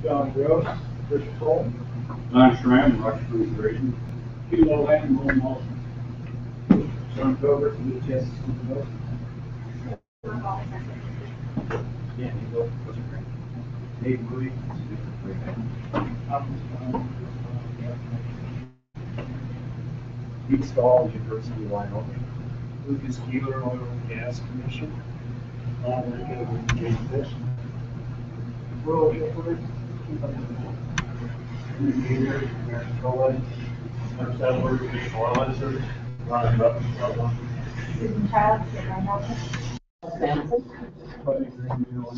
John Gross, Richard Cole, Don Schramm, Rochester Inspiration. Kilo Land, Will Molson, Sean Covert, DHS Supervisor. Yeah, Dave Louis, Pete Stahl, University of Wyoming, Lucas Keeler, Oil and Gas Commission, Bob Rickett, James Fish, Will Gilbert, Peter, American Coal, Settlers, Oil Answers, Ron Rupp, Susan Childs, Ryan Nelson. Buddy Greenville,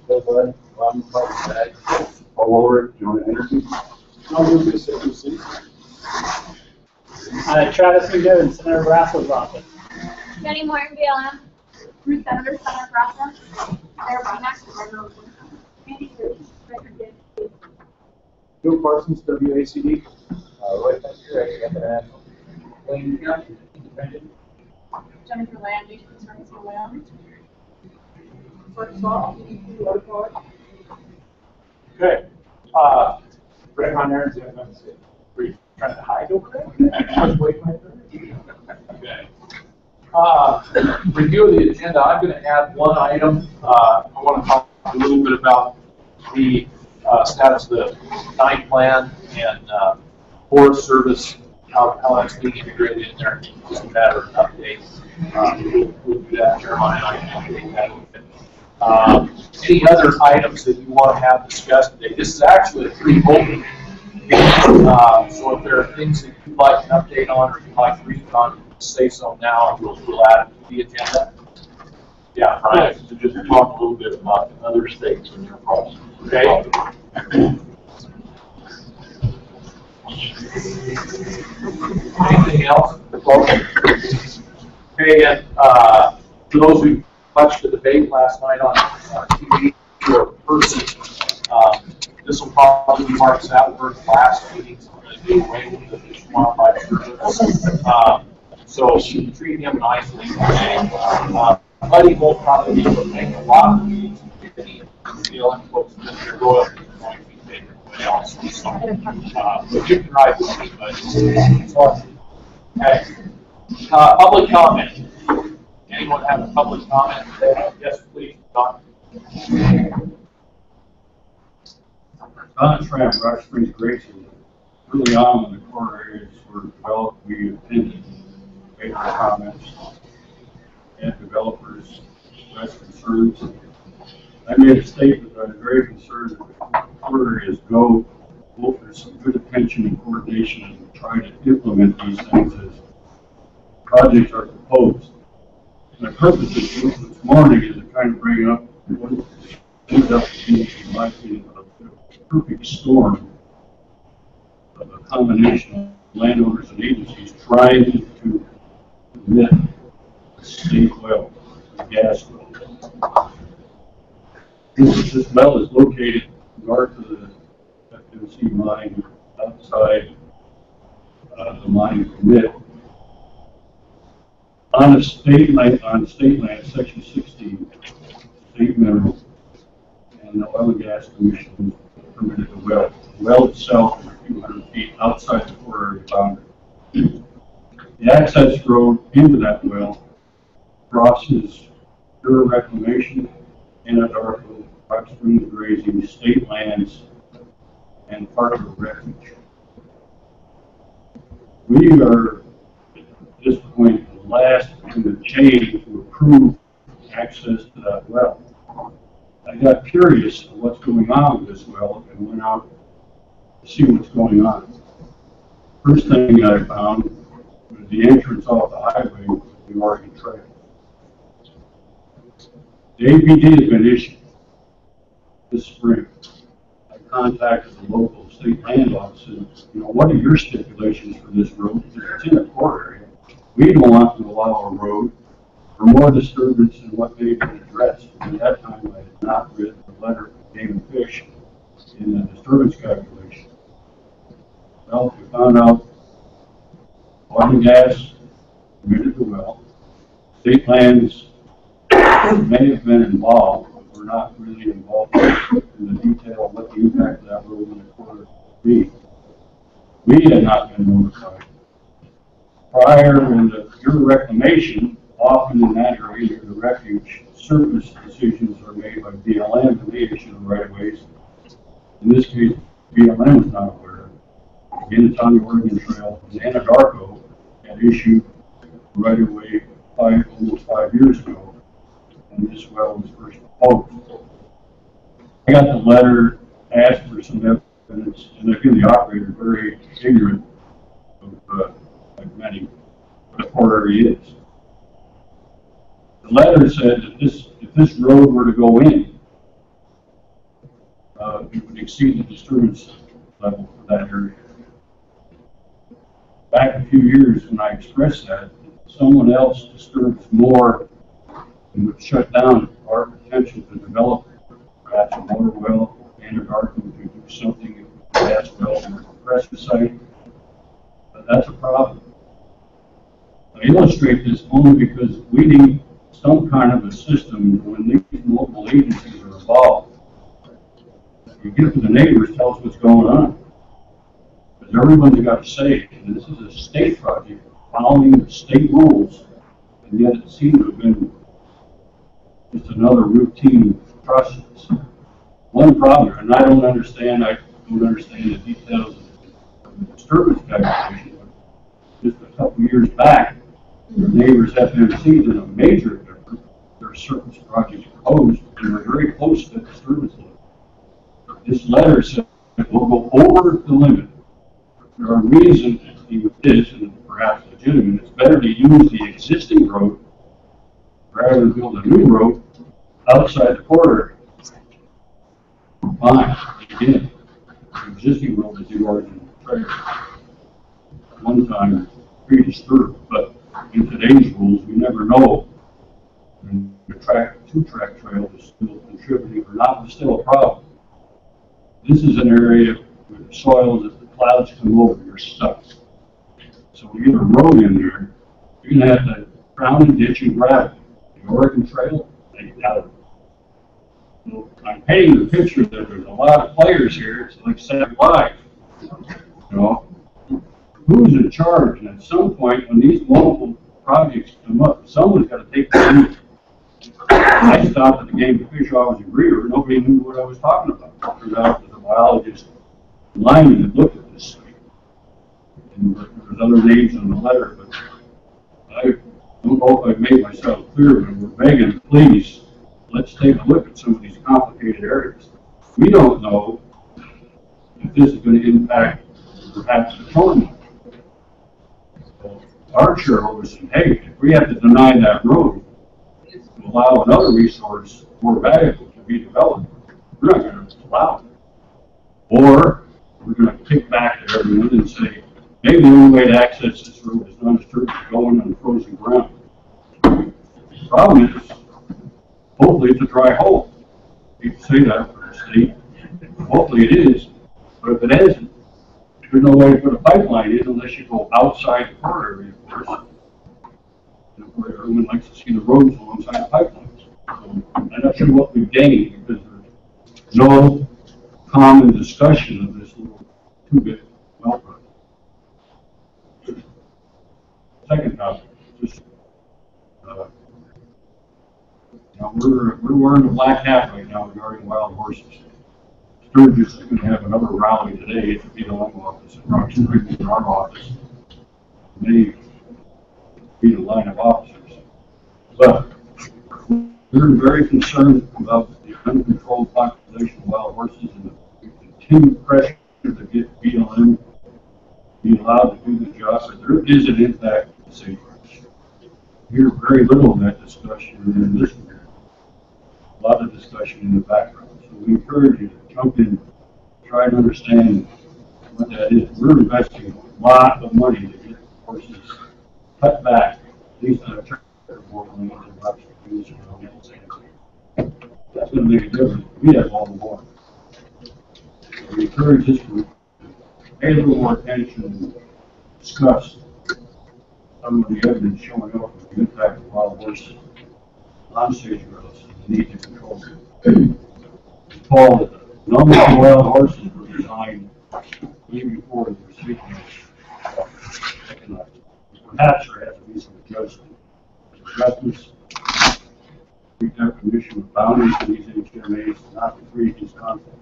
Bill Budd, Ron Bag, Paul Ulrich, Jonah Anderson. John Lucas, Secretary. Travis McGivern, Senator Brassel's office. Jenny Morton, BLM. Ruth Senator, Senator Brassa. Sarah Bronax, Governor of Wisconsin. Andy Hughes, Record Dave. Bill Parsons, WACD. Roy Fester, International. Wayne County, Independent. Jennifer Land, Youth Concerns for Wyoming. Fort Saul, EDP, Water Quality. Okay. Brett on there, were you trying to hide over there? I was waiting my turn. Okay. Review of the agenda. I'm going to add one item. I want to talk a little bit about the status of the night plan and Forest Service, how that's being integrated in there. Just a matter of an update. We'll do that. Jeremiah and I can update that. Any other items that you want to have discussed today? This is actually a pretty open meeting, so if there are things that you'd like an update on or you'd like to read on, say so now, and we'll add it to the agenda. Yeah, right. To just talk a little bit about other states in your process. Okay. Anything else? Okay, and for those who watched the debate last night on TV or person, this will probably mark Satterberg's last meeting. So I'm going to do away with the disqualified service. So she treat him nicely today. Buddy will probably make a lot of meetings. Feeling folks that they're going to be taken away also. But you can write with me, but it's awesome. Okay. Public comment. Anyone have a public comment? Yes, please, Don. Don Schramm, Rochester Inspiration. Early on when the core areas were developed, we attended major comments and developers expressed concerns. I made a statement that I'm very concerned that the core areas go through some good attention and coordination and try to implement these things as projects are proposed. My purpose is this morning is to kind of bring up what ended up being, in my opinion, a perfect storm of a combination of landowners and agencies trying to permit a state well, a gas well. This well is located north of the FMC mine, outside the mine permit. On a state land, section 16, state mineral, and the Oil and Gas Commission permitted the well. The well itself is a few hundred feet outside the core area boundary. The access road into that well crosses Bureau Reclamation, Anadarko, Rock Springs Grazing, state lands, and part of the refuge. We are, at this point, the last in the chain to approve access to that well. I got curious of what's going on with this well and went out to see what's going on. First thing I found was the entrance off the highway was the Oregon Trail. The APD has been issued this spring. I contacted the local state land office and, what are your stipulations for this road? Because it's in a core area. We don't want to allow a road for more disturbance than what they've been addressed. At that time, I had not read the letter from Game and Fish in the disturbance calculation. Well, we found out oil and gas permitted the well. State lands may have been involved, but were not really involved in the road in the corner B. We had not been notified. Prior in your reclamation, often in that area near the refuge, surface decisions are made by BLM and they issue the right of ways. In this case, BLM is not aware. Again, it's on the Oregon Trail. And Anadarko had issued right of way almost 5 years ago when this well was first proposed. I got the letter, asked for some evidence, and I feel the operator very ignorant of like many, what a port area is. The letter said that if this road were to go in, it would exceed the disturbance level for that area. Back a few years when I expressed that, someone else disturbs more and would shut down our potential to develop perhaps a water well, Anadarko to do something with gas well or a compressor site. But that's a problem. I illustrate this only because we need some kind of a system when these local agencies are involved. You get to the neighbors, tell us what's going on. Because everyone's got a say. And this is a state project following the state rules, and yet it seems to have been just another routine process. One problem, and I don't understand the details of the disturbance calculation, but just a couple years back, the neighbors FMC did a major difference. Their surface projects proposed, and we're very close to the disturbance limit. This letter said we'll go over the limit. There are reasons with this, and perhaps legitimate, it's better to use the existing road rather than build a new road outside the corridor. Fine, again, the existing road is the Oregon Trail. One time pre-disturbed, but in today's rules, we never know. And the two-track trail is still contributing or not, but still a problem. This is an area where the soil, if the clouds come over, you're stuck. So we get a road in there, you're going to have to crown and ditch and gravel. The Oregon Trail, they got it. So I'm painting the picture that there's a lot of players here. It's like Saturday Live. You know, who's in charge? And at some point, when these local projects come up, someone's got to take the lead. I stopped at the game of fish. I was a greeter. Nobody knew what I was talking about. Turned out that the biologist lineman had looked at this thing. And there's other names on the letter, but I don't know if I've made myself clear, but we're begging, please, let's take a look at some of these complicated areas. We don't know if this is going to impact perhaps the tournament. So our shareholders say, hey, if we have to deny that road to allow another resource more valuable to be developed, we're not going to allow it. Or we're going to kick back to everyone and say, maybe the only way to access this road is undisturbed going on frozen ground. The problem is, hopefully it's a dry hole. You can say that for the state. Hopefully it is, but if it isn't, there's no way to put a pipeline in unless you go outside the core area, of course. Where everyone likes to see the roads alongside the pipelines. So I'm not sure what we've gained because there's no common discussion of this little 2-bit well project. Second topic, just we're wearing the black hat right now regarding wild horses. Sturgis is going to have another rally today at the BLM office in proximity to our office. They beat a line of officers. But we're very concerned about the uncontrolled population of wild horses and the continued pressure to get BLM be allowed to do the job. But there is an impact to the sagebrush. We hear very little of that discussion in this room. A lot of discussion in the background. So we encourage you to jump in, try to understand what that is. We're investing a lot of money to get horses cut back, at least on a tractor board when we get about to use it. That's going to make a difference. We have all the more. So we encourage this group to pay a little more attention and discuss some of the evidence showing up with the impact of wild horses on sagebrush and the need to control it. Paul, the number of wild horses was on maybe for the recipient. Perhaps there has to be some adjustments, redefinition of boundaries for these HMAs, not to create these conflicts.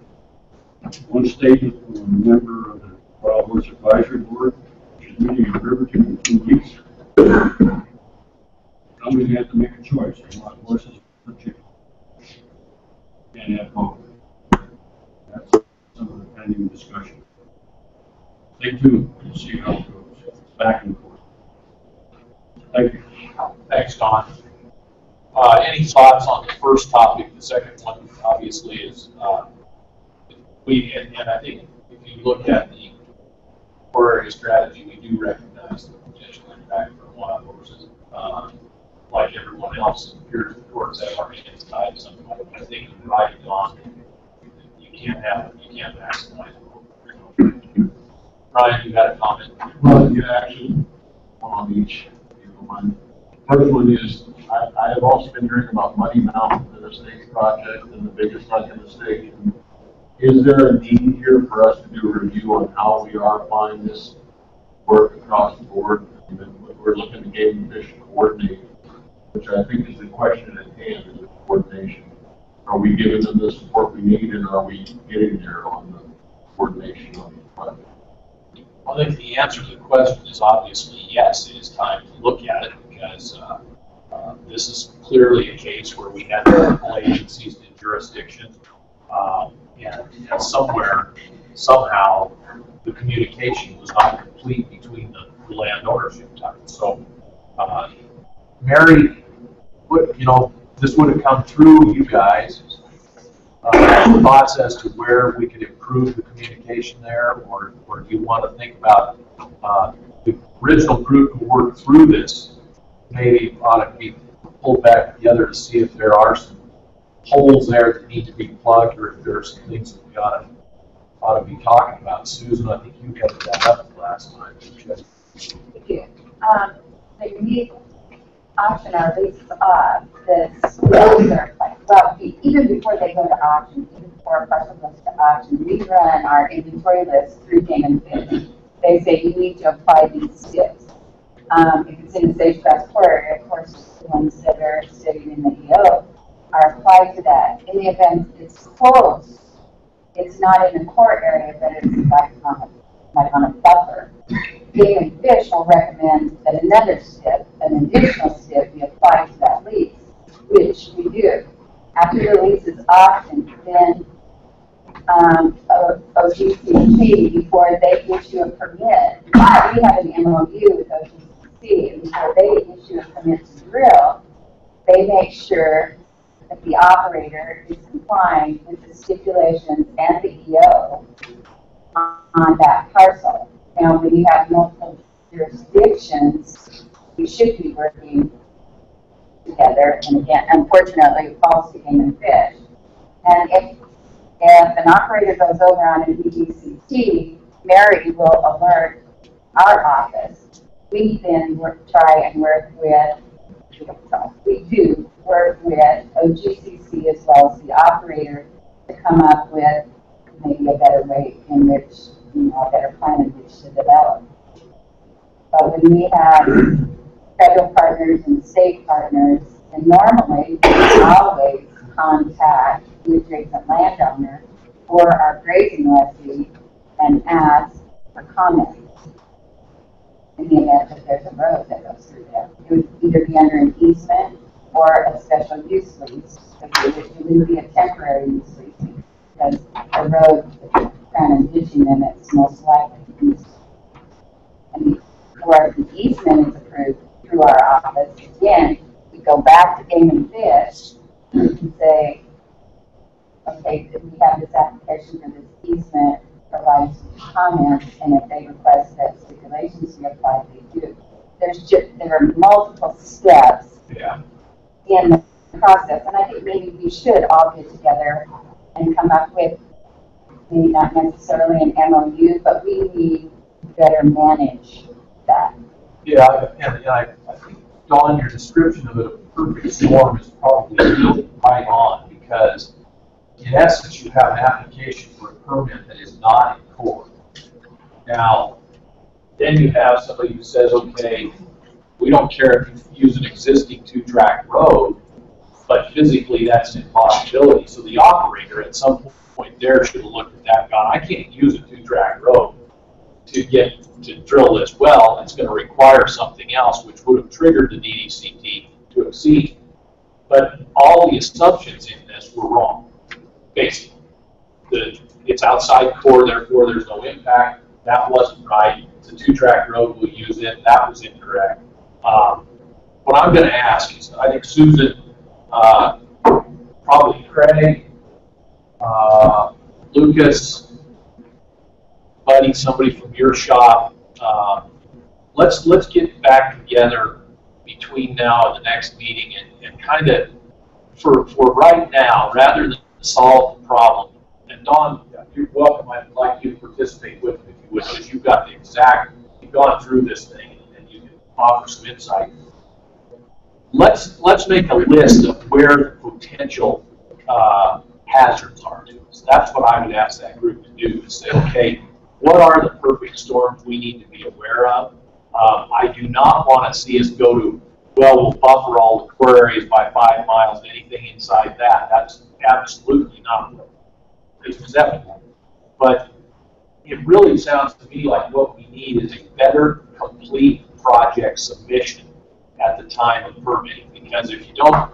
One statement from a member of the Wild Horse Advisory Board, which is meeting in Riverton in 2 weeks. Somebody's have to make a choice. They want horses or chickens. Can't have both. That's some of the pending discussion. Stay tuned and see how it goes. Back and forth. Thank you. Thanks, Don. Any thoughts on the first topic? The second one, obviously, is and I think if you look at the core area strategy, we do recognize the potential impact from wild horses. Like everyone else, it appears the courts have our hands tied at some point. I think you're right, Don. You can't maximize it. Ryan, you got a comment? Well, yeah, actually, one on each. First one is, I have also been hearing about Muddy Mountain, the state project, and the biggest hike in the state. Is there a need here for us to do a review on how we are applying this work across the board? And then we're looking to game and fish coordinate, which I think is the question at hand, is the coordination. Are we giving them the support we need, and are we getting there on the coordination of the project? I think the answer to the question is obviously yes. It is time to look at it because this is clearly a case where we had multiple agencies in jurisdiction, and somehow, the communication was not complete between the land ownership type. So, Mary, this would have come through you guys. Thoughts as to where we could improve the communication there, or do you want to think about the original group who worked through this maybe ought to be pulled back together to see if there are some holes there that need to be plugged, or if there are some things that we ought to be talking about. Susan, I think you headed that up the last time. Thank you. The unique option, or at least this well, even before they go to auction, even before a parcel goes to auction, we run our inventory list through Game and Fish. They say you need to apply these steps. If it's in a sage-grass core area, of course, the ones that are sitting in the EO are applied to that. In the event it's close, it's not in a core area, but it's like on a buffer. Game and Fish will recommend that another step, an additional step, be applied to that lease, which we do. After the lease is auctioned, then OGCT, before they issue a permit, we have an MOU with OGCT, and before they issue a permit to drill, they make sure that the operator is complying with the stipulations and the EO on that parcel. Now, when you have multiple jurisdictions, we should be working together. And again, unfortunately, it falls to Game and Fish. And if an operator goes over on an EDCT, Mary will alert our office. We then try and work with, we do work with OGCC as well as the operator to come up with maybe a better way in which, a better plan in which to develop. But when we have federal partners and state partners, and normally we always contact the adjacent landowner or our grazing lessee and ask for comments in the event that there's a road that goes through there. It would either be under an easement or a special use lease. It would be a temporary use lease because the road, kind of ditching them, it's most likely easement. And before the easement is approved through our office, again, we go back to Game and Fish and say, okay, we have this application for this easement, provide some comments, and if they request that stipulations be applied, they do. There are multiple steps in the process, and I think maybe we should all get together and come up with maybe not necessarily an MOU, but we need to better manage that. Yeah, and I think, Dawn, your description of it, a perfect storm, is probably right on, because in essence, you have an application for a permit that is not in core. Now, then you have somebody who says, okay, we don't care if you use an existing 2-track road, but physically that's an impossibility. So the operator at some point there should have looked at that and gone, I can't use a 2-track road to drill this well. It's going to require something else, which would have triggered the DDCT to exceed. But all the assumptions in this were wrong, basically. It's outside core, therefore there's no impact. That wasn't right. It's a 2-track road, we'll use it. That was incorrect. What I'm going to ask is, I think Susan, probably Craig, Lucas, Buddy, somebody from your shop, let's get back together between now and the next meeting and kind of, for right now, rather than solve the problem. And Don, you're welcome. I'd like you to participate with me if you would, because you've got you've gone through this thing and you can offer some insight. Let's make a list of where the potential hazards are to us. That's what I would ask that group to do, to say, okay, what are the perfect storms we need to be aware of? I do not want to see us go to, well, we'll buffer all the core areas by 5 miles. Anything inside that, that's absolutely not acceptable. But it really sounds to me like what we need is a better, complete project submission at the time of permitting. Because if you don't,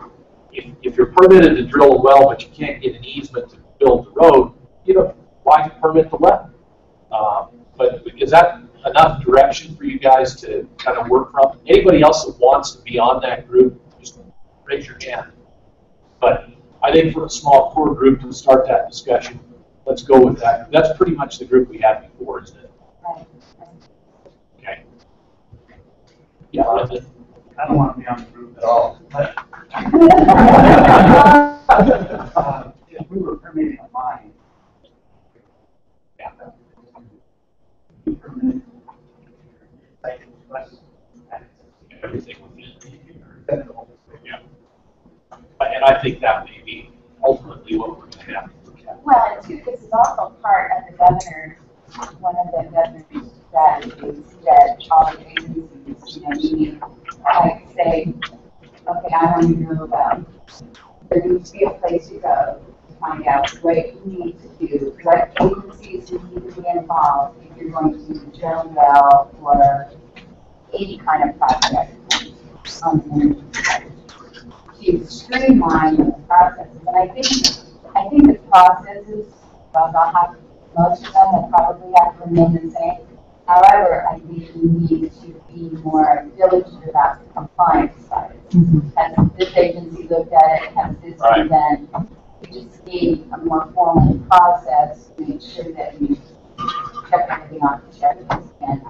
if you're permitted to drill a well, but you can't get an easement to build the road, you know, why permit the well? But is that enough direction for you guys to kind of work from? Anybody else that wants to be on that group, just raise your hand. But I think for a small core group to start that discussion, let's go with that. That's pretty much the group we had before, isn't it? Okay. Yeah, Linda. I don't want to be on the group at all. But if we were permitting a mine, Everything within. Yeah. And I think that may be ultimately what we're going to have to look at. Well, and too, this is also part of the governor's, one of the governor's strategies that all the agencies, you know, need, like say, okay, I want to know about, there needs to be a place to go to find out what you need to do, what agencies you need to be involved if you're going to do a drilling well or any kind of project on the energy side, to streamline the processes. And I think the processes, well, not have, most of them will probably have to remain the same. However, I think we need to be more diligent about the compliance side. Has this agency looked at it? Has this been done? We just need a more formal process to make sure that we check everything off the checklist and.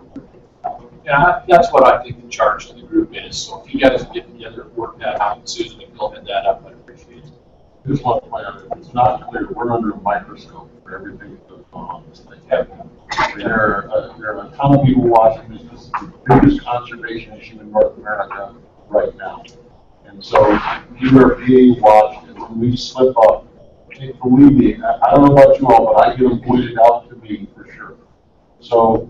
Yeah, that's what I think the charge to the group is. So if you guys get together and work that out, and Susan can go head that up, I'd appreciate it. Just one point, it's not clear, we're under a microscope for everything that goes on in this thing. There are a ton of people watching this. This is the biggest conservation issue in North America right now. And so you are being watched, and when we slip up, and believe me, I don't know about you all, but I get them pointed out to me for sure. So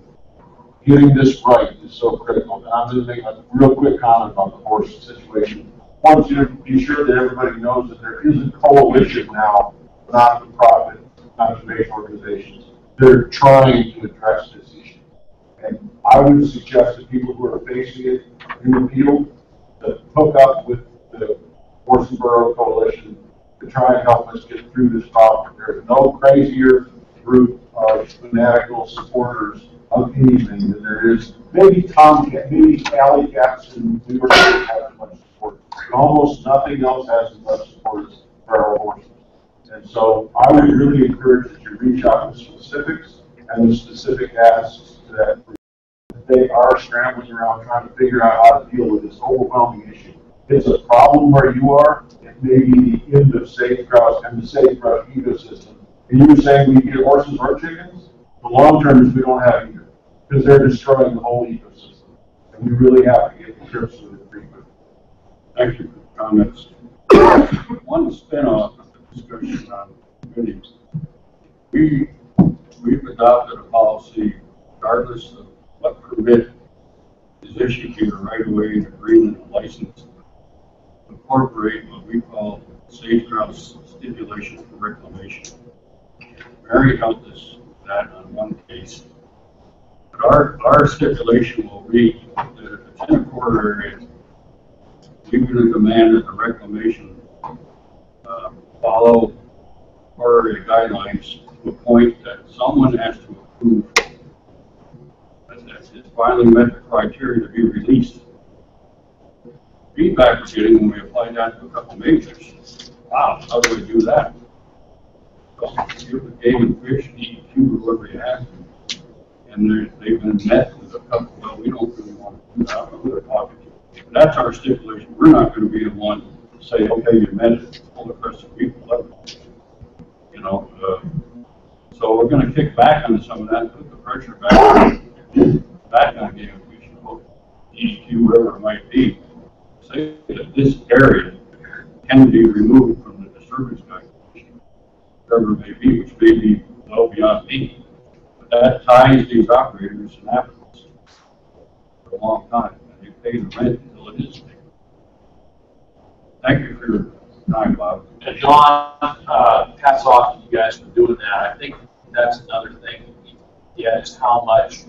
getting this right is so critical. And I'm going to make a real quick comment on the horse situation. I want you to be sure that everybody knows that there is a coalition now, not-for-profit conservation organizations. They're trying to address this issue. And I would suggest that people who are facing it in the field to hook up with the Horse and Burro Coalition to try and help us get through this problem. There's no crazier group of fanatical supporters of anything than there is. Maybe Alley Caps in New York State have as much support. But almost nothing else has as much support for our horses. And so I would really encourage that you reach out to specifics and the specific asks that they are scrambling around trying to figure out how to deal with this overwhelming issue. It's a problem where you are. It may be the end of sage-grouse and the sage-grouse ecosystem. And you were saying we get horses or chickens? The long term is we don't have either, because they're destroying the whole ecosystem. And we really have to get to grips with it pretty quickly. Thank you for the comments. I want to spin off the discussion on committees. We've adopted a policy regardless of what permit is issued here, right away, an agreement, a license, incorporate what we call sage grouse stipulation for reclamation. Mary helped us with that on one case. But our stipulation will be that if it's in a quarter area, we're going to demand that the reclamation follow quarter area guidelines to a point that someone has to approve that it's finally met the criteria to be released. Feedback we're getting when we applied that to a couple majors. Wow, how do we do that? Well, you have game and fish, EQ, or whatever you have, and they've been met with a couple, well, we don't really want to do that. I don't know who they're talking to. But that's our stipulation. We're not going to be the one to say, okay, you met it, all the rest of the people. You know, so we're going to kick back on some of that, put the pressure back on game and fish, EQ, whatever it might be. Say that this area can be removed from the disturbance calculation, whatever it may be, which may be well beyond me. But that ties these operators and applicants for a long time, and they pay the rent until it is paid. Thank you for your time, Bob. And John, hats off to you guys for doing that. I think that's another thing. Yeah, is how much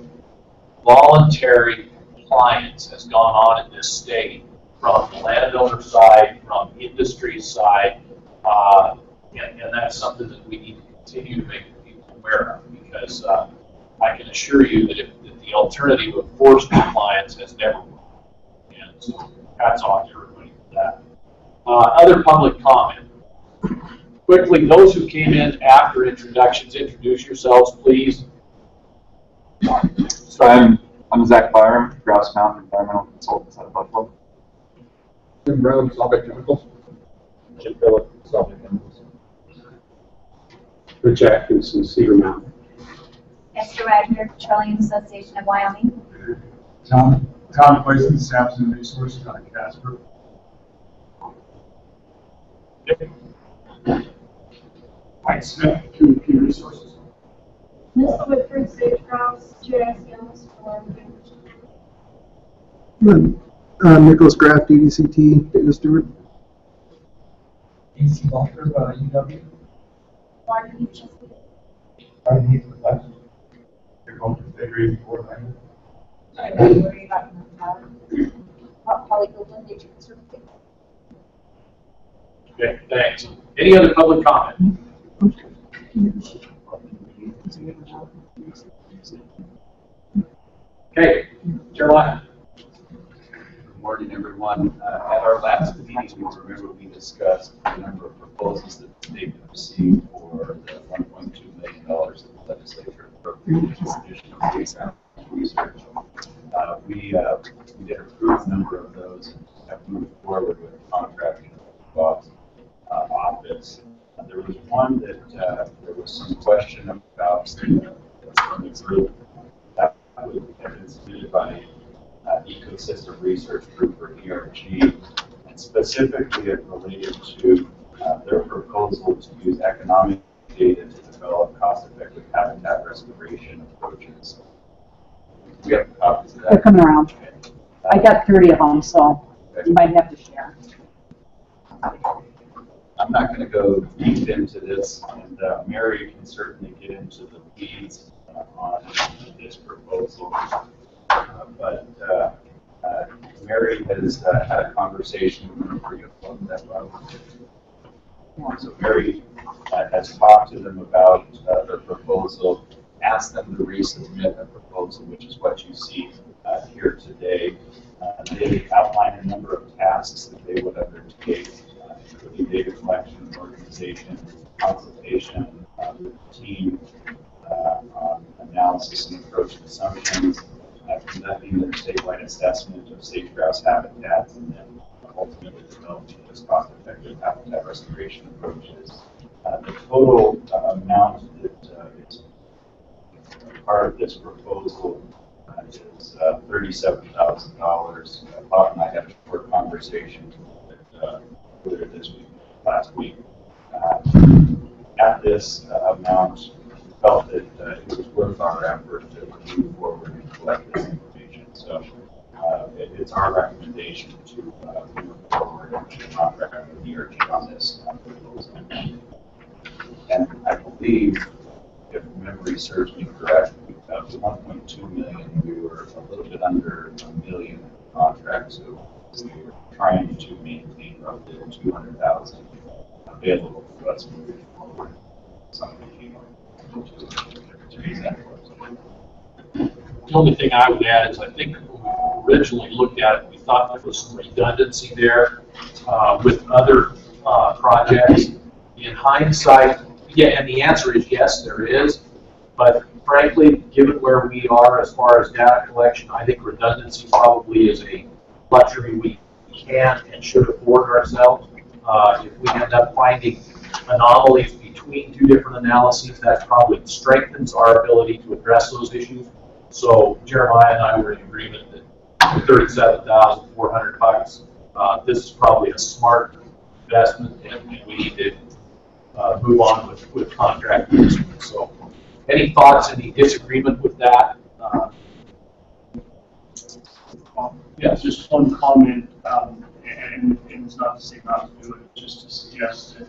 voluntary compliance has gone on in this state from the landowner side, from industry side, and that's something that we need to continue to make people aware of, because I can assure you that the alternative of forced compliance has never worked. And so hats off to everybody for that. Other public comment. Quickly, those who came in after introductions, introduce yourselves, please. So I'm Zach Byram, Grouse Mountain Environmental Consultants out of Buffalo. Jim Brown, Solvay Chemicals. Jim Phillip, Solvay Chemicals. Rich Atkinson, Cedar Mountain. Esther Wagner, Petroleum Association of Wyoming. Tom Clayson, Sampson Resources out of Casper. Mike Smith, QEP Resources. Ms. Whitford, Sage Grouse, J.S. Young's for Nicholas Graff, DDCT, Data Stewart. AC Walker, UW. Martin Beaches. Pardon me for the question. They're going to February before that. I don't worry about Polygold Nature Conservancy. Okay, thanks. Any other public comment? Okay, Carolina. Good morning, everyone. At our last meeting, you remember we discussed a number of proposals that the state had received for the $1.2 million that the legislature appropriated for additional baseline research. We did approve a number of those and have moved forward with a contract in the Bob's office. There was one that there was some question about from the group that had been submitted by Ecosystem Research Group, or ERG, and specifically it related to their proposal to use economic data to develop cost-effective habitat restoration approaches. We have copies of that. They're coming around. Okay. I got 30 of them, so you might have to share. I'm not going to go deep into this, and Mary can certainly get into the weeds on this proposal. But Mary has had a conversation with So Mary has talked to them about their proposal, asked them to resubmit a proposal, which is what you see here today. They outline a number of tasks that they would undertake, including data collection, organization, consultation with the team, on analysis and approach and assumptions, conducting their statewide assessment of sage grouse habitats, and then ultimately developing those cost-effective habitat restoration approaches. The total amount that is part of this proposal is $37,000. Bob and I had a short conversation earlier this week, last week. At this amount, we felt that it was worth of our effort to move forward and collect this information. So it's our recommendation to move forward and contract with the ERG on this. And I believe, if memory serves me correct, of the 1.2 million, we were a little bit under $1 million contract, so we were trying to maintain roughly 200,000 available to us moving forward. Something to raise that for us. The only thing I would add is I think when we originally looked at it, we thought there was some redundancy there with other projects. In hindsight, yeah, and the answer is yes, there is. But frankly, given where we are as far as data collection, I think redundancy probably is a luxury we can and should afford ourselves. If we end up finding anomalies between two different analyses, that probably strengthens our ability to address those issues. So Jeremiah and I were in agreement that $37,400, this is probably a smart investment, and we need to move on with contract use. So, any thoughts, any disagreement with that? Yeah, just one comment, and it's not to say not to do it, just to suggest that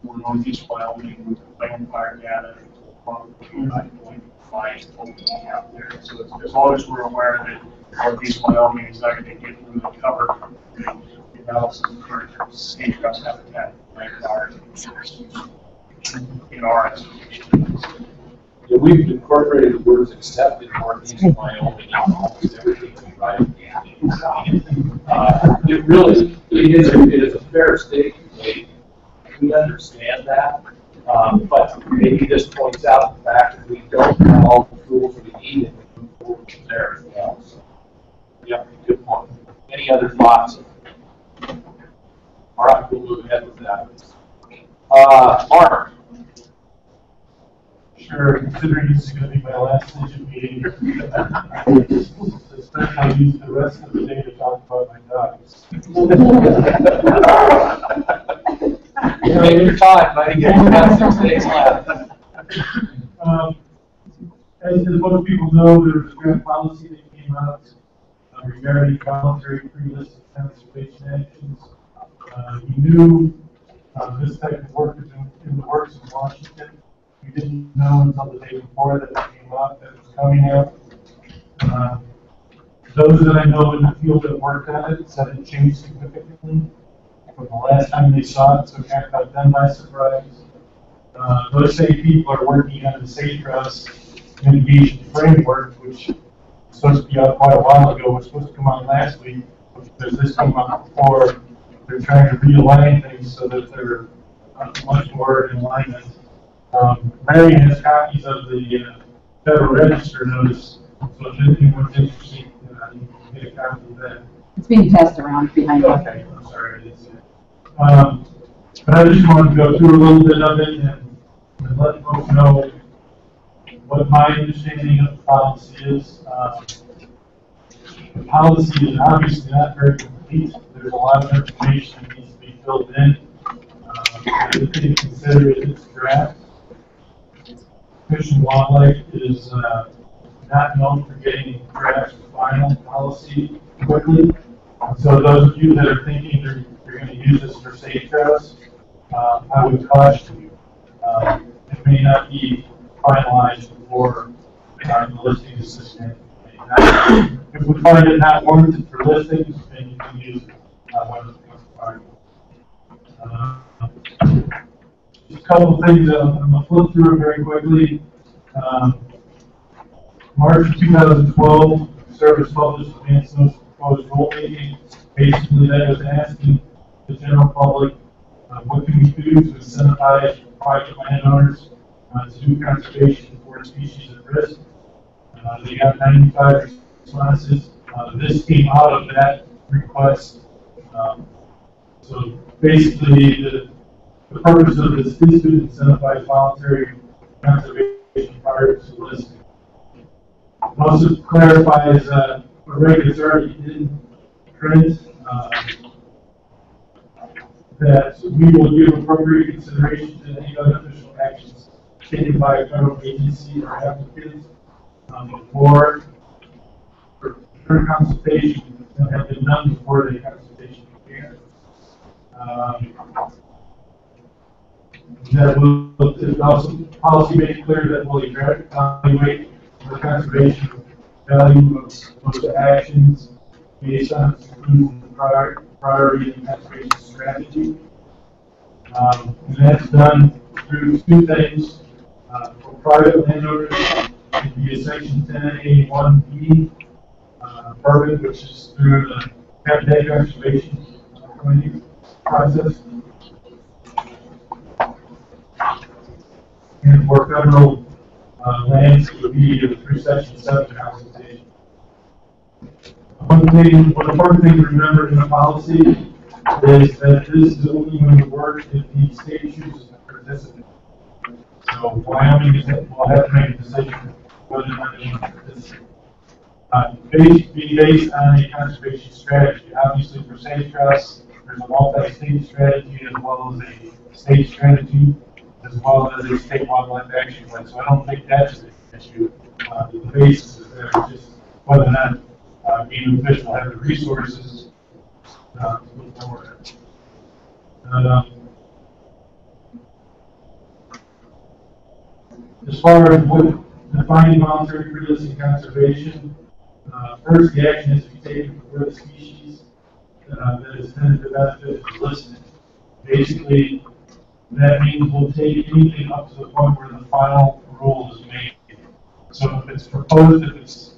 we're Northeast Wyoming with the land fire data, probably not going to find what we have there. So as long as we're aware that Northeast Wyoming is not going to get through the cover the analysis of current sage-grouse habitat land fire in our estimation. Yeah, we've incorporated the words except in Northeast Wyoming in almost everything we write. It really it is a fair statement. We understand that, but maybe this points out the fact that we don't have all the tools we need and we move forward from there as well. So, yeah, good point. Any other thoughts? All right, we'll move ahead with that. Mark. Sure, considering this is going to be my last digit meeting, I'll use the rest of the day to talk about my dogs. Take your time, buddy. You got 6 days left. As most people know, there was a draft policy that came out regarding voluntary pre-listed conservation actions. We knew this type of work was in the works in Washington. We didn't know until the day before that it came up, that it was coming out. Those that I know in the field that worked on it said it changed significantly from the last time they saw it, so it kind of caught them by surprise. Those same people are working on the sage-grouse mitigation framework, which was supposed to be out quite a while ago. It was supposed to come out last week, because this came out before. They're trying to realign things so that they're much more in alignment. Mary has copies of the Federal Register notice, so if anyone's interested, you can get a copy of that. It's being passed around behind us. Okay, I'm sorry. But I just wanted to go through a little bit of it and let folks know what my understanding of the policy is. The policy is obviously not very complete. There's a lot of information that needs to be filled in. I think consider it its draft. Fish and Wildlife is not known for getting drafts of final policy quickly. So those of you that are thinking you're going to use this for sage-grouse, I would caution you. It may not be finalized before the listing is suspended. If we find it not warranted for listings, then you can use it when it becomes final. Just a couple of things I'm going to flip through very quickly. March of 2012, the service published advance notice of proposed rulemaking. Basically, that was asking the general public what can we do to incentivize private landowners to do conservation for species at risk. They got 95 responses. This came out of that request. So basically, the purpose of this is to incentivize voluntary conservation prior to listing. It also clarifies a reg that's already in print that we will give appropriate consideration to any other official actions taken by a federal agency or applicants for consultation that have been done before the consultation began. That will also policy make it clear that will evaluate the conservation value of those actions based on its conclusion and priority and conservation strategy. And that's done through two things. For private landowners, it can be a section 10A1B permit, which is through the habitat conservation committee process. And for federal lands, it would be through section 7 consultation. One important thing to remember in the policy is that this is only going to work if the state chooses to participate. So Wyoming will have to make a decision whether or not they want to participate. Based on a conservation strategy. Obviously, for sagebrush, there's a multi-state strategy as well as a state strategy, as well as a state wildlife action plan. So I don't think that's an issue. The basis is there, just whether or not game and fish will have the resources to move forward. As far as what defining voluntary pre-listing conservation, first, the action is to be taken for the species that is intended to benefit the listing. Basically, that means we'll take anything up to the point where the final rule is made. So if it's proposed, if it's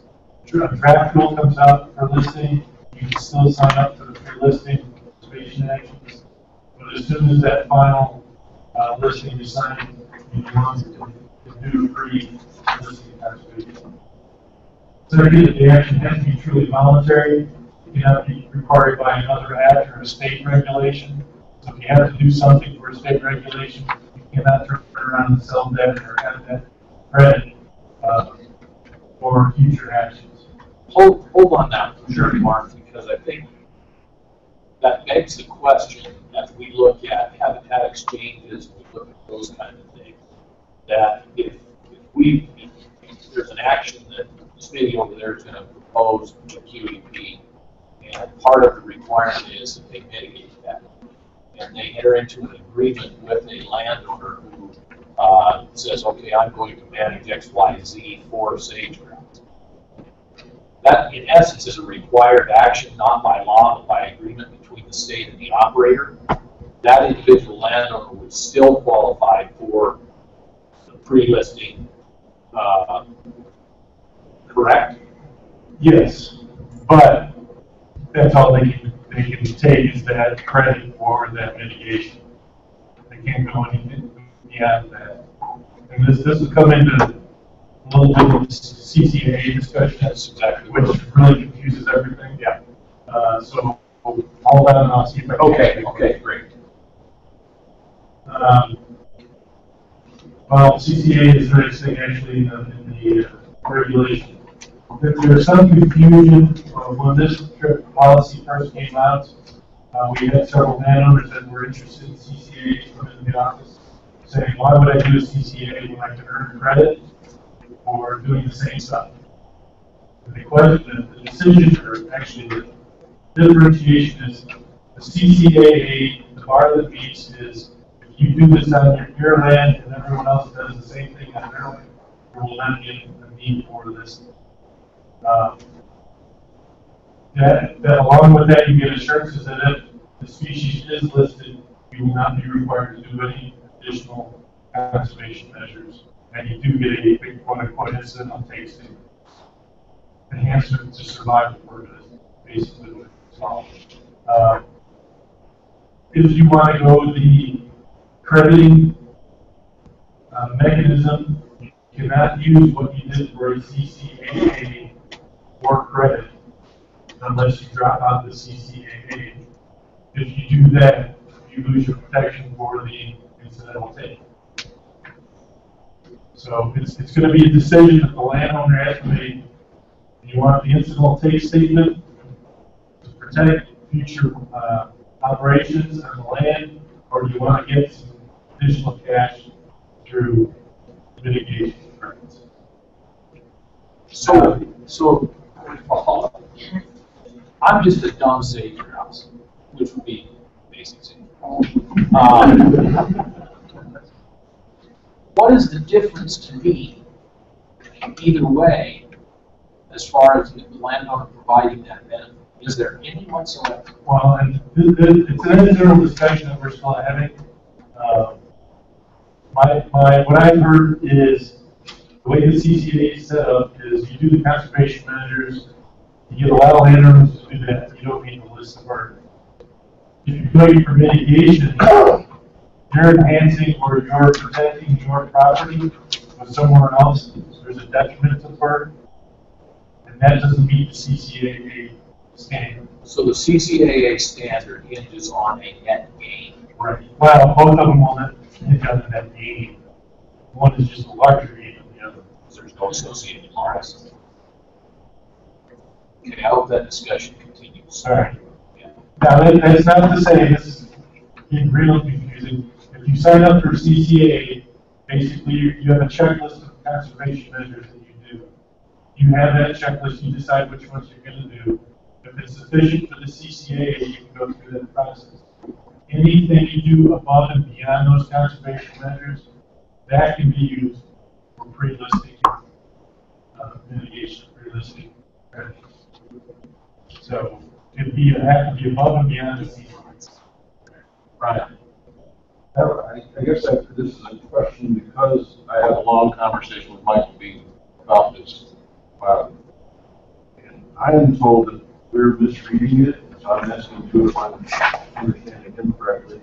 a draft rule comes out for listing, you can still sign up for the pre-listing conservation actions. But as soon as that final listing is signed, you want to do pre-listing conservation. Second, the action has to be truly voluntary. It cannot be required by another act or a state regulation. So if you have to do something for a state regulation, you cannot turn around and sell that or have that credit for future actions. Hold on that for sure, Mark, because I think that begs the question as we look at habitat exchanges, we look at those kind of things, that if there's an action that this lady over there is going to propose to QEP, and part of the requirement is that they mitigate that. And they enter into an agreement with a landowner who says, okay, I'm going to manage X, Y, Z for sagebrush. That, in essence, is a required action, not by law, but by agreement between the state and the operator. That individual landowner would still qualify for the pre-listing, correct? Yes, but that's all they can take is that credit for that mitigation. They can't go anything beyond that. And this will come into a little bit of CCA discussion. That's exactly which really confuses everything. Yeah. So hold on and I'll see if I can. Okay, great. Well, CCA is very thing actually in the regulation. There's some confusion when this policy first came out. We had several landowners that were interested in CCA come into the office saying, why would I do a CCA when I can earn credit for doing the same stuff? And the decision, or actually the differentiation is the CCA, the bar that beats is if you do this on your land and everyone else does the same thing on their land, there will not be a need for this. That along with that, you get assurances that if the species is listed, you will not be required to do any additional conservation measures. And you do get a big quote-unquote incidental tasting enhancement to survival purpose, basically what it's called. If you want to go the crediting mechanism, you cannot use what you did for a CCAA for credit unless you drop out the CCAA. If you do that, you lose your protection for the incidental take. So it's going to be a decision that the landowner has to make. You want the incidental take statement to protect future operations on the land, or do you want to get some additional cash through mitigation credits? So, I'm just a dumb savior house, which would be basic savior. What is the difference to me, either way, as far as the landowner providing that benefit? Is there any whatsoever? Well, and it's an internal discussion that we're still having. What I've heard is the way the CCA is set up is you do the conservation measures, you get a lot of landowners to do that, you don't need to list the burden. If you go for mitigation, you're enhancing or you're protecting your property with someone else, there's a detriment to the burden, and that doesn't meet the CCAA standard. So the CCAA standard hinges on a net gain. Right. Well, both of them will not hinge on the net gain. One is just a larger gain than the other. There's no associated loss. Okay, I hope that discussion continues. Sorry. Yeah. Now, that's not to say this is getting really confusing. If you sign up for CCAA, basically you have a checklist of conservation measures that you do. You have that checklist, you decide which ones you're going to do. If it's sufficient for the CCAA, you can go through that process. Anything you do above and beyond those conservation measures, that can be used for pre-listing mitigation, pre-listing credits. So it have to be above and beyond the CCAA. Right. I guess this is a question because I had a long conversation with Michael Bean about this. And I am told that we're misreading it, so I'm asking you if I'm understanding incorrectly.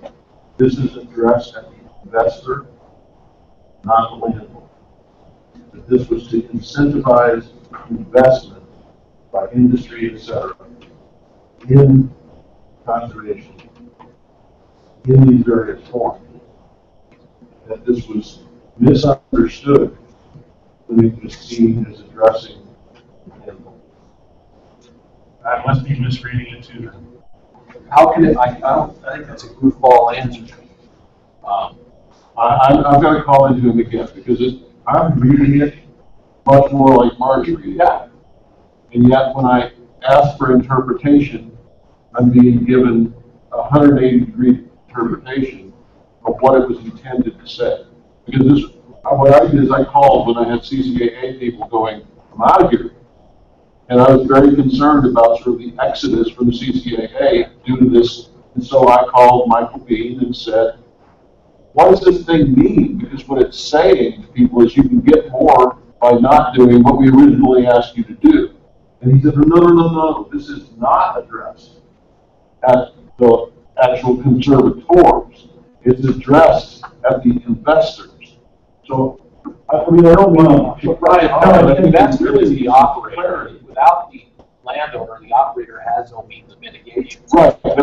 This is addressed at the investor, not the landlord. That this was to incentivize investment by industry, et cetera, in conservation, in these various forms. That this was misunderstood when it was seen as addressing the landlord. I must be misreading it too. How can it? I think that's a goofball answer. I've got to call into him again because I'm reading it much more like Mark's reading it. And yet when I ask for interpretation, I'm being given a 180-degree interpretation of what it was intended to say. Because what I did is I called when I had CCAA people going, I'm out of here. And I was very concerned about sort of the exodus from the CCAA due to this. And so I called Michael Bean and said, what does this thing mean? Because what it's saying to people is you can get more by not doing what we originally asked you to do. And he said, no, this is not addressed at the actual conservators. It's addressed at the investors. So, I mean, I don't want to... Right, no, I think that's really the operator. Without the landowner, the operator has no means of mitigation. Right, and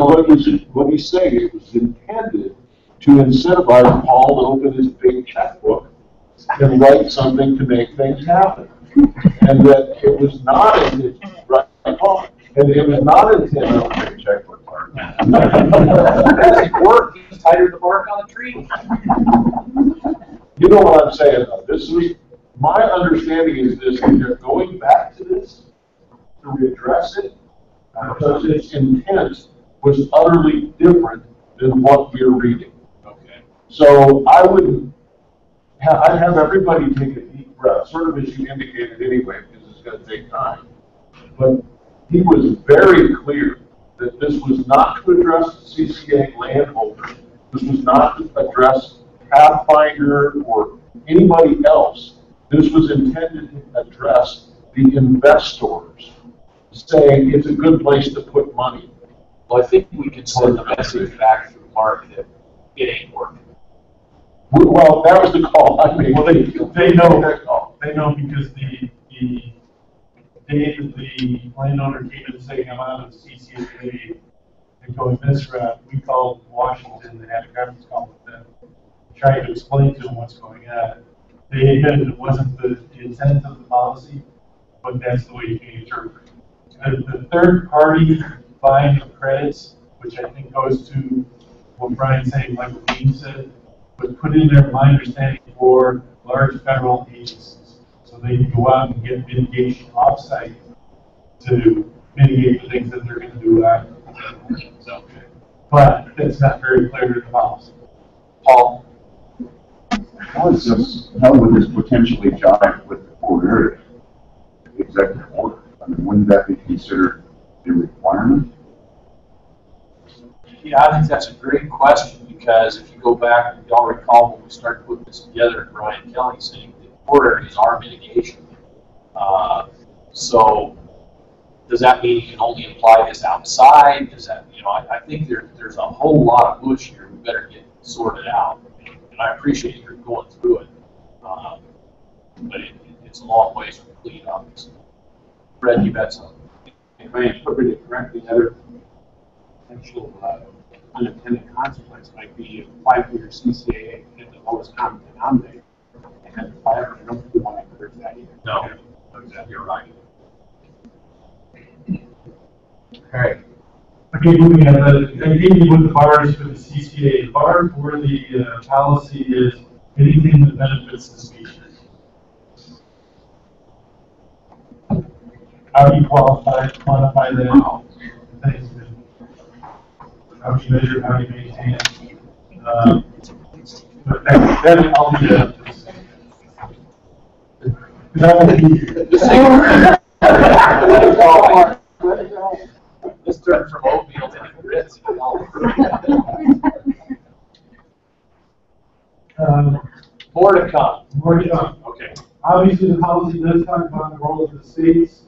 what he's saying, it was intended to incentivize Paul to open his big checkbook and write something to make things happen. And that it was not intended, right, Paul? And it was not intended to open a big checkbook. That's work. He's tighter the bark on the tree. You know what I'm saying, though. This is, my understanding is this, they're going back to this to readdress it because its intent was utterly different than what we're reading. Okay. So I'd have everybody take a deep breath, sort of as you indicated anyway, because it's going to take time. But he was very clear that this was not to address the CCA landholders. This was not to address Pathfinder or anybody else. This was intended to address the investors, saying it's a good place to put money. Well, I think we can send the message back through Mark that it ain't working. Well, that was the call I made. Well, they know. They know because the day that the landowner came in saying I'm out of the CCA and going this route, we called Washington and had a conference call with them, trying to explain to them what's going on. They admitted it wasn't the intent of the policy, but that's the way you can interpret it. The third party buying of credits, which I think goes to what Brian's saying, Michael Bean said, was put in there, my understanding, for large federal agencies. So So they can go out and get mitigation offsite to mitigate the things that they're going to do out. So, but that's not very clear in the policy. Paul? How would this potentially jive with the core area? The executive order? I mean, wouldn't that be considered a requirement? Yeah, I think that's a great question, because if you go back, y'all recall when we started putting this together, and Brian Kelly saying the core areas are mitigation. So does that mean you can only apply this outside? Does that, you know, I think there's a whole lot of bush here we better get sorted out. And I appreciate you going through it, but it's a long ways from complete, obviously. Fred, you bet something. If I interpret it correctly, another potential unintended consequence might be you apply for your CCA at the lowest common denominator, and then fire. I don't think we want to encourage that either. No, exactly. You're right. All right. Okay, moving on. I gave you what the bars for the CCA. The bar for the policy is anything that benefits the species. How do you quantify that? Thanks. How do you measure? How do you maintain it? But that I'll be that will be here. Let's turn from oatmeal to grits. More to come. More to come. Okay. Obviously, the policy does talk about the role of the states.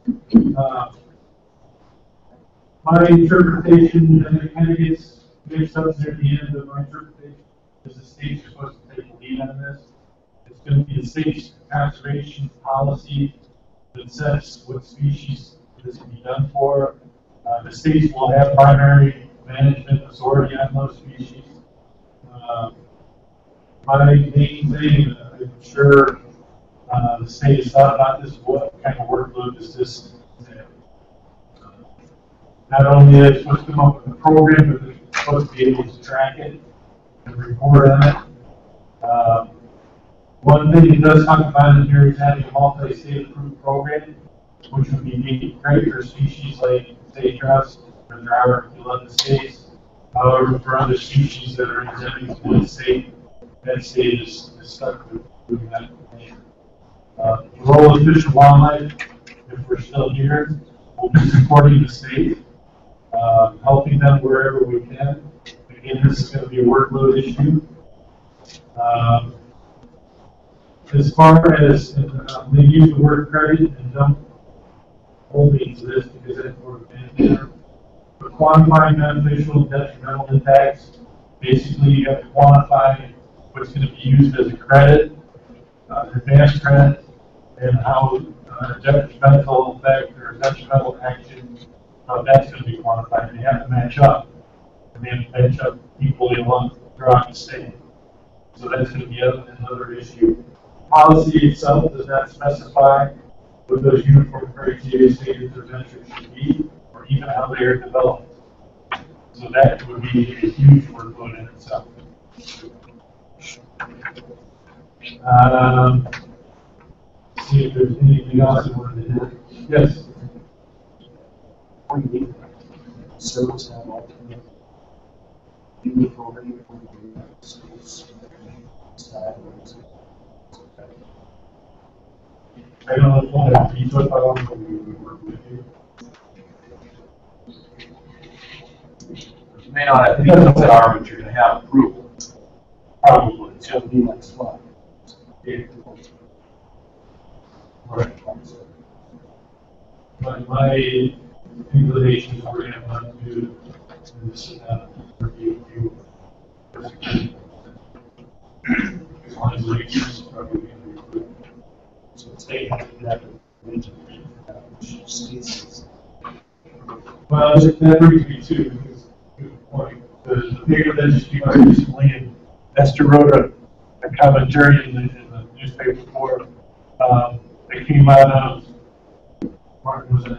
My interpretation, and it kind of gets mixed up near the end of my interpretation, is the states are supposed to take the lead on this. It's going to be the state's conservation policy that sets what species this can be done for. The states will have primary management authority on those species. My main thing, I'm sure the state has thought about this, what kind of workload does this have? Not only are they supposed to come up with a program, but they're supposed to be able to track it and report on it. One thing it does talk about in here is having a multi-state approved program, which would be great for species like sage-grouse, where there are 11 states. However, for other species that are exempted to one state, that state is stuck with doing that. The role of Fish and Wildlife, if we're still here, will be supporting the state, helping them wherever we can. Again, this is going to be a workload issue. As far as they use the word credit and don't hold me to this because that's more advanced. But quantifying beneficial and detrimental impacts, basically you have to quantify what's going to be used as a credit, advanced credit, and how detrimental effect or detrimental action, how that's going to be quantified. And they have to match up. And they have to match up equally along throughout the state. So that's going to be another issue. Policy itself does not specify what those uniform criteria standards or metrics should be, or even how they are developed. So that would be a huge workload in itself. See if there's anything else you wanted to do. Yes. What do you need? Service have alternate uniform schools. I don't know if you want to veto it, but we would work with you. You may not have vetoes that are, but you're going to have approval. Probably. It's going to be like SWAT. Yeah. Right. But my inclination is we're going to have to do this review. As long as the is probably going to be approved. So the state has to have species. Well, that brings me to good point. The bigger that just came out recently, and Esther wrote a commentary in the newspaper for that came out of Martin was in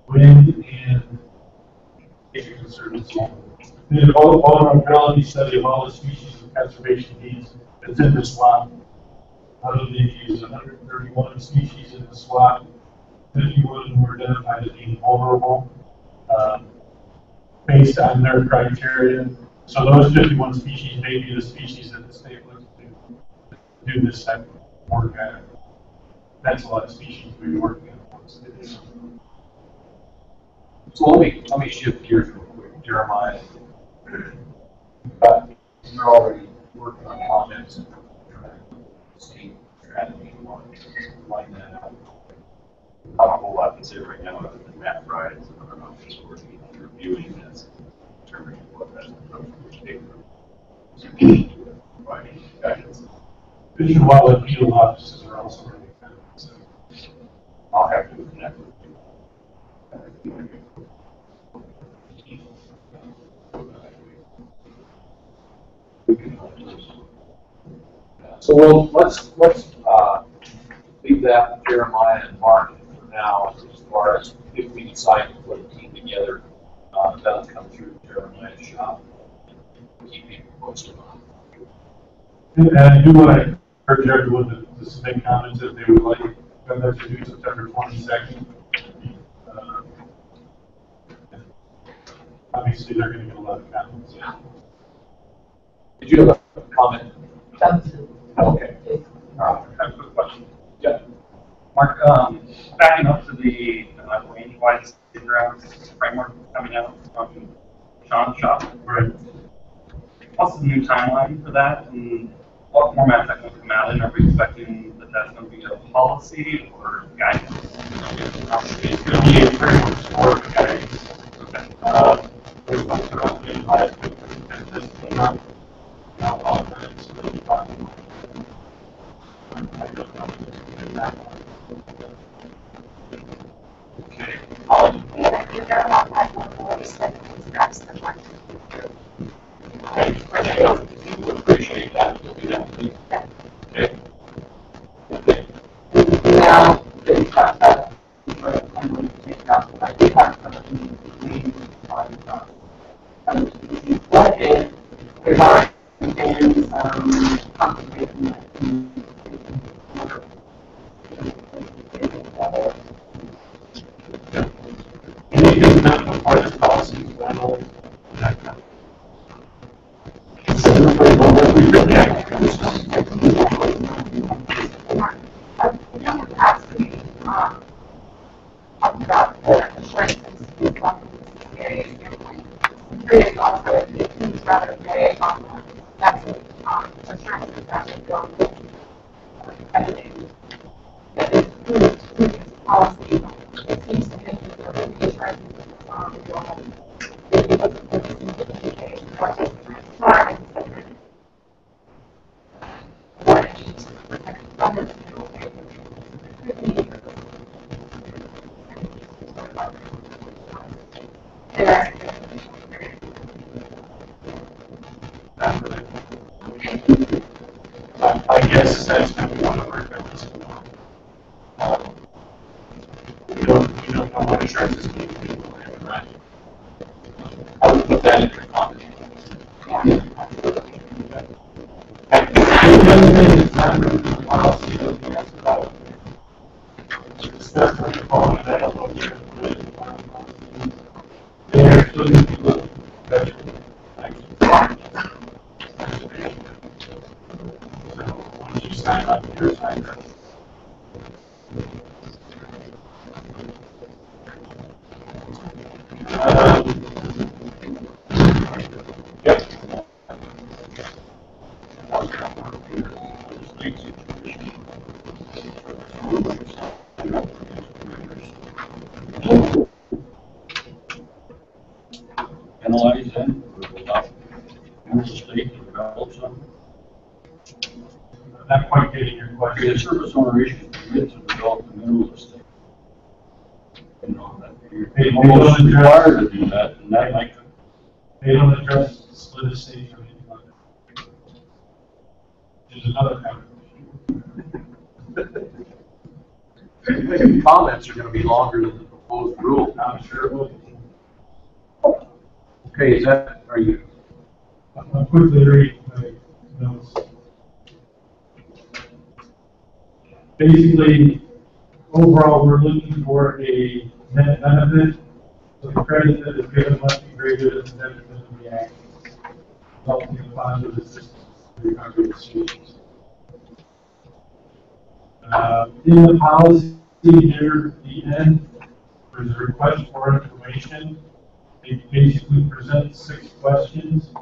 wind and nature conservancy. They did a vulnerability study of all the species of conservation needs that's in this swamp. Out of these 130 31 species in the SWAT. 51 were identified as being vulnerable based on their criteria. So those 51 species may be the species that the state looks to do this type of work at. That's a lot of species we're working on. So let me shift gears real quick, Jeremiah. You're already working on comments and state strategy line that out. Not a whole lot to say right now, other than Matt Fry is another office working on reviewing this, determining what that approach would take. Providing guidance. Fish and wildlife field offices are also really kind of, so. I'll have to connect with you. So let's leave that Jeremiah and Mark for now, as far as if we decide to put a team together, that'll come through Jeremiah's shop. Keep people posted on. And I do want to encourage everyone to submit comments if they would like them to do September 22nd. Obviously, they're going to get a lot of comments. Yeah. Did you have a comment? Okay. I have a quick question. Yeah. Mark, backing up to the range-wide state grounds framework coming out from Sean's shop. Right. What's the new timeline for that, and what format is that going to come out in? Are we expecting that that's going to be a policy or guidance? It's going to be a framework for guidance. Okay. There's one currently in life and this is not all of that, so they'll be talking about it. I don't know if that one. Okay. We would appreciate that. We'll do that. Okay. Okay. Now, they talk about, I'm going to take off, I did talk about the main what is, there's already been conservation. And it is not a part of this policy, but I know that. About the insurance areas very also it's rather vague on that's insurance is actually going with everything. But it's policy, it seems to be for the insurance I guess that's going to be one of our efforts. We don't know what insurance is going to be, right? I would put that in your comment. Analyze that, and the state to develop something. Not quite getting your question. The service owner issues permit to develop the mineral estate. You know, that you're almost required to do that, and that might. They don't address split estates or anything like that. There's another kind. Comments are going to be longer than the proposed rule. I'm sure it will. Okay, is that, are you? I'll quickly read my notes. Basically, overall, we're looking for a net benefit. So the credit that is given must be greater than the detriment of the action, resulting in positive assistance to the recovery of species. In the policy near the end, there's a request for information. It basically presents 6 questions.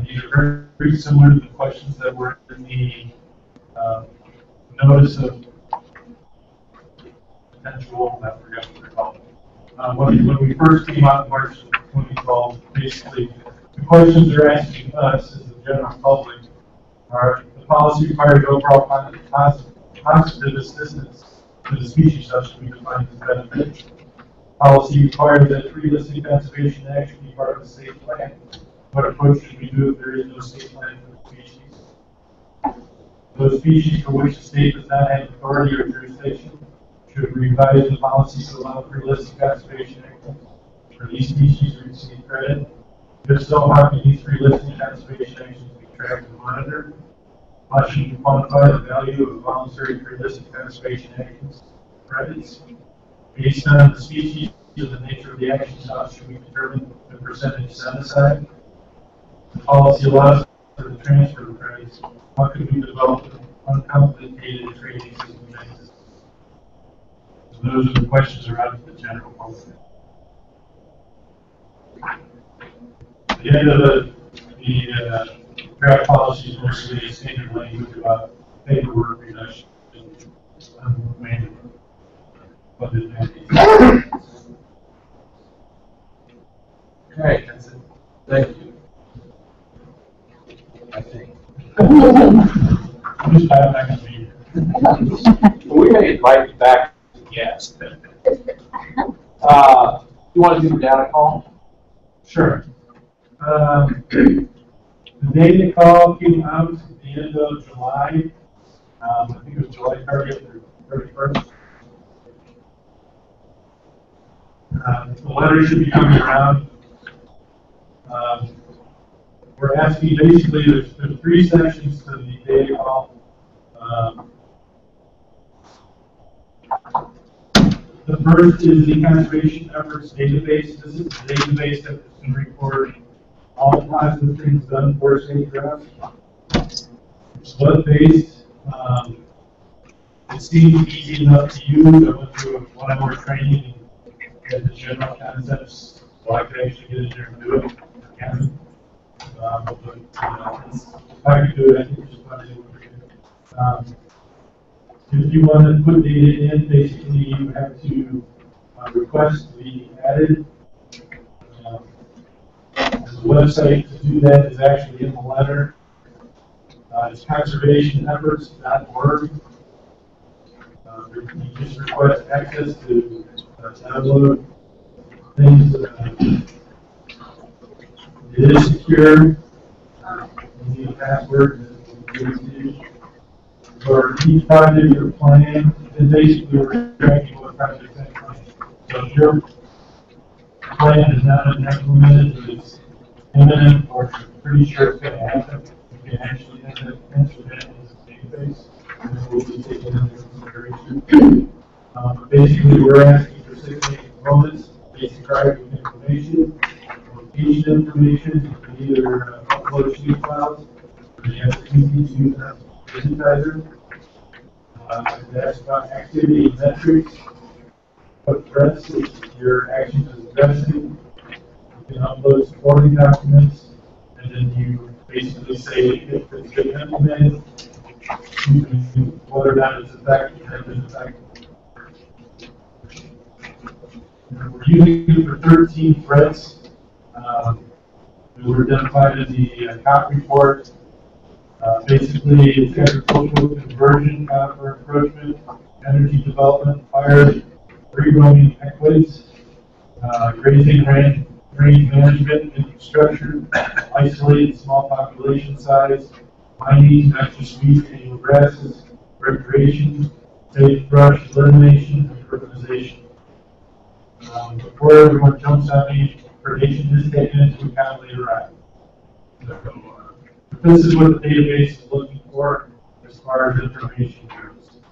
These are very, very similar to the questions that were in the notice of potential, I forget what they're called. When we first came out in March of 2012, basically, the questions they're asking us as the general public are, the policy requires overall positive assistance to the species such that we define as benefit. Policy requires that tree listing conservation action be part of the state plan. What approach should we do if there is no state plan for the species? Those species for which the state does not have authority or jurisdiction should revise the policy to allow tree listing conservation action for these species to receive credit. If so, how can these tree listing conservation actions be tracked and monitored? How should you quantify the value of voluntary tree listing conservation actions credits? Based on the species and the nature of the actions, how should we determine the percentage set aside? The policy allows for the transfer of credits. How can we develop an uncomplicated trading system? So those are the questions around the general public. At the end of the draft policy is mostly standard language about paperwork reduction and manual. Okay, that's it. Thank you. I think. I'm just glad I can be here. We may invite you back as a guest. You want to do the data call? Sure. The data call came out at the end of July. I think it was July 30th or 31st. The letter should be coming around. We're asking, basically, there's 3 sections to the data call. The first is the conservation efforts database. This is a database that can record all positive things done for state grass. It's web-based. It seems easy enough to use. I went through a 1-hour training and get the general concepts, so I could actually get in there and do it. If I could do it, I think it's just about it. If you want to put data in, basically you have to request to be added. The website to do that is actually in the letter. It's conservationefforts.org. You just request access to download things. It is secure. You need a password. For each project or plan, and basically we're tracking what project that plan. So if your plan is not implemented, but it's imminent or pretty sure it's going to happen, you can actually enter that in the database, and then we'll be taking into consideration. Basically, we're asking for 6 components: basic project information, location information. You can either upload sheet files, or you have to use digitizer. That's about activity and metrics. What threats your actions is addressing. You can upload supporting documents, and then you basically say if it's been implemented, whether or not it's effective, has been effective. We're using it for 13 threats. We were identified in the COP report. Basically, it's agricultural conversion, conifer encroachment, energy development, fire, free-roaming equids, grazing range management, infrastructure, isolated small population size, mining, noxious weeds, annual grasses, recreation, sagebrush elimination, and urbanization. Before everyone jumps on me, predation is taken into account later on. This is what the database is looking for as far as information goes.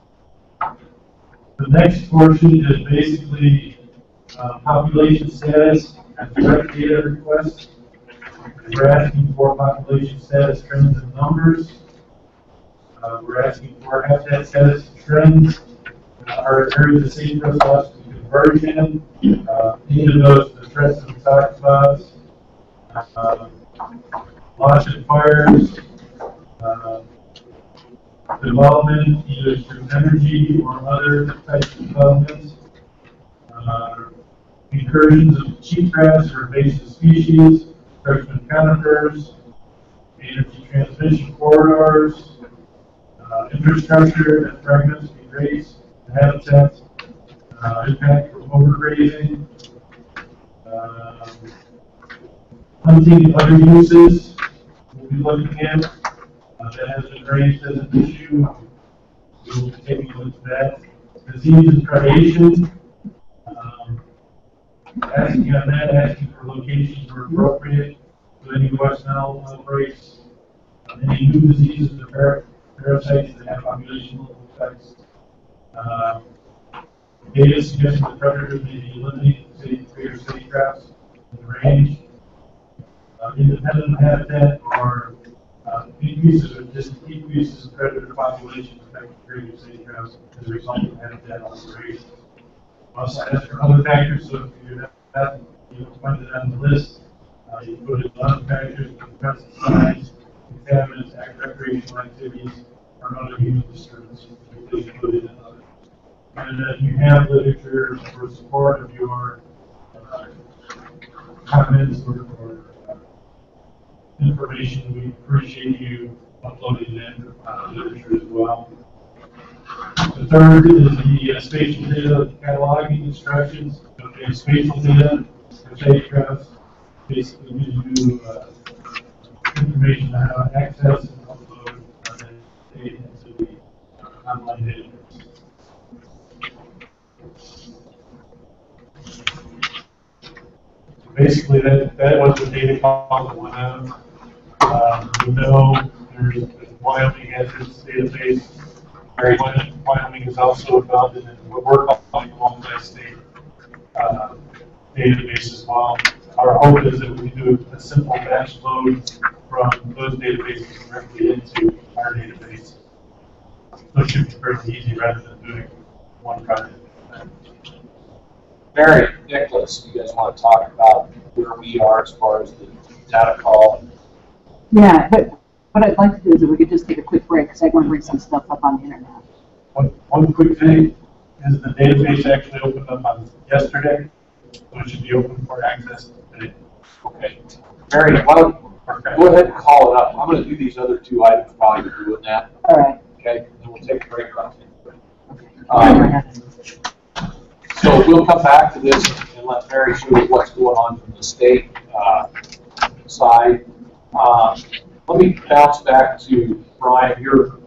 The next portion is basically population status and direct data requests. We're asking for population status trends and numbers. We're asking for habitat status trends. Our areas of safe for us to conversion. Any of those addressed and talked about. Loss and fires. Development, either through energy or other types of developments. Incursions of cheatgrass or invasive species, freshman conifers, energy transmission corridors, infrastructure that fragments, degrades the habitat, impact from overgrazing, hunting and other uses we'll be looking at. That has been raised as an issue. We will be taking a look at that. Disease and predation. Asking on that, asking for locations where appropriate for any West Nile outbreaks, any new diseases or parasites that have population level effects. Data suggesting that predators may be eliminated in greater city traps in the range. Independent habitat or decreases or just decreases in predator population affecting greater city traps as a result of habitat alterations. Also ask for other factors, so if you have find it on the list, you put in other factors, pesticides, contaminants, recreational activities, or other human disturbances. Please put it in others. And if you have literature for support of your comments or information, we appreciate you uploading that literature as well. The third is the spatial data cataloging instructions. Okay, spatial data for safe traps basically gives you information on how to access and upload that data into the online database. So basically, that was the data call that went out. We know Wyoming has its database. Wyoming is also involved in what we're calling multi-state database as well. Our hope is that we do a simple batch load from those databases directly into our database. So it should be fairly easy rather than doing one project. Mary, Nicholas, you guys want to talk about where we are as far as the data call? Yeah, but what I'd like to do is if we could just take a quick break because I want to bring some stuff up on the internet. One quick thing is the database actually opened up on yesterday, so it should be open for access today. Okay. Mary, why don't go ahead and call it up. I'm going to do these other two items while you're doing that. All right. Okay, and we'll take a break on it. So we'll come back to this and let Mary show you what's going on from the state side. Let me bounce back to Brian, your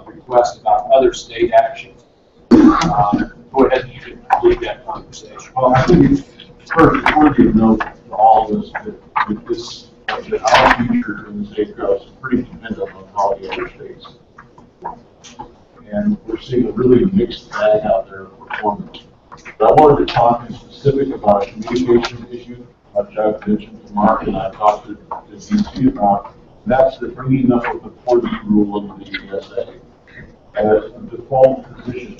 request about other state actions. Go ahead and you can lead that conversation. Well, I think it's first worthy of note to all of us that this, that our future in the state grouse is pretty dependent on how the other states. And we're seeing a really mixed bag out there of performance. But I wanted to talk in specific about a communication issue, which I've mentioned to Mark and I've talked to DC about. And that's the bringing up of the 4D rule into the ESA as a default position.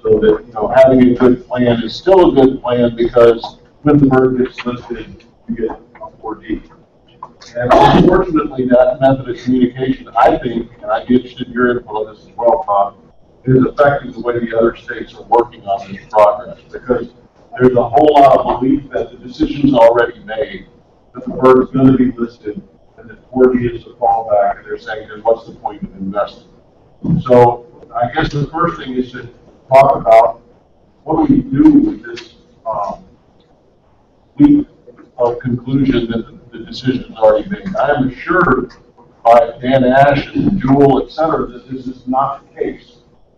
So that, you know, having a good plan is still a good plan because when the bird gets listed, you get a 4D. And unfortunately, that method of communication, I think, and I'd be interested in your input on this as well, Bob, is affecting the way the other states are working on this progress. Because there's a whole lot of belief that the decision's already made, that the bird's going to be listed, and that 4D is the fallback, and they're saying, then what's the point of investing? So I guess the first thing is to talk about what do we do with this leap of conclusion that the decision's already made. I am assured by Dan Ash and Jewel, et cetera, that this is not the case.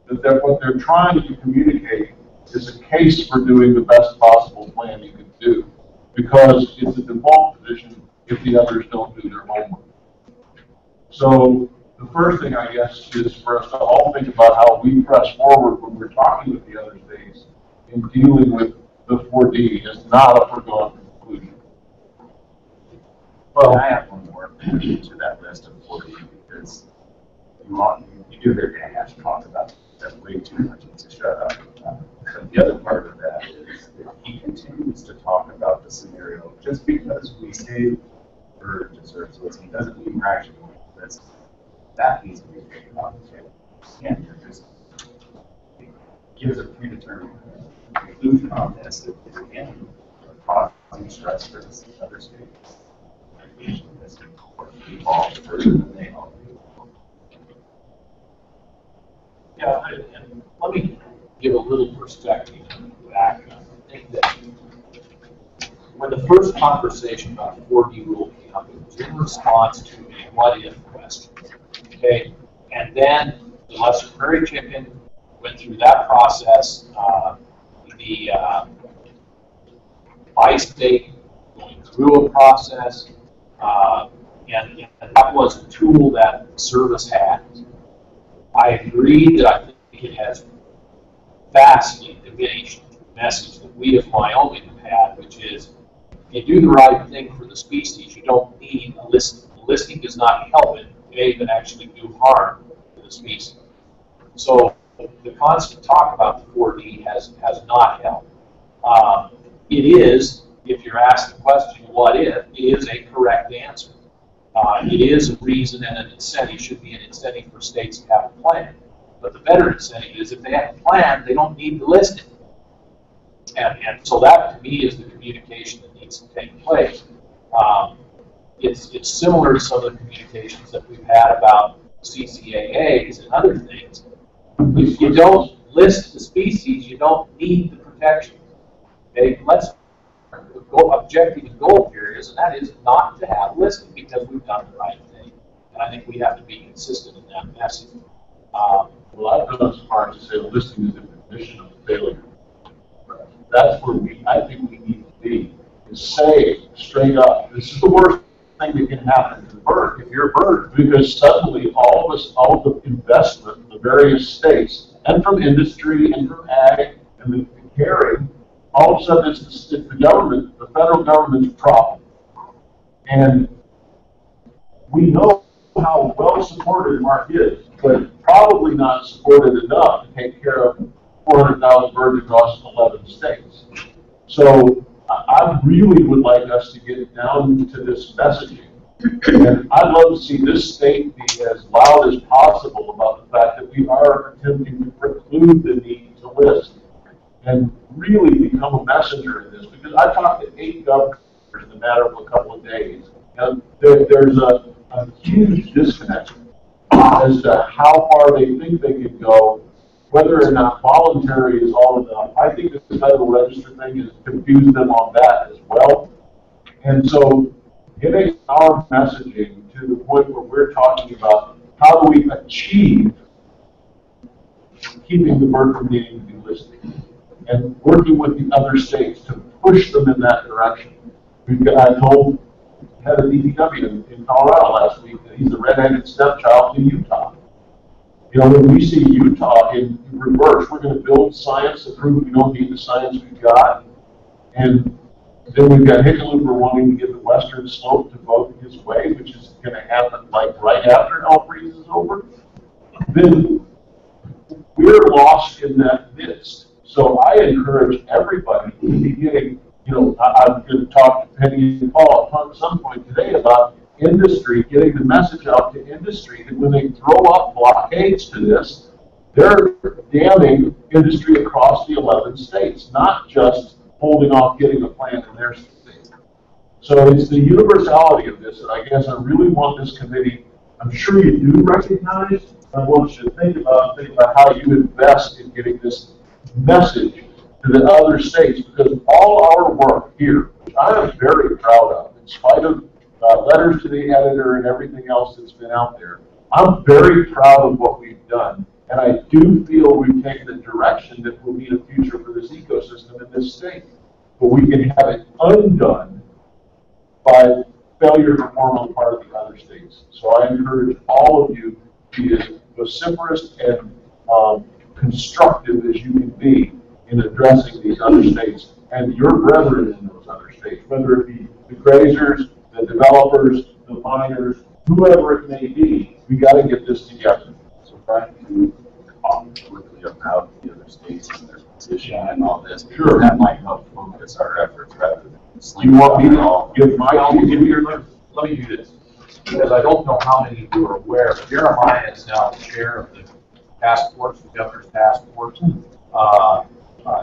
That what they're trying to communicate is a case for doing the best possible plan you can do, because it's a default position if the others don't do their homework. So the first thing, I guess, is for us to all think about how we press forward when we're talking with the other states in dealing with the 4D is not a foregone conclusion. Well, I have one more to that list of 4D because you do hear Dash talk about that way too much. It's a shut up. But the other part of that is that he continues to talk about the scenario just because we say bird deserves listening doesn't mean we're actually going to listen. That needs to be taken off the table. And you're just gives a predetermined conclusion on this that again causing stress for the other states. This evolved further than they all do. Yeah, and let me give a little perspective back. I think that when the first conversation about 4D rule came up, it was in response to a what-if question. Okay, and then the Lesser Prairie Chicken went through that process. The bi-state going through a process, and that was a tool that service had. I agree that I think it has vastly diminished the message that we of Wyoming have had, which is if you do the right thing for the species, you don't need a listing. The listing does not help it. It may even actually do harm to the species. So the constant talk about the 4D has not helped. It is, if you're asked the question, what if, it is a correct answer. It is a reason and an incentive, should be an incentive for states to have a plan. But the better incentive is if they have a plan, they don't need to list it. And so that, to me, is the communication that needs to take place. It's similar to some of the communications that we've had about CCAAs and other things. If you don't list the species, you don't need the protection. Okay, let's go objective and goal here is, and that is not to have listing because we've done the right thing. And I think we have to be consistent in that message. Well, I've gone as far as to say listing is the definition of failure. That's where I think we need to be, is say straight up, this is the worst thing that can happen to the bird, if you're a bird, because suddenly all of the investment in the various states, and from industry, and from ag, and the carrying, all of a sudden it's the government, the federal government's problem. And we know how well supported Mark is, but probably not supported enough to take care of 400,000 birds across 11 states. So I really would like us to get down to this messaging. And I'd love to see this state be as loud as possible about the fact that we are attempting to preclude the need to list and really become a messenger in this. Because I talked to 8 governors in the matter of a couple of days, and there's a huge disconnect as to how far they think they can go, whether or not voluntary is all enough. I think the Federal Register thing has confused them on that as well. And so getting our messaging to the point where we're talking about how do we achieve keeping the bird from needing to be listed, and working with the other states to push them in that direction. I told head of DPW in Colorado last week that he's the red-handed stepchild in Utah. You know, when we see Utah in reverse, we're going to build science to prove we don't need the science we've got. And then we've got Hickenlooper wanting to get the western slope to vote his way, which is going to happen like right after Elk Freeze is over. Then we're lost in that midst. So I encourage everybody to be getting, you know, I'm going to talk to Penny and Paul at some point today about industry, getting the message out to industry that when they throw up blockades to this, they're damning industry across the 11 states, not just holding off getting a plan in their state. So it's the universality of this, and I guess I really want this committee, I'm sure you do recognize, I want you to think about how you invest in getting this message to the other states, because all our work here, which I am very proud of, in spite of letters to the editor and everything else that's been out there, I'm very proud of what we've done. And I do feel we've taken a direction that will need a future for this ecosystem in this state. But we can have it undone by failure to perform on the part of the other states. So I encourage all of you to be as vociferous and constructive as you can be in addressing these other states and your brethren in those other states, whether it be the grazers, the developers, the miners, whoever it may be. We got to get this together. So Brian, can you talk quickly about the other states and their position and all this? Sure. That might help focus our efforts rather than You want me all. to give my, give your, Let me do this, because I don't know how many of you are aware, but Jeremiah is now the chair of the task force, the governor's task force.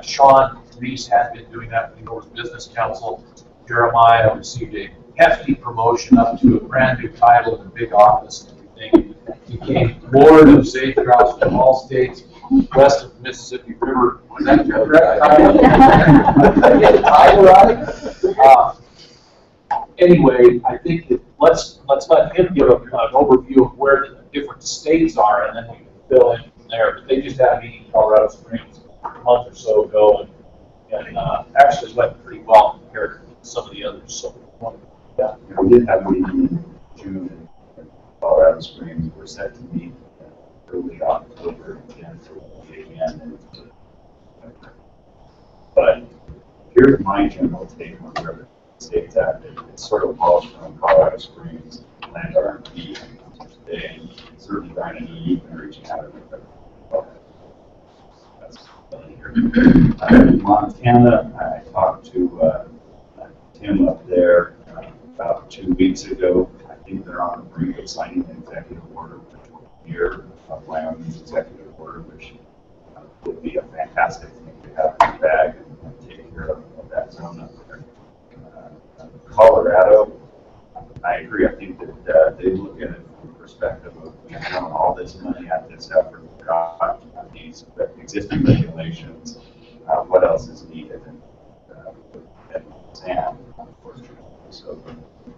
Sean Reese had been doing that for the North Business Council. Jeremiah received a hefty promotion up to a brand new title in a big office and everything. He became Lord of Safe Routes to all states west of the Mississippi River. Was that correct? Did I get the title right? Anyway, I think that let's let him give an overview of where the different states are, and then we can fill in from there. But they just had a meeting in Colorado Springs a month or so ago, and actually went pretty well compared to some of the others. So, yeah. We did have a meeting in June in Colorado Springs. We're set to meet early October again again. But here's my general take on where the state's at. It sort of falls from Colorado Springs, land R&D today, and certainly Brian and you've been reaching out. In Montana, I talked to Tim up there about 2 weeks ago. I think they're on the brink of signing an executive order here, Wyoming's executive order, which would be a fantastic thing to have in the bag and take care of that zone up there. Colorado, I agree. I think that they look at it from the perspective of throwing all this money at this effort. God, these existing regulations, what else is needed, and Sam, unfortunately. So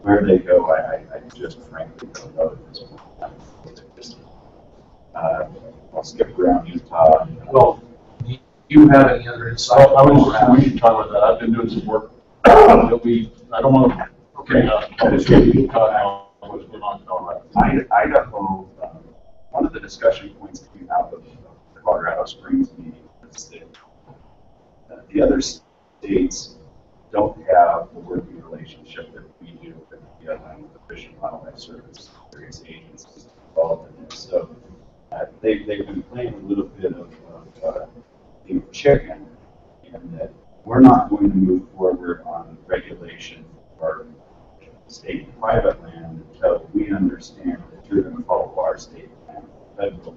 where they go, I just frankly don't know at this point. I'll skip around Utah. Well, do you have any other insight? I was just, we should talk about that. I've been doing some work that I don't want to, okay, I'll just give you what's going on in Colorado. Idaho, one of the discussion points that came out of the Colorado Springs meeting is that the other states don't have the working relationship that we do with the Fish and Wildlife Service, various agencies involved in this. So they've been playing a little bit of chicken, in that we're not going to move forward on regulation for state and private land until we understand that you're going to follow our state and federal.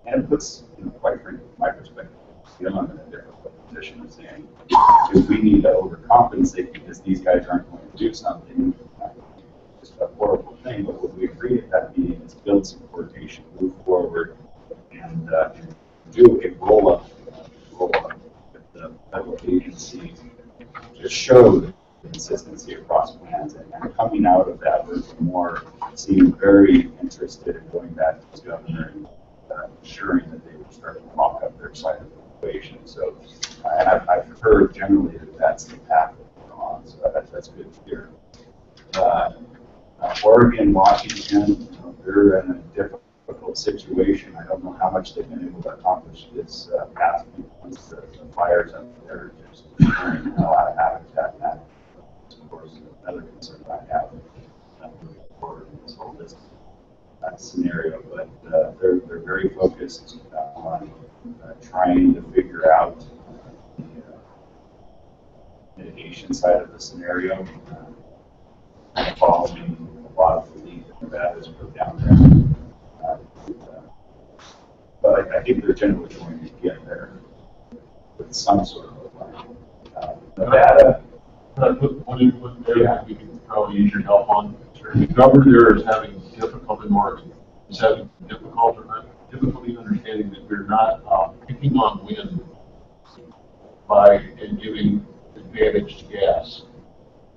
And it puts, quite frankly, from my perspective, I'm in a difficult position of saying, if we need to overcompensate because these guys aren't going to do something, it's just a horrible thing. But what we agreed at that meeting is build some coordination, move forward, and do a roll-up with the federal agencies to show the consistency across plans. And coming out of that, we're more seemed very interested in going back to the governor and ensuring that they would start to lock up their side of the equation. So, and I've heard generally that that's the path that we're on. So that's good to hear. Oregon, Washington, they're in a difficult situation. I don't know how much they've been able to accomplish this past week once the fires up there just destroying a lot of habitat. That, of course, is another concern I have moving forward in this whole scenario. But they're very focused on trying to figure out the mitigation side of the scenario. Following a lot of the lead that Nevada has put down there. But I think they're generally going to get there with some sort of a plan. Nevada. What area we can probably use your help on? The governor there is having difficulty understanding that we're not picking on wind and giving advantage to gas.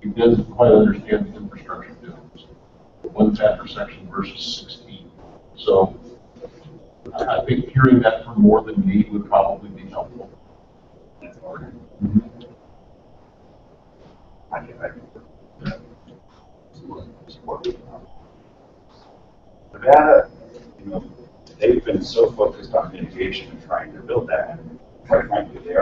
He doesn't quite understand the infrastructure difference. The 1 factor section versus 16. So I think hearing that from more than me would probably be helpful. Mm-hmm. Nevada, they've been so focused on mitigation and trying to build that, and quite frankly, they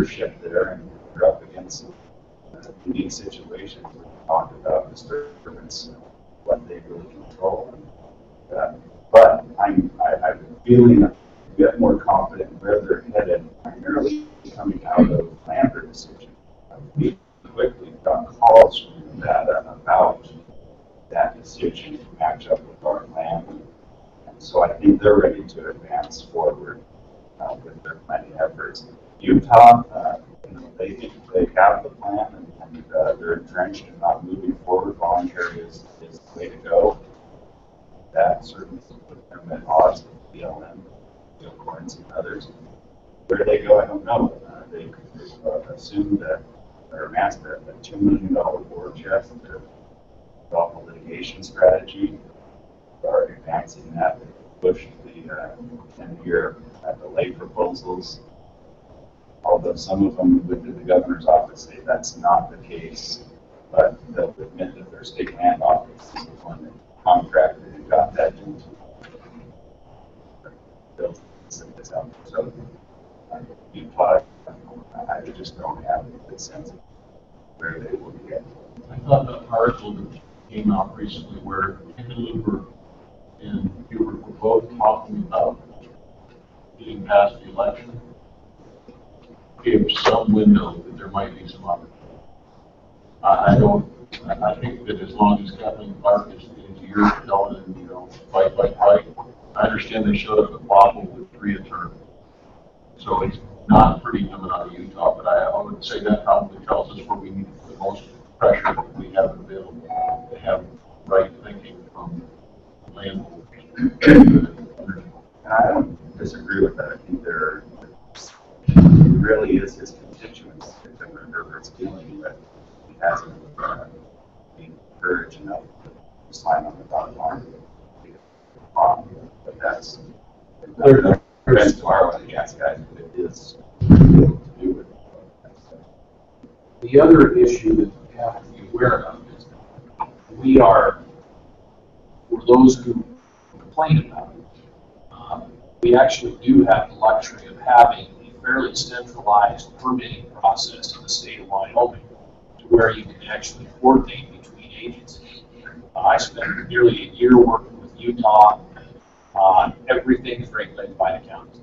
ownership there, and we're up against unique situations. We talked about disturbance, what they really control. But I'm feeling a bit more confident where they're headed, primarily coming out of Lambert decision. We quickly got calls from Nevada about that decision to match up with our land. And so I think they're ready to advance forward with their planning efforts. Utah, they have the plan, and they're entrenched and not moving forward. Voluntary is the way to go. That certainly put them at odds with BLM, Bill Corns, and others. Where they go, I don't know. They assumed that, or amassed a $2 million war chest to develop a litigation strategy. They are advancing that. They pushed the 10-year delay proposals. Although some of them within the governor's office say that's not the case, but they'll admit that their state land office is the one that contracted and got that into built this out. So Utah, I just don't have a good sense of where they will be at. I thought that article that came out recently where Hickenlooper and Hubert were both talking about getting past the election gave some window that there might be some opportunity. I think that as long as Kathleen Clark is here telling them, fight. I understand they showed up at Waffle with 3 attorneys. So it's not pretty coming out of Utah, but I would say that probably tells us where we need the most pressure that we have available to have right thinking from landholders. And I don't disagree with that. I think it really is his constituents that Governor Herbert's dealing with. He hasn't been encouraged enough to sign on the dotted line. But that's tomorrow on the gas guys, but it is to do with it. The other issue that we have to be aware of is for those who complain about it, we actually do have the luxury of having a fairly centralized permitting process in the state of Wyoming to where you can actually coordinate between agencies. I spent nearly a year working with Utah. Everything is regulated by the county.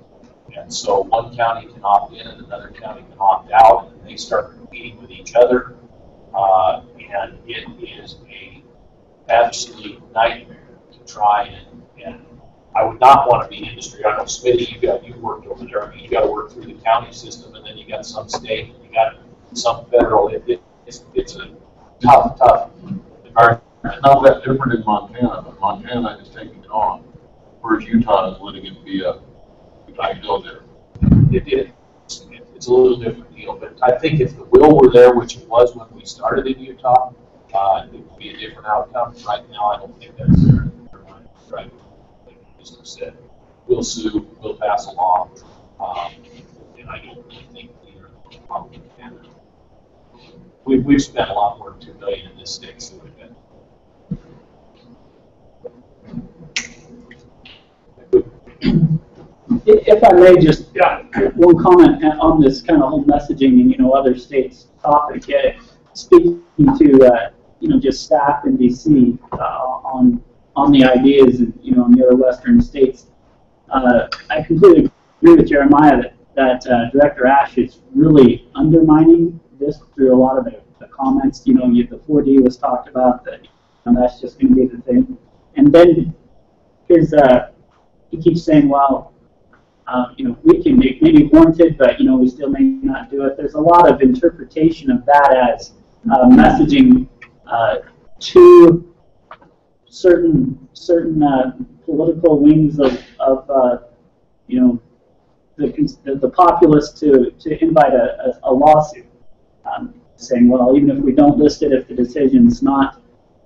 And so one county can opt in and another county can opt out, and they start competing with each other. And it is an absolute nightmare to try and I would not want to be industry. I know, Smitty, you worked over there. I mean, you got to work through the county system, and then you got some state, and you got some federal. It's a tough environment. It's not that different in Montana, but Montana is taking it on, whereas Utah is letting it be a go there. It's a little different deal, but I think if the will were there, which it was when we started in Utah, it would be a different outcome. Right now, I don't think that's there. Right. Like said, we'll sue, we'll pass a law, and I don't think either Republican candidate. We've spent a lot more than $2 billion in this state, so we've been. If I may, just one comment on this kind of whole messaging and other states topic. Speaking to just staff in DC on the ideas in the other Western states, I completely agree with Jeremiah that Director Ash is really undermining this through a lot of the comments. The 4D was talked about, that that's just going to be the thing, and then he keeps saying, well, we can maybe warranted, but we still may not do it. There's a lot of interpretation of that as messaging to certain political wings of the populace to invite a lawsuit, saying, well, even if we don't list it, if the decision's not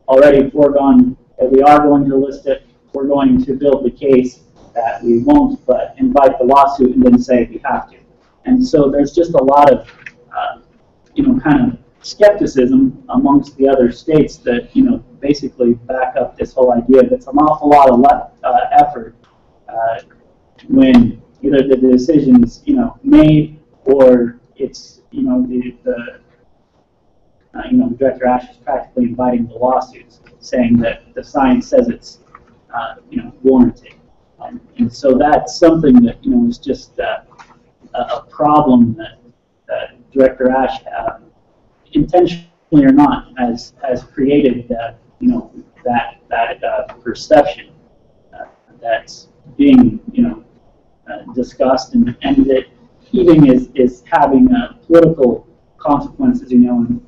already foregone, that we are going to list it, we're going to build the case that we won't, but invite the lawsuit and then say we have to. And so there's just a lot of, kind of skepticism amongst the other states that, basically back up this whole idea. That's an awful lot of effort when either the decision's, made or it's, you know, Director Ash is practically inviting the lawsuits, saying that the science says it's, you know, warranted. And so that's something that, you know, is just a problem that Director Ash, intentionally or not, has created, you know, that perception that's being, you know, discussed, and that even is having political consequences, you know, in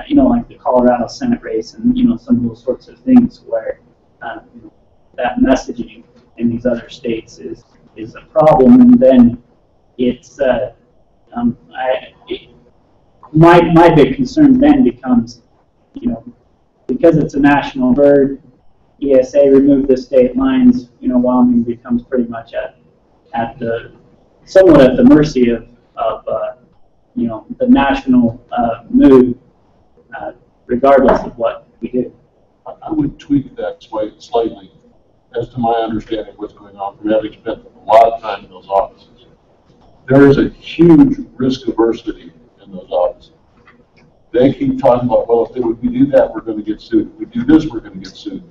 you know, like the Colorado Senate race, and you know, some of those sorts of things where you know, that messaging in these other states is a problem, and then it's my big concern then becomes, you know, because it's a national bird, ESA remove the state lines, you know, Wyoming becomes pretty much somewhat at the mercy of you know, the national mood, regardless of what we do. I would tweak that slightly, as to my understanding of what's going on, from having spent a lot of time in those offices. There is a huge risk aversity in those offices. They keep talking about, well, if we do that, we're going to get sued. If we do this, we're going to get sued.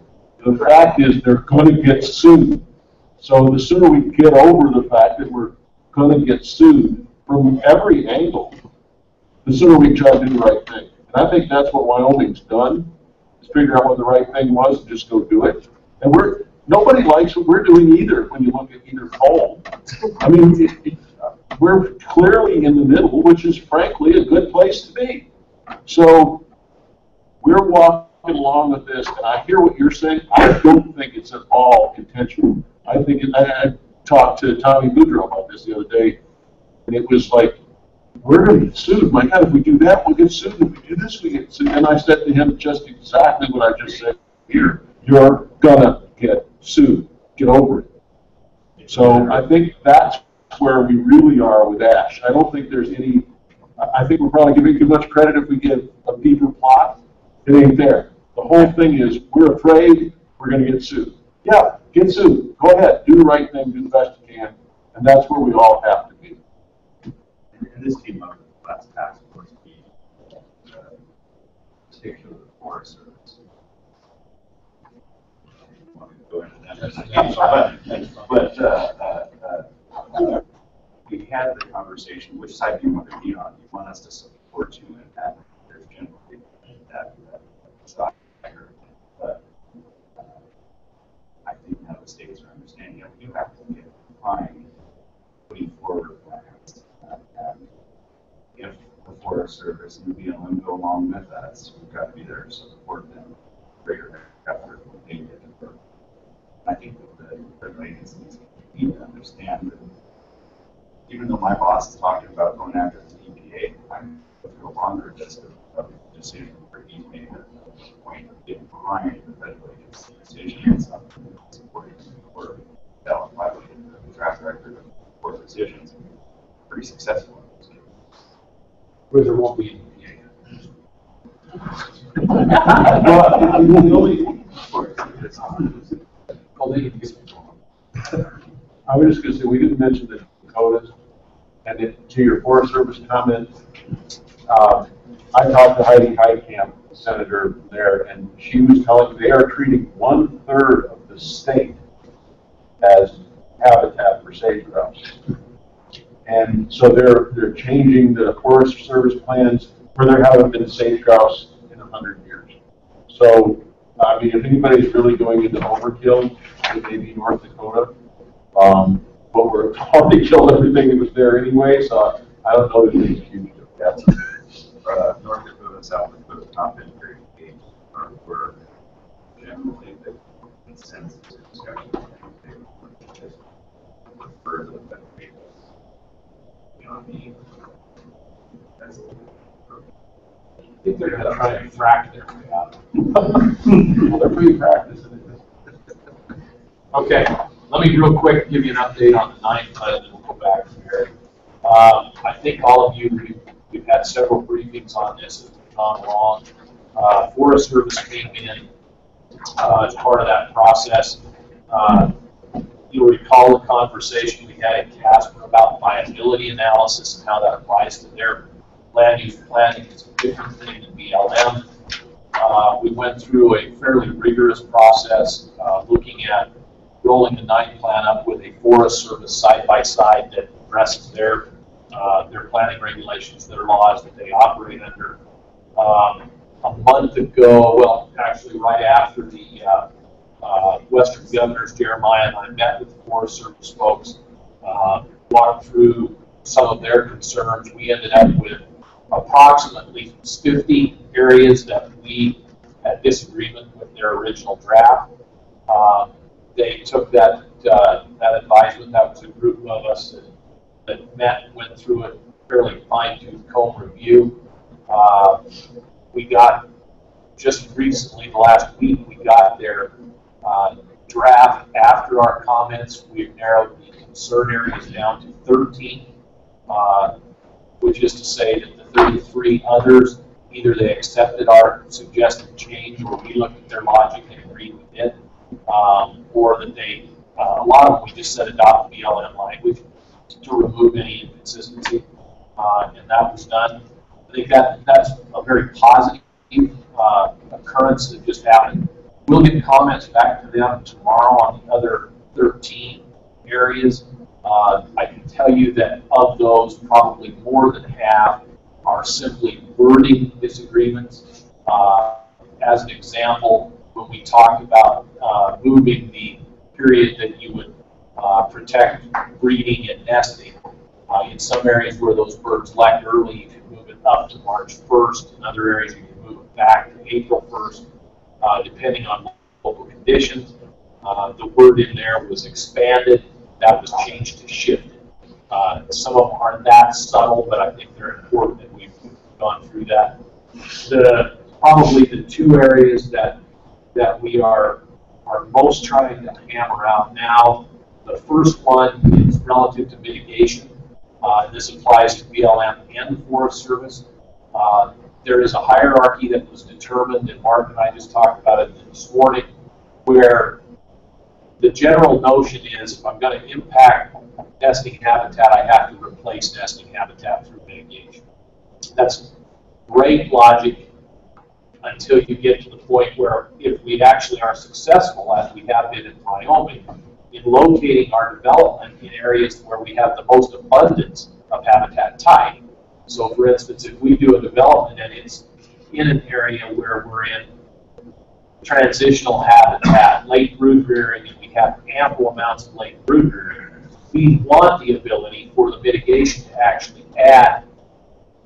The fact is, they're going to get sued. So the sooner we get over the fact that we're going to get sued from every angle, the sooner we try to do the right thing. And I think that's what Wyoming's done, is figure out what the right thing was and just go do it. And nobody likes what we're doing either when you look at either poll. I mean, we're clearly in the middle, which is frankly a good place to be. So we're walking along with this, and I hear what you're saying. I don't think it's at all intentional. I think I talked to Tommy Boudreaux about this the other day, and it was like, we're going to get sued. My God, if we do that, we'll get sued. If we do this, we get sued. And I said to him just exactly what I just said here. You're going to get sued. Get over it. So I think that's where we really are with Ash. I don't think there's any, I think we're probably giving too much credit if we give a deeper plot. It ain't there. The whole thing is, we're afraid we're going to get sued. Yeah, get sued. Go ahead. Do the right thing. Do the best you can. And that's where we all have to be. And this came up in the last task force meeting, particularly the Forest Service. Want me to go into that? But we had the conversation, which side do you want to be on? You want us to support you in that? There's generally that stock. But I think now the states are understanding that we do have to get behind putting forward plans. If the Forest Service and the BLM go along with us, we've got to be there to support them. Greater effort when they get it. I think that the federal agencies need to understand that even though my boss is talking about going after the EPA, I'm no longer just a decision where he's made a point of getting behind the federal agency decision and something supporting or developed by the track record of court decisions. Pretty successful. Where there won't be I was just going to say, we didn't mention the Dakotas, and to your Forest Service comment, I talked to Heidi Heitkamp, the senator there, and she was telling me they are treating 1/3 of the state as habitat for sage grouse. And so they're changing the Forest Service plans where there haven't been sage grouse in 100 years. So, I mean, if anybody's really going into overkill, it may be North Dakota. But we're already killed everything that was there anyway, so I don't know that it's huge. That's North Dakota, South Dakota, not been very engaged, or were generally the consensus discussion. They prefer the better people. You know what I mean? That's I think they're going to try and frack their way out. Well, they're pretty practiced. Okay, let me real quick give you an update on the 9th, and then we'll go back from here. I think all of you, we've had several briefings on this as we've gone along. Forest Service came in as part of that process. You'll recall the conversation we had in Casper about viability analysis and how that applies to their land use planning. It's a different thing than BLM. We went through a fairly rigorous process looking at rolling the 9 plan up with a Forest Service side-by-side that addresses their planning regulations, their laws that they operate under. A month ago, well, actually right after the Western Governors, Jeremiah and I met with the Forest Service folks, walked through some of their concerns. We ended up with approximately 50 areas that we had disagreement with their original draft. They took that advisement. That was a group of us that met and went through it, fairly fine-tooth comb review. We got, just recently, the last week, we got their draft after our comments. We've narrowed the concern areas down to 13, which is to say that the 33 others, either they accepted our suggested change or we looked at their logic and agreed with it, or that they, a lot of them we just said adopt BLM language to remove any inconsistency, and that was done. I think that's a very positive occurrence that just happened. We'll get comments back to them tomorrow on the other 13 areas. I can tell you that of those, probably more than half are simply wording disagreements. As an example, when we talked about moving the period that you would protect breeding and nesting, in some areas where those birds left early, you can move it up to March 1st. In other areas, you can move it back to April 1st, depending on local conditions. The word in there was expanded. That was changed to shifted. Some of them aren't that subtle, but I think they're important that we've gone through that. Probably the 2 areas that we are most trying to hammer out now. The first one is relative to mitigation. This applies to BLM and the Forest Service. There is a hierarchy that was determined, and Mark and I just talked about it this morning, where the general notion is if I'm going to impact nesting habitat, I have to replace nesting habitat through mitigation. That's great logic until you get to the point where if we actually are successful, as we have been in Wyoming, in locating our development in areas where we have the most abundance of habitat type. So for instance, if we do a development and it's in an area where we're in transitional habitat, late brood rearing, and we have ample amounts of late brood rearing, we want the ability for the mitigation to actually add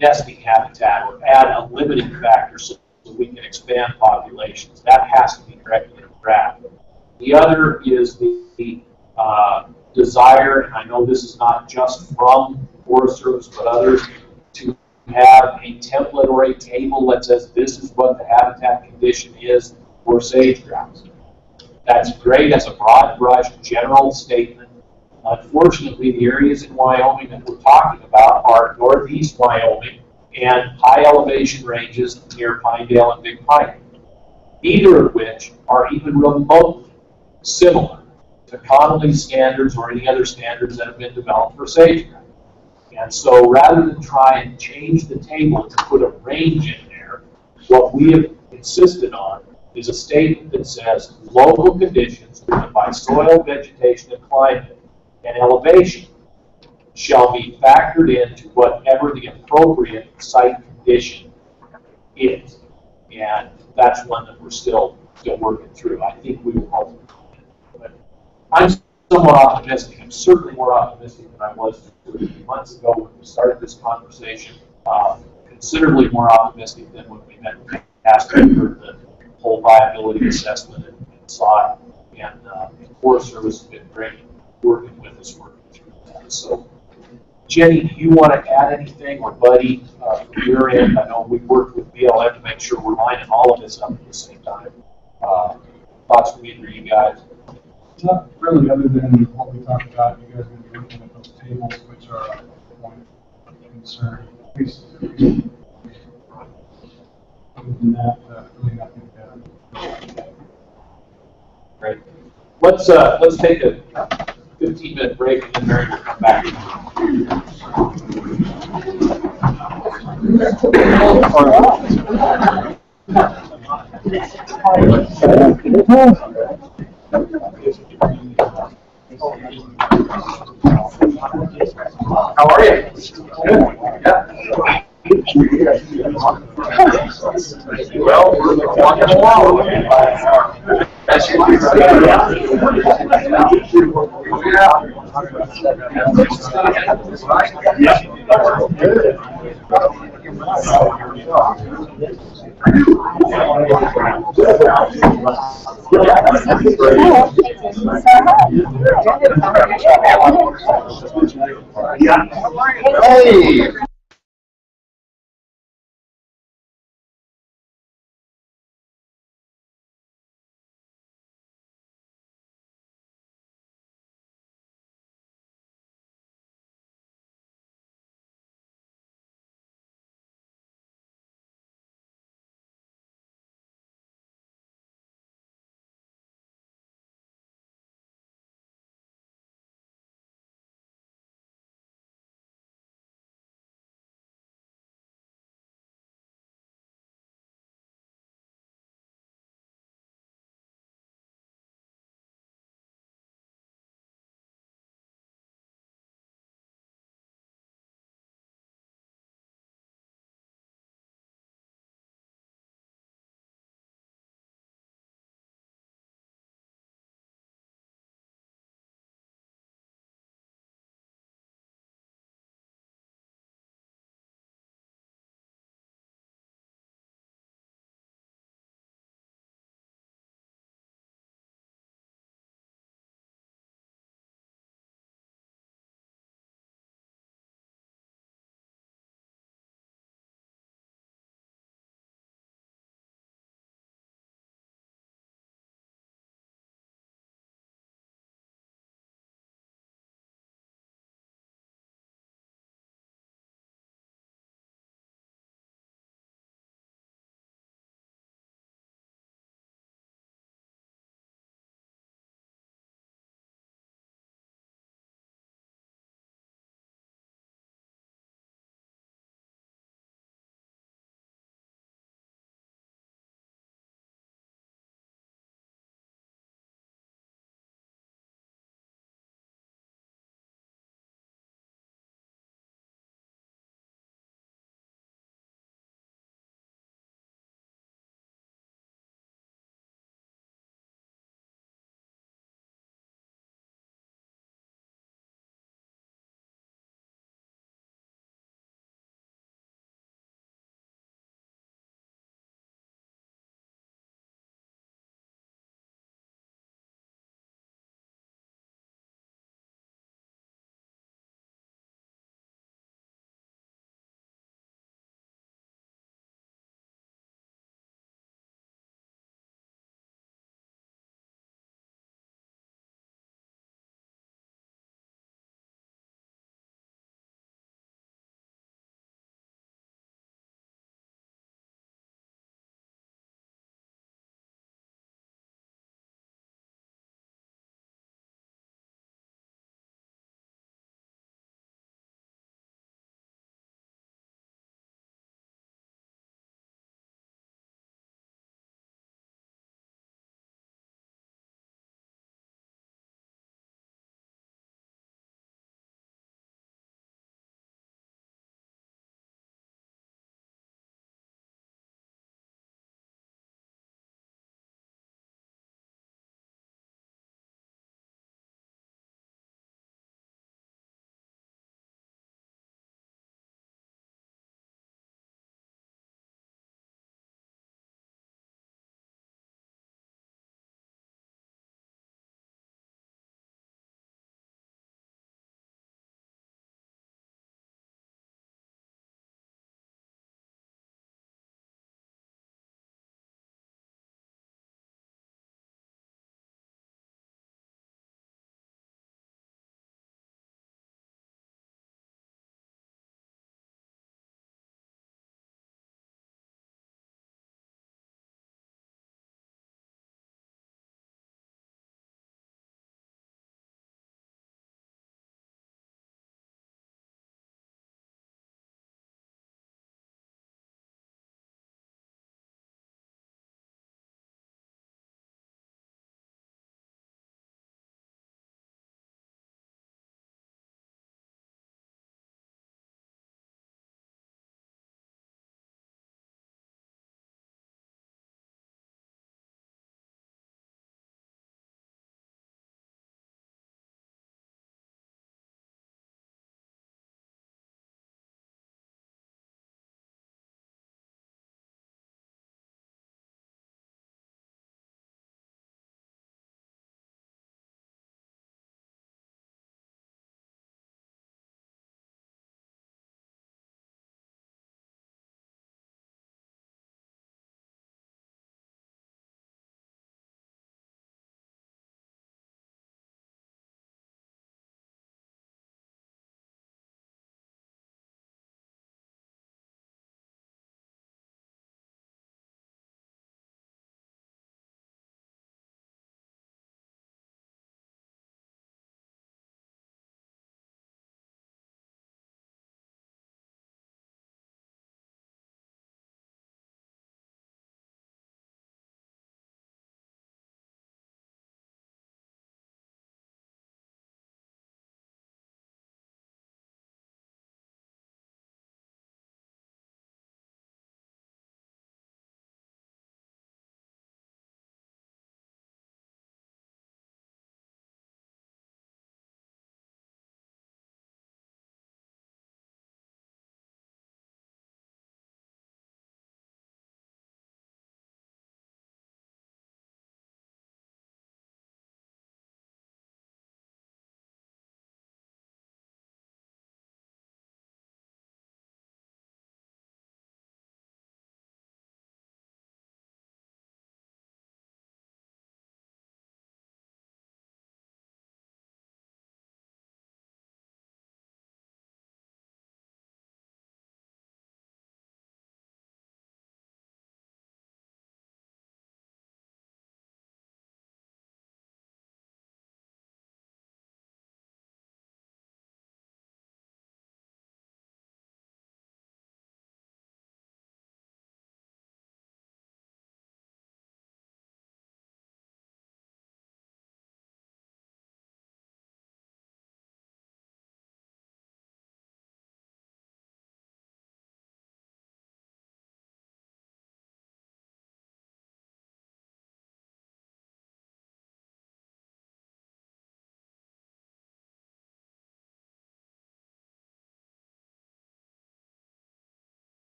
nesting habitat or add a limiting factor so we can expand populations. That has to be directly in the draft. The other is the desire, and I know this is not just from Forest Service but others, to have a template or a table that says this is what the habitat condition is for sage grouse. That's great as a broad brush general statement. Unfortunately, the areas in Wyoming that we're talking about are northeast Wyoming and high elevation ranges near Pinedale and Big Pine, neither of which are even remotely similar to Connolly standards or any other standards that have been developed for sage grouse. And so rather than try and change the table to put a range in there, what we have insisted on is a statement that says local conditions driven by soil, vegetation, and climate and elevation shall be factored into whatever the appropriate site condition is. And that's one that we're still working through. I think we will ultimately. But I'm somewhat optimistic. I'm certainly more optimistic than I was 2 or 3 months ago when we started this conversation. Considerably more optimistic than when we met with Casper for the whole viability assessment and saw it. And the Forest Service has been great working with us, working through that. So, Jenny, do you want to add anything, or Buddy, from your end? I know we worked with BLM to make sure we're lining all of this up at the same time. Thoughts from either of you guys? Not really, other than what we talked about. You guys are going to be looking at those tables, which are a point of concern. Other than that, really nothing better. Great. Let's take a 15-minute break, and then Mary will come back. How are you? Good. Yeah. Well, we're walking along. That's your Hey!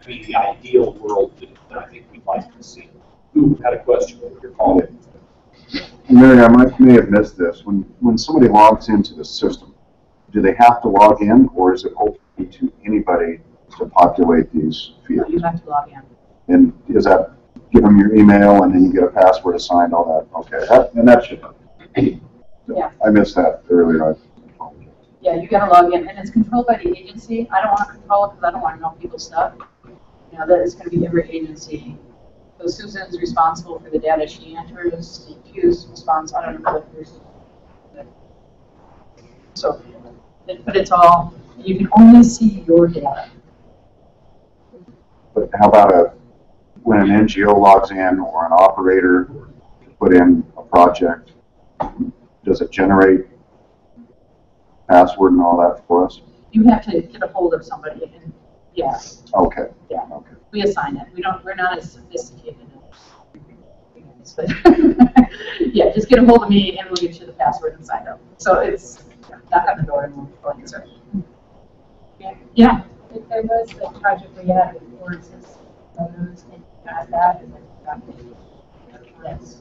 be the ideal world that I think we'd like to see. Who had a question? You're calling. Mary, I may have missed this. When somebody logs into the system, do they have to log in, or is it open to anybody to populate these fields? You have to log in. And is that, give them your email and then you get a password assigned, all that? Okay, that should, Yeah. I missed that earlier. Yeah, you gotta log in, and it's controlled by the agency. I don't want to control it because I don't want to know people's stuff. You know, that is going to be every agency. So Susan's responsible for the data she enters. Steve Pugh's responsible. I don't know what there's. So, but it's all, you can only see your data. But how about when an NGO logs in or an operator put in a project, does it generate password and all that for us? You have to get a hold of somebody, and yeah. Okay. Yeah. Okay. We assign it. We're not as sophisticated. But yeah, just get a hold of me and we'll get you the password and sign up. So it's knock on the door and we'll answer. Yeah. If there was a project where you had reports and you got that, yes.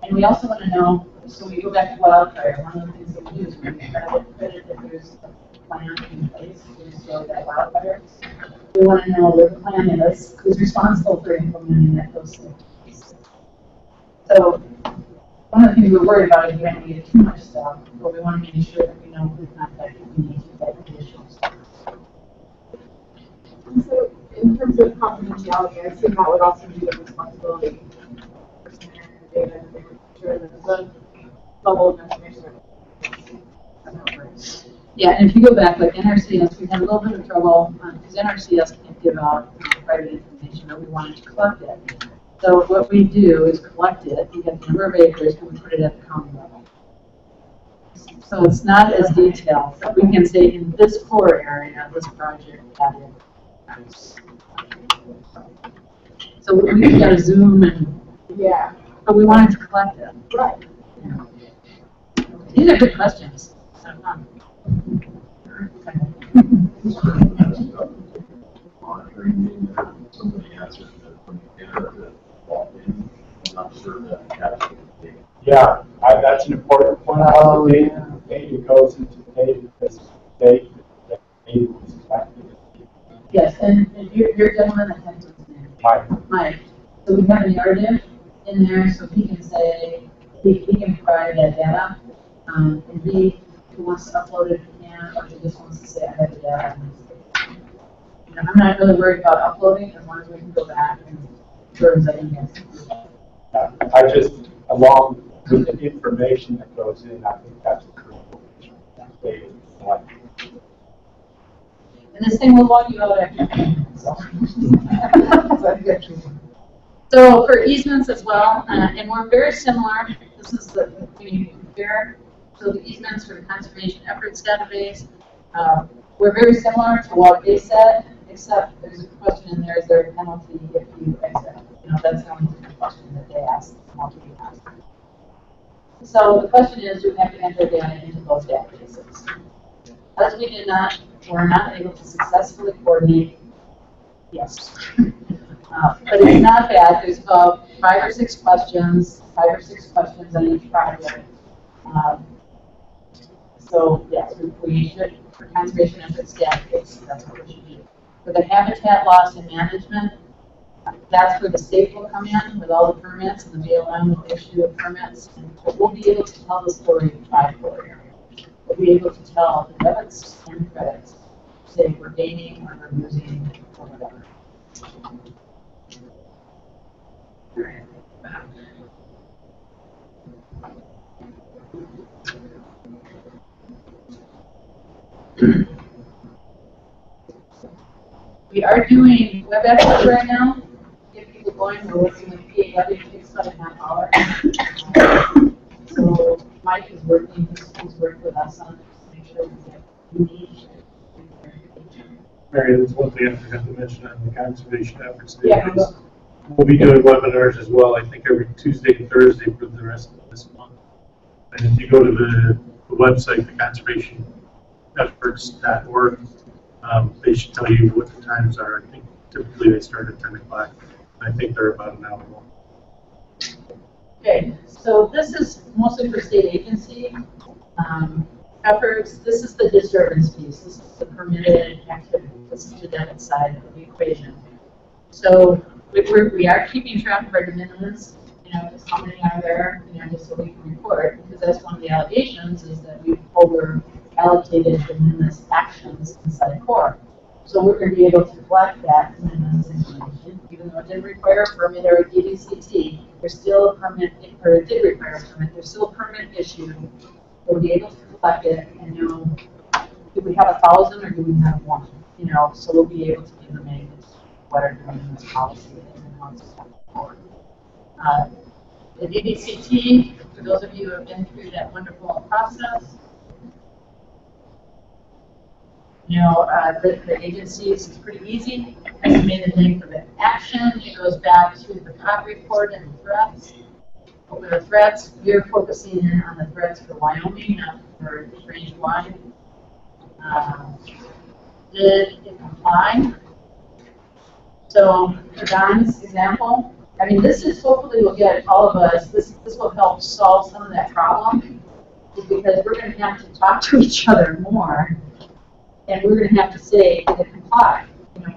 And we also want to know, so we go back to wildfire, one of the things that we do is we try to credit that there's a plan in place to restore that wildfire. We want to know what the plan is, who's responsible for implementing that those things. So one of the things we're worried about is we don't want to get too much stuff, but we want to make sure that we know who contact we need to get additional stuff. And so in terms of confidentiality, I assume that would also be the responsibility for data and making sure that the level of information. Yeah, and if you go back, like NRCS, we had a little bit of trouble because NRCS can't give out private information, but we wanted to collect it. So what we do is collect it, we get the number of acres, and we put it at the county level. So it's not as detailed, but we can say in this core area, this project added. So we got to zoom and, yeah, but we wanted to collect it. Right. Yeah. These are good questions. So fun. Yeah, that's an important point. Oh, yeah. Data goes into data because data is collected. Yes, and your gentleman that has his name. Mike. So we have a narrative in there, so he can say, he can provide that data. And he who wants to upload it, he can, or he just wants to say, I have the data. You know, I'm not really worried about uploading as long as we can go back and sure that he has. I just, along with the information that goes in, I think that's the critical data. And this thing will log you out after. So for easements as well, and we're very similar. This is the we compare. So the easements for the conservation efforts database, we're very similar to what they said, except there's a question in there: is there a penalty if you exit? You know, that's the only question that they asked. So the question is, do we have to enter data into those databases? As we did not, we're not able to successfully coordinate. Yes. But it's not bad. There's about 5 or 6 questions on each project. So yes, we should, for conservation efforts database, that's what we should do. For the habitat loss and management, that's where the state will come in with all the permits, and the BLM will issue the permits. But we'll be able to tell the story in 5 core areas. We'll be able to tell the debits and credits. Say we're gaining or we're losing or whatever. We are doing web access right now. Get people going. We're working with PAW. It takes about a half hour. So Mike is working. He's worked with us on it to make sure we get unique. Mary, there's one thing I forgot to mention on the conservation efforts. Yeah. We'll be doing webinars as well, I think every Tuesday and Thursday for the rest of this month. And if you go to the website, the conservation efforts.org, They should tell you what the times are. I think typically they start at 10 o'clock. I think they're about an hour long. Okay, so this is mostly for state agency efforts. This is the disturbance piece. This is the permitted activity. This is the debit side of the equation. So we are keeping track of our de minimis, just how many are there, just so we can report, because that's one of the allegations is that we've over allocated de minimis actions inside core. So we're going to be able to collect that de minimis information, even though it didn't require a permit or a DDCT. There's still a permit, or it did require a permit. There's still a permit issued. We'll be able to collect it and know, do we have 1,000 or do we have 1? So we'll be able to give them what our de minimis policy is and how it's forward. The DDCT, for those of you who have been through that wonderful process, the agencies is pretty easy. Estimated length of action, it goes back to the COT report and the threats. Over the threats, we're focusing in on the threats for Wyoming, not for range-wide. Did it comply? So, for Don's example, I mean, this is hopefully will get all of us, this will help solve some of that problem, is because we're going to have to talk to each other more, and we're going to have to say, did it comply?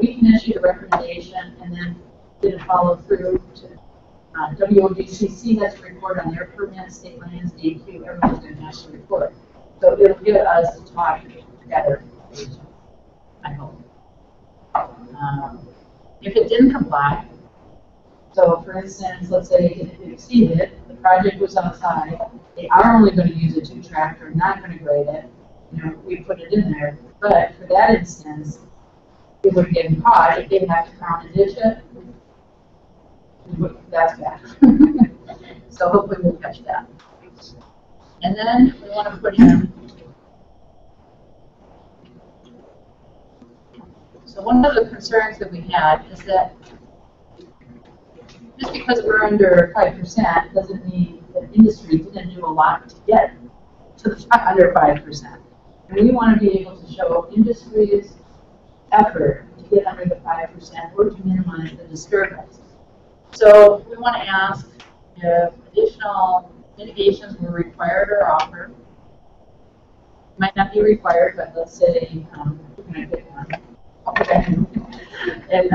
We can issue the recommendation, and then did it follow through to WODCC has to report on their permits, state lands, DEQ, everyone's going to have to report. So it'll get us to talk together, I hope. If it didn't comply, so for instance, let's say it exceeded, the project was outside, they are only going to use a 2-track, they're not going to grade it, we put it in there. But for that instance, it would get caught if they would have to count and ditch it. That's bad. So hopefully we'll catch that. And then we want to put in. So one of the concerns that we had is that just because we're under 5% doesn't mean that industry didn't do a lot to get to the under 5%. And we want to be able to show industry's effort to get under the 5% or to minimize the disturbance. So we want to ask if additional mitigations were required or offered. Might not be required, but let's say we're going to pick one. And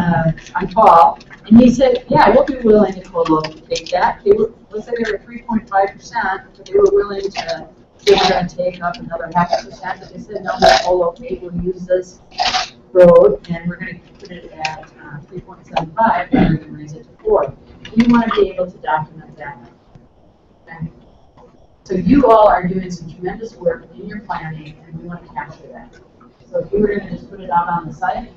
on Paul, and he said, yeah, we'll be willing to co-locate that. They were, let's say they were 3.5%, but they were willing to, they were going to take up another 0.5%, but they said, no, we'll co-locate, we'll use this road, and we're going to put it at 3.75, and we're going to raise it to 4. We want to be able to document that. Okay? So you all are doing some tremendous work in your planning, and we want to capture that. So if you were going to just put it out on the site,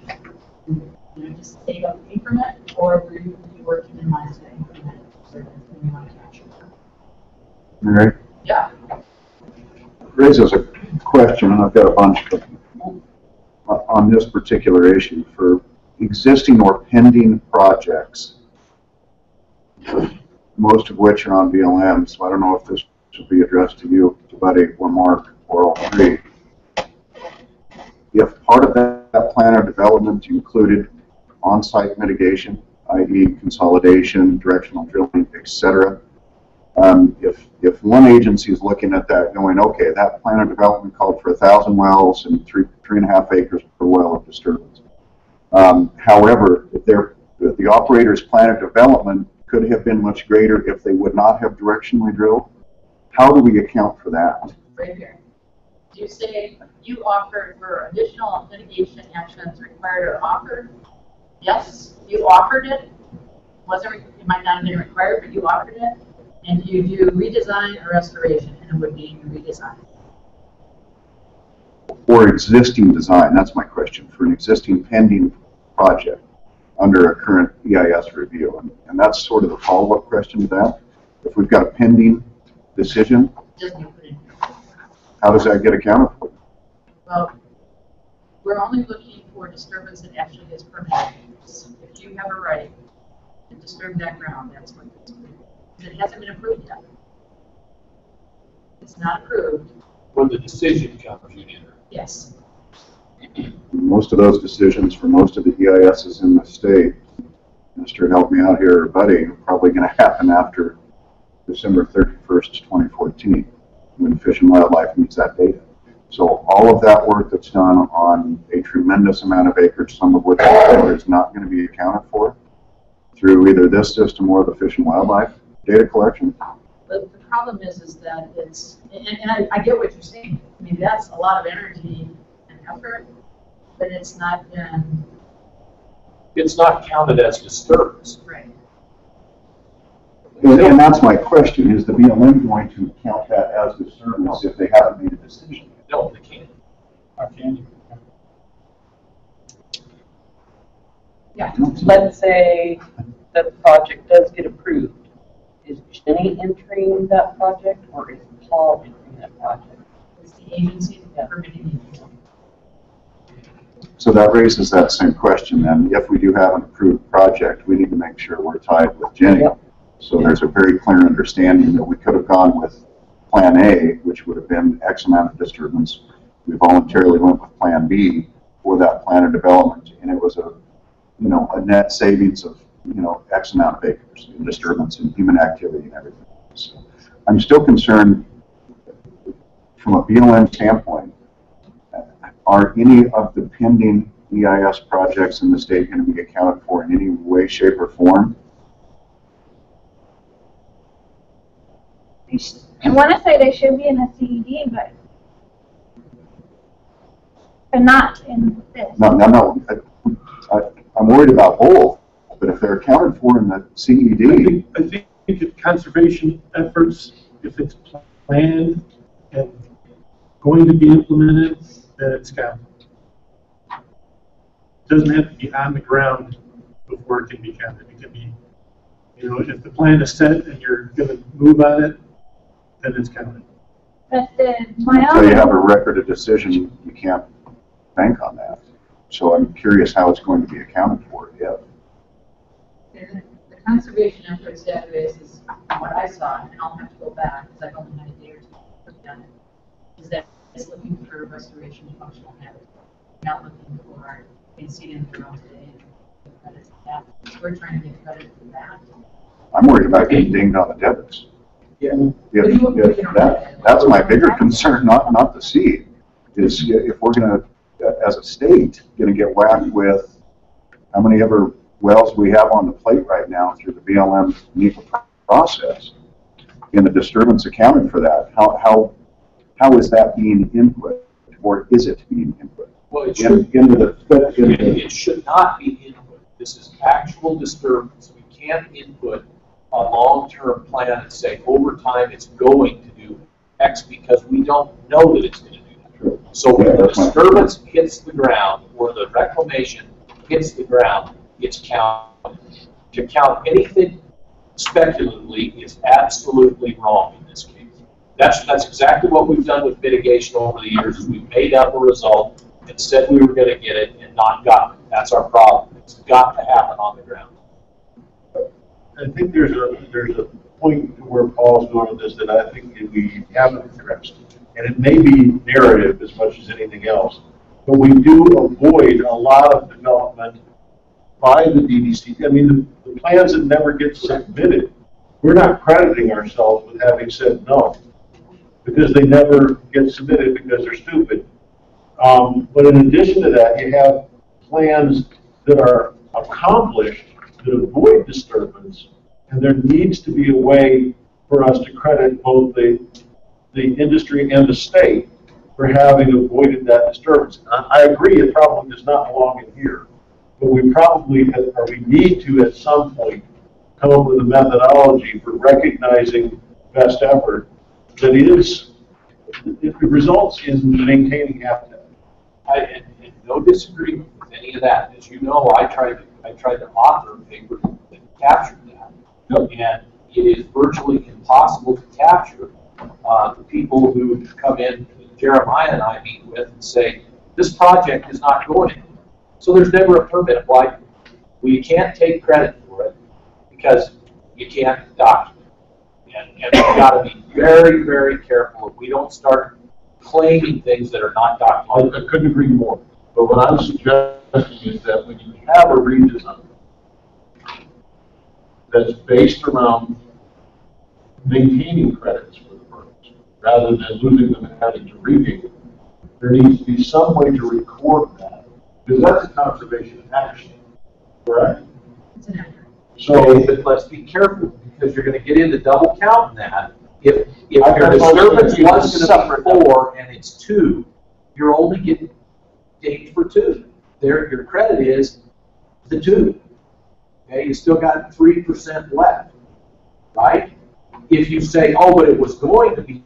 just take up the increment, or were you working to minimize the increment service, and we want to capture that. All right. Yeah. Raises a question, and I've got a bunch of them on this particular issue for existing or pending projects, most of which are on BLM. So I don't know if this should be addressed to you, to Buddy or Mark, or all three. If part of that plan of development included on-site mitigation, i.e. consolidation, directional drilling, etc., if one agency is looking at that going, okay, that plan of development called for 1,000 wells and 3.5 acres per well of disturbance. However, if the operator's plan of development could have been much greater if they would not have directionally drilled, how do we account for that? Right here. You say you offered for additional mitigation actions required or offered. Yes, you offered it. It might not have been required, but you offered it. And you do redesign or restoration, and it would be redesign. Or existing design, that's my question, for an existing pending project under a current EIS review. And that's sort of the follow-up question to that. If we've got a pending decision, how does that get accounted for? Well, we're only looking for disturbance that actually gets permitted. If you have a right to disturb that ground, that's what it's approved. It hasn't been approved yet. It's not approved. When the decision comes, you enter. Yes. most of those decisions for most of the EISs in the state, Mr. Help me out here, buddy, are probably going to happen after December 31st, 2014, when Fish and Wildlife needs that data. So all of that work that's done on a tremendous amount of acreage, some of which is not going to be accounted for through either this system or the Fish and Wildlife data collection. But the problem is that it's, and I get what you're saying. I mean, that's a lot of energy and effort, but it's not been. It's not counted as disturbance. Right. And that's my question, is the BLM going to count that as disturbance if they haven't made a decision? No, they can't. How can you? Yeah. Let's say that the project does get approved. Is Jenny entering that project, or is Paul entering that project? It's the agency, the permitting agency. So that raises that same question then. If we do have an approved project, we need to make sure we're tied with Jenny. Yep. So there's a very clear understanding that we could have gone with Plan A, which would have been X amount of disturbance. We voluntarily went with Plan B for that plan of development, and it was a net savings of X amount of acres in disturbance and human activity and everything. So I'm still concerned from a BLM standpoint. Are any of the pending EIS projects in the state going to be accounted for in any way, shape, or form? I want to say they should be in a CED, but not in this. No. I'm worried about both, but if they're accounted for in the CED. I think if conservation efforts, if it's planned and going to be implemented, then it's counted. It doesn't have to be on the ground before it can be counted. It can be, if the plan is set and you're going to move on it, then it's counted. But Until you have a record of decision, you can't bank on that. So I'm curious how it's going to be accounted for, yeah. The conservation efforts database is what I saw, and I'll have to go back because I've only had a day or two to done it, is that it's looking for restoration of functional habitat. Not looking for incident around today and credit for that. We're trying to get credit for that. I'm worried about getting dinged on the debits. Yeah. That's my bigger concern, not the seed. Is if we're going to, as a state, going to get whacked with how many ever wells we have on the plate right now through the BLM NEPA process, and the disturbance accounted for that. How is that being input, or is it being input? Well, it should, it should not be input. This is actual disturbance. We can't input a long-term plan and say over time it's going to do X because we don't know that it's going to do that. So when the disturbance hits the ground or the reclamation hits the ground, it's counted. To count anything speculatively is absolutely wrong in this case. That's exactly what we've done with mitigation over the years. Is we've made up a result and said we were going to get it and not got it. That's our problem. It's got to happen on the ground. I think there's a point where Paul's going with this that I think that we haven't addressed, and it may be narrative as much as anything else, but we do avoid a lot of development by the DDC. I mean, the plans that never get submitted, we're not crediting ourselves with having said no, because they never get submitted because they're stupid. But in addition to that, you have plans that are accomplished that avoid disturbance, and there needs to be a way for us to credit both the industry and the state for having avoided that disturbance. I agree it probably does not belong in here, but we probably, or we need to at some point, come up with a methodology for recognizing best effort that is, it results in maintaining habitat. I no disagreement with any of that. As you know, I tried to author a paper that captured that. Yep. And it is virtually impossible to capture the people who come in, Jeremiah and I meet with, and say, this project is not going anywhere. So there's never a permit applied. Well, you can't take credit for it because you can't document it. And we've got to be very, very careful that we don't start claiming things that are not documented. I couldn't agree more. But what I'm suggesting is that when you have a redesign that's based around maintaining credits for the firms, rather than losing them and having to rebate them, there needs to be some way to record that, because that's a conservation action, correct? So, but let's be careful, because you're gonna get into double counting that. If your disturbance was separate 4 and it's 2, you're only getting dinged for 2. Your credit is the 2. Okay, you still got 3% left, right? If you say, oh, but it was going to be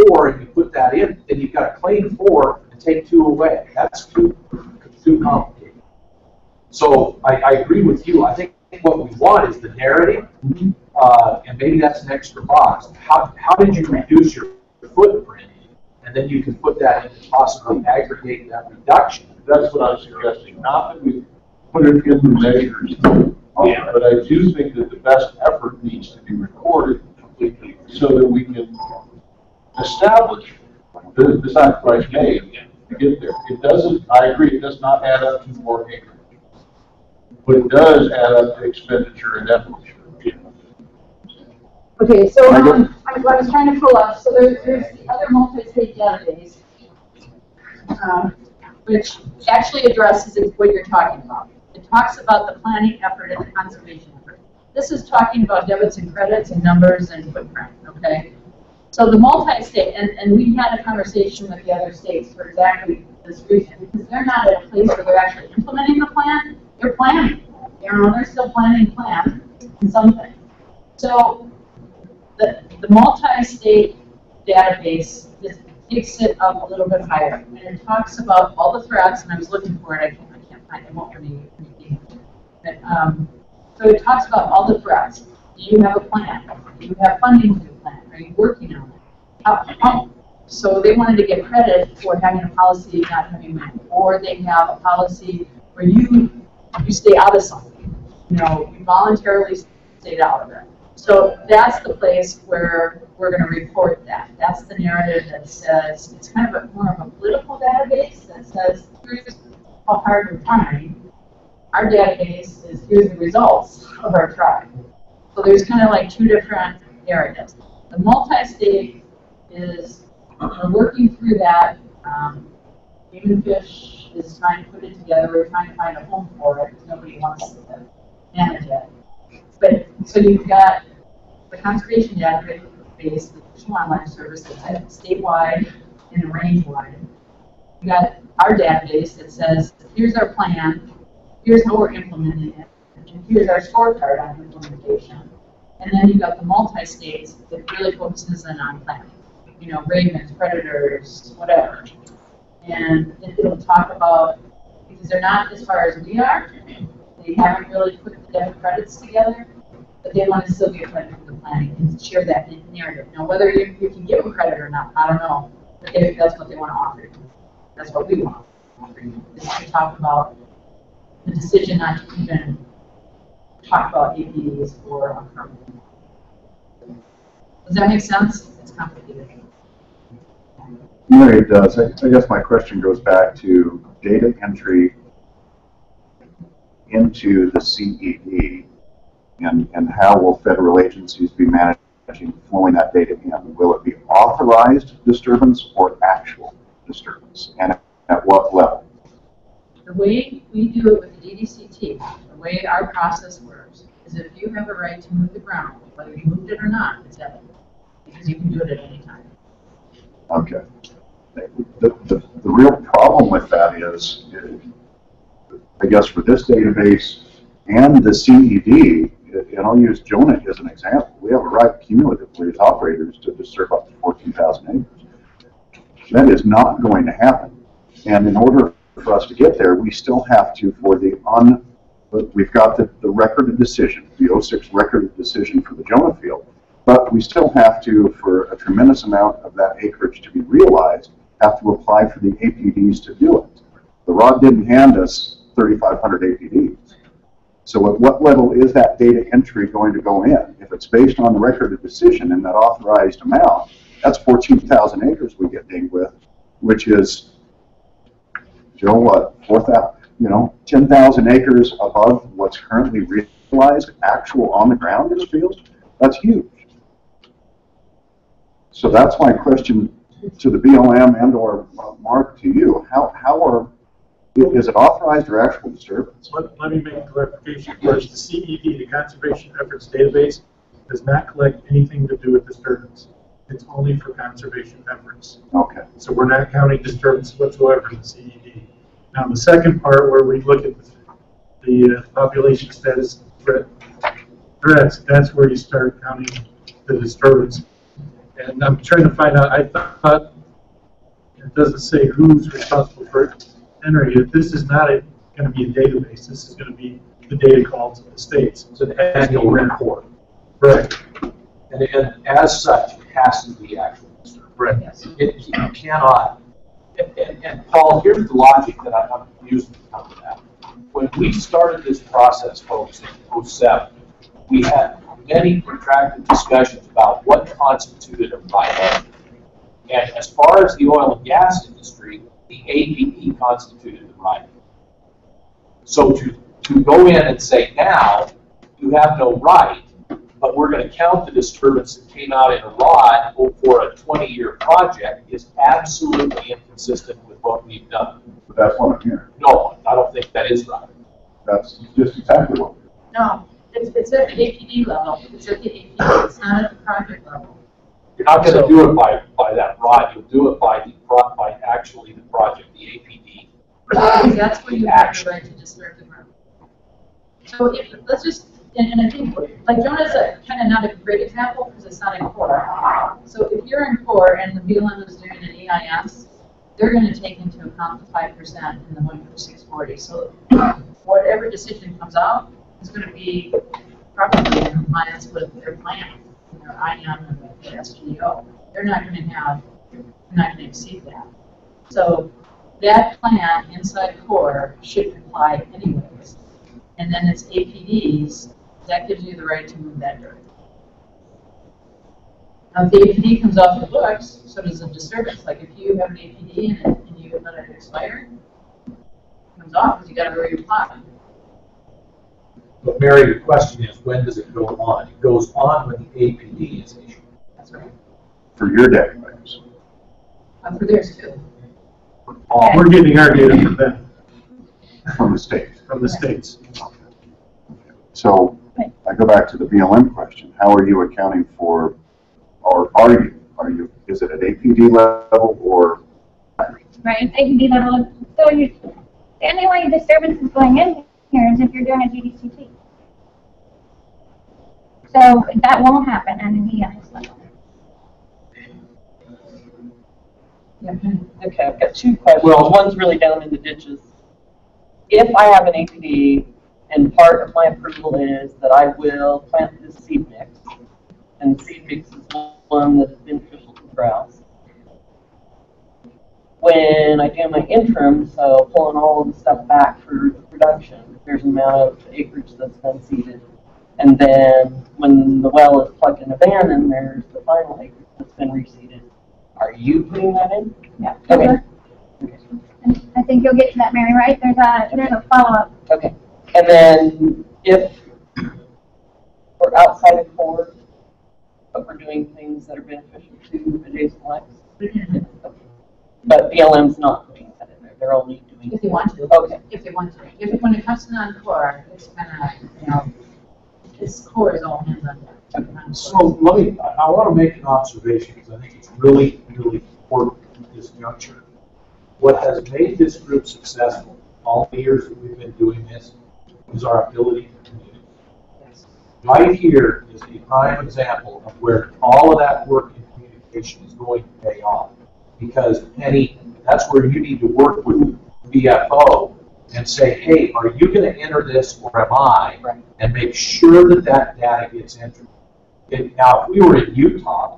4 and you put that in, then you've got to claim 4 and take 2 away. That's too complicated. So I agree with you. I think what we want is the narrative, and maybe that's an extra box. How did you reduce your footprint? And then you can put that in and possibly aggregate that reduction. That's what I'm suggesting. Not that we put it in the measures, but I do think that the best effort needs to be recorded completely so that we can establish the sacrifice made to get there. It doesn't, I agree, it does not add up to more acreage. But it does add up to expenditure and effort. Okay, so I was trying to pull up, so there's the other multi-state database, which actually addresses what you're talking about. It talks about the planning effort and the conservation effort. This is talking about debits and credits and numbers and footprint, okay? So the multi-state, and we had a conversation with the other states for exactly this reason, because they're not at a place where they're actually implementing the plan, they're planning. You know, they're still planning plan in some things. So the multi-state database just takes it up a little bit higher, and it talks about all the threats, and I was looking for it, I can't find it, it won't let me but, so it talks about all the threats. Do you have a plan? Do you have funding for the plan? Are you working on it? So they wanted to get credit for having a policy not having money, or they have a policy where you stay out of something. You know, you voluntarily stayed out of it. So that's the place where we're going to report that. That's the narrative that says, it's kind of more of a political database that says, here's how hard we're trying. Our database is, here's the results of our try. So there's kind of like two different narratives. The multi-state is, we're working through that. Even Fish is trying to put it together. We're trying to find a home for it because nobody wants to manage it. But so you've got the conservation database, the Fish and Wildlife Service that's statewide and range-wide. You got our database that says, here's our plan, here's how we're implementing it, and here's our scorecard on implementation. And then you've got the multi-states that really focuses in on planning. You know, ravens, predators, whatever. And it'll talk about, because they're not as far as we are, they haven't really put the debit credits together, but they want to still get credit for the planning and share that narrative. Now, whether you can give them credit or not, I don't know, but that's what they want to offer you. That's what we want to offer you, is to talk about the decision not to even talk about APDs or a permit. Does that make sense? It's complicated. No, it does. I guess my question goes back to data entry into the CED, and how will federal agencies be managing flowing that data in? Will it be authorized disturbance or actual disturbance, and at what level? The way we do it with the DDCT, the way our process works, is if you have a right to move the ground, whether you moved it or not, it's evident, because you can do it at any time. Okay. The real problem with that is, I guess for this database and the CED, and I'll use Jonah as an example, we have a right cumulatively as operators to disturb up to 14,000 acres. That is not going to happen. And in order for us to get there, we still have to, we've got the record of decision, the 06 record of decision for the Jonah field, but we still have to, for a tremendous amount of that acreage to be realized, have to apply for the APDs to do it. The ROD didn't hand us 3,500 APDs. So at what level is that data entry going to go in? If it's based on the record of decision and that authorized amount, that's 14,000 acres we get dinged with, which is Joe, what, 4,000, 10,000 acres above what's currently realized, actual on the ground in the field? That's huge. So that's my question to the BLM and or Mark to you. Is it authorized or actual disturbance? Let me make a clarification first. The CED, the Conservation Efforts Database, does not collect anything to do with disturbance. It's only for conservation efforts. Okay. So we're not counting disturbance whatsoever in the CED. Now, the second part where we look at the population status threats, that's where you start counting the disturbance. And I'm trying to find out, I thought it doesn't say who's responsible for entering it. This is not going to be a database. This is going to be the data calls of the states. It's an annual report. Right. And as such, it has to be actual disturbance. Right. Yes. You cannot. And Paul, here's the logic that I'm using to come to that. When we started this process, folks, in 2007, we had many protracted discussions about what constituted a right. And as far as the oil and gas industry, the APD constituted the right. So to go in and say, now, you have no right, but we're going to count the disturbance that came out in a rod for a 20-year project is absolutely inconsistent with what we've done. But that's what I'm hearing. No, I don't think that is right. That's just exactly what. No, it's at the APD level. It's at the APD. It's not at the project level. You're not going to do it by that rod. You'll do it by actually the project, the APD. That's where you have the right to disturb the ground. So let's just, and I think, like Jonah's kind of not a great example because it's not in core. So if you're in core and the BLM is doing an EIS, they're going to take into account the 5% in the 1 for 640. So whatever decision comes out is going to be probably in compliance with their plan, their IM and their SGIT. They're not going to exceed that. So that plan inside core should comply anyways. And then it's APDs, that gives you the right to move that dirt. Now, if the APD comes off the books, so does the disturbance. Like if you have an APD and you let it expire, it comes off because you got to reapply. But Mary, the question is, when does it go on? It goes on when the APD is issued. That's right. For your database. For theirs too. We're getting our data from them. From the states. From the states. So I go back to the BLM question. How are you accounting for, or is it at APD level or? Right, APD level. So the only way disturbance is going in here is if you're doing a GDCT. So that won't happen at an EIS level. Okay, I've got two questions. One's really down in the ditches. If I have an APD and part of my approval is that I will plant this seed mix, and the seed mix is one that is beneficial to grouse. When I do my interim, so pulling all of the stuff back for the production, there's an amount of acreage that's been seeded. And then when the well is plugged and abandoned, there's the final acreage that's been reseeded. Are you putting that in? Yeah. Okay. And I think you'll get to that, Mary, right? There's a follow-up. Okay. And then if we're outside of core, but we're doing things that are beneficial to adjacent lakes, but BLM's not putting that in there. They're only doing. If they want to. Okay. If they want to. When it comes to non-core, it's kind of, this core is all hands on deck. So I want to make an observation because I think it's really, really important at this juncture. What has made this group successful all the years that we've been doing this is our ability to communicate. Right here is a prime example of where all of that work in communication is going to pay off. Because Penny, that's where you need to work with VFO and say, hey, are you going to enter this or am I? Right. And make sure that that data gets entered. Now, if we were in Utah,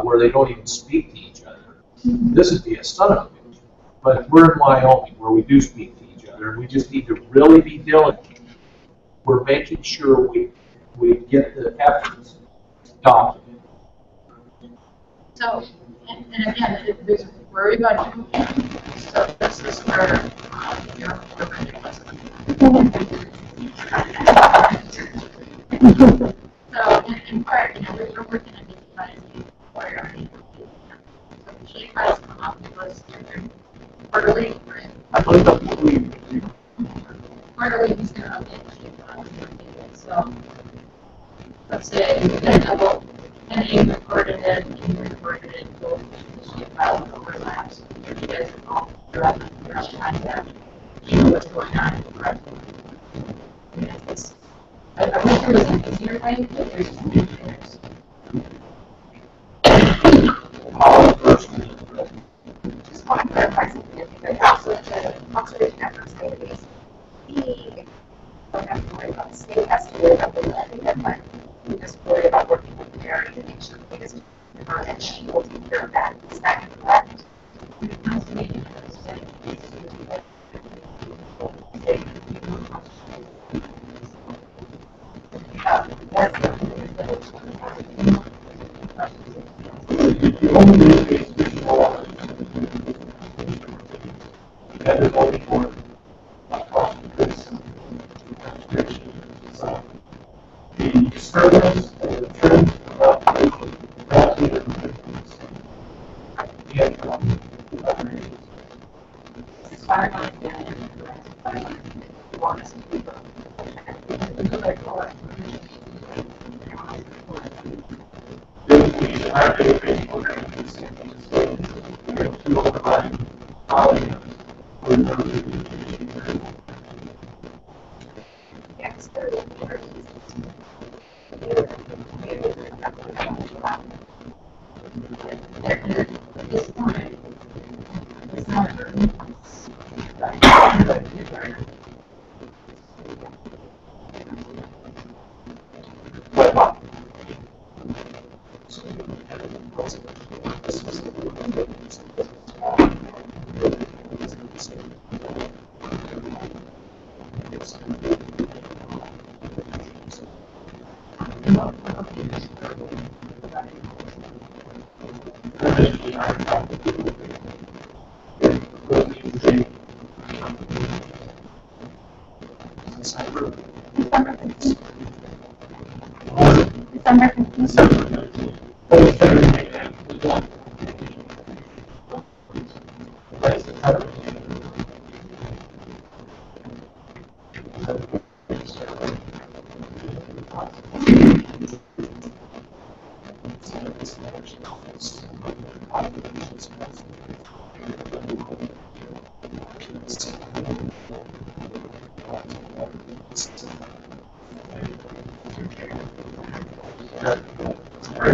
where they don't even speak to each other, this would be a son of a bitch. But we're in Wyoming, where we do speak to each other, and we just need to really be diligent. We're making sure we get the efforts documented. So, and again, there's worry about duplicate. So this is where So, in part, we're working on different plans for our so she has come up with us quarterly, quarterly, he's gonna update. So, let's say, and recorded it, and you recorded it, both the shape file overlaps. You guys are all throughout contact, you know what's going on. I wish there was an easier way, but there's there's. Just want to clarify something. But also the conservation efforts database, we don't have to worry about the state has to worry about the levy deadline. We just worry about working with the area to make sure the biggest and she will take care of that. Is that correct?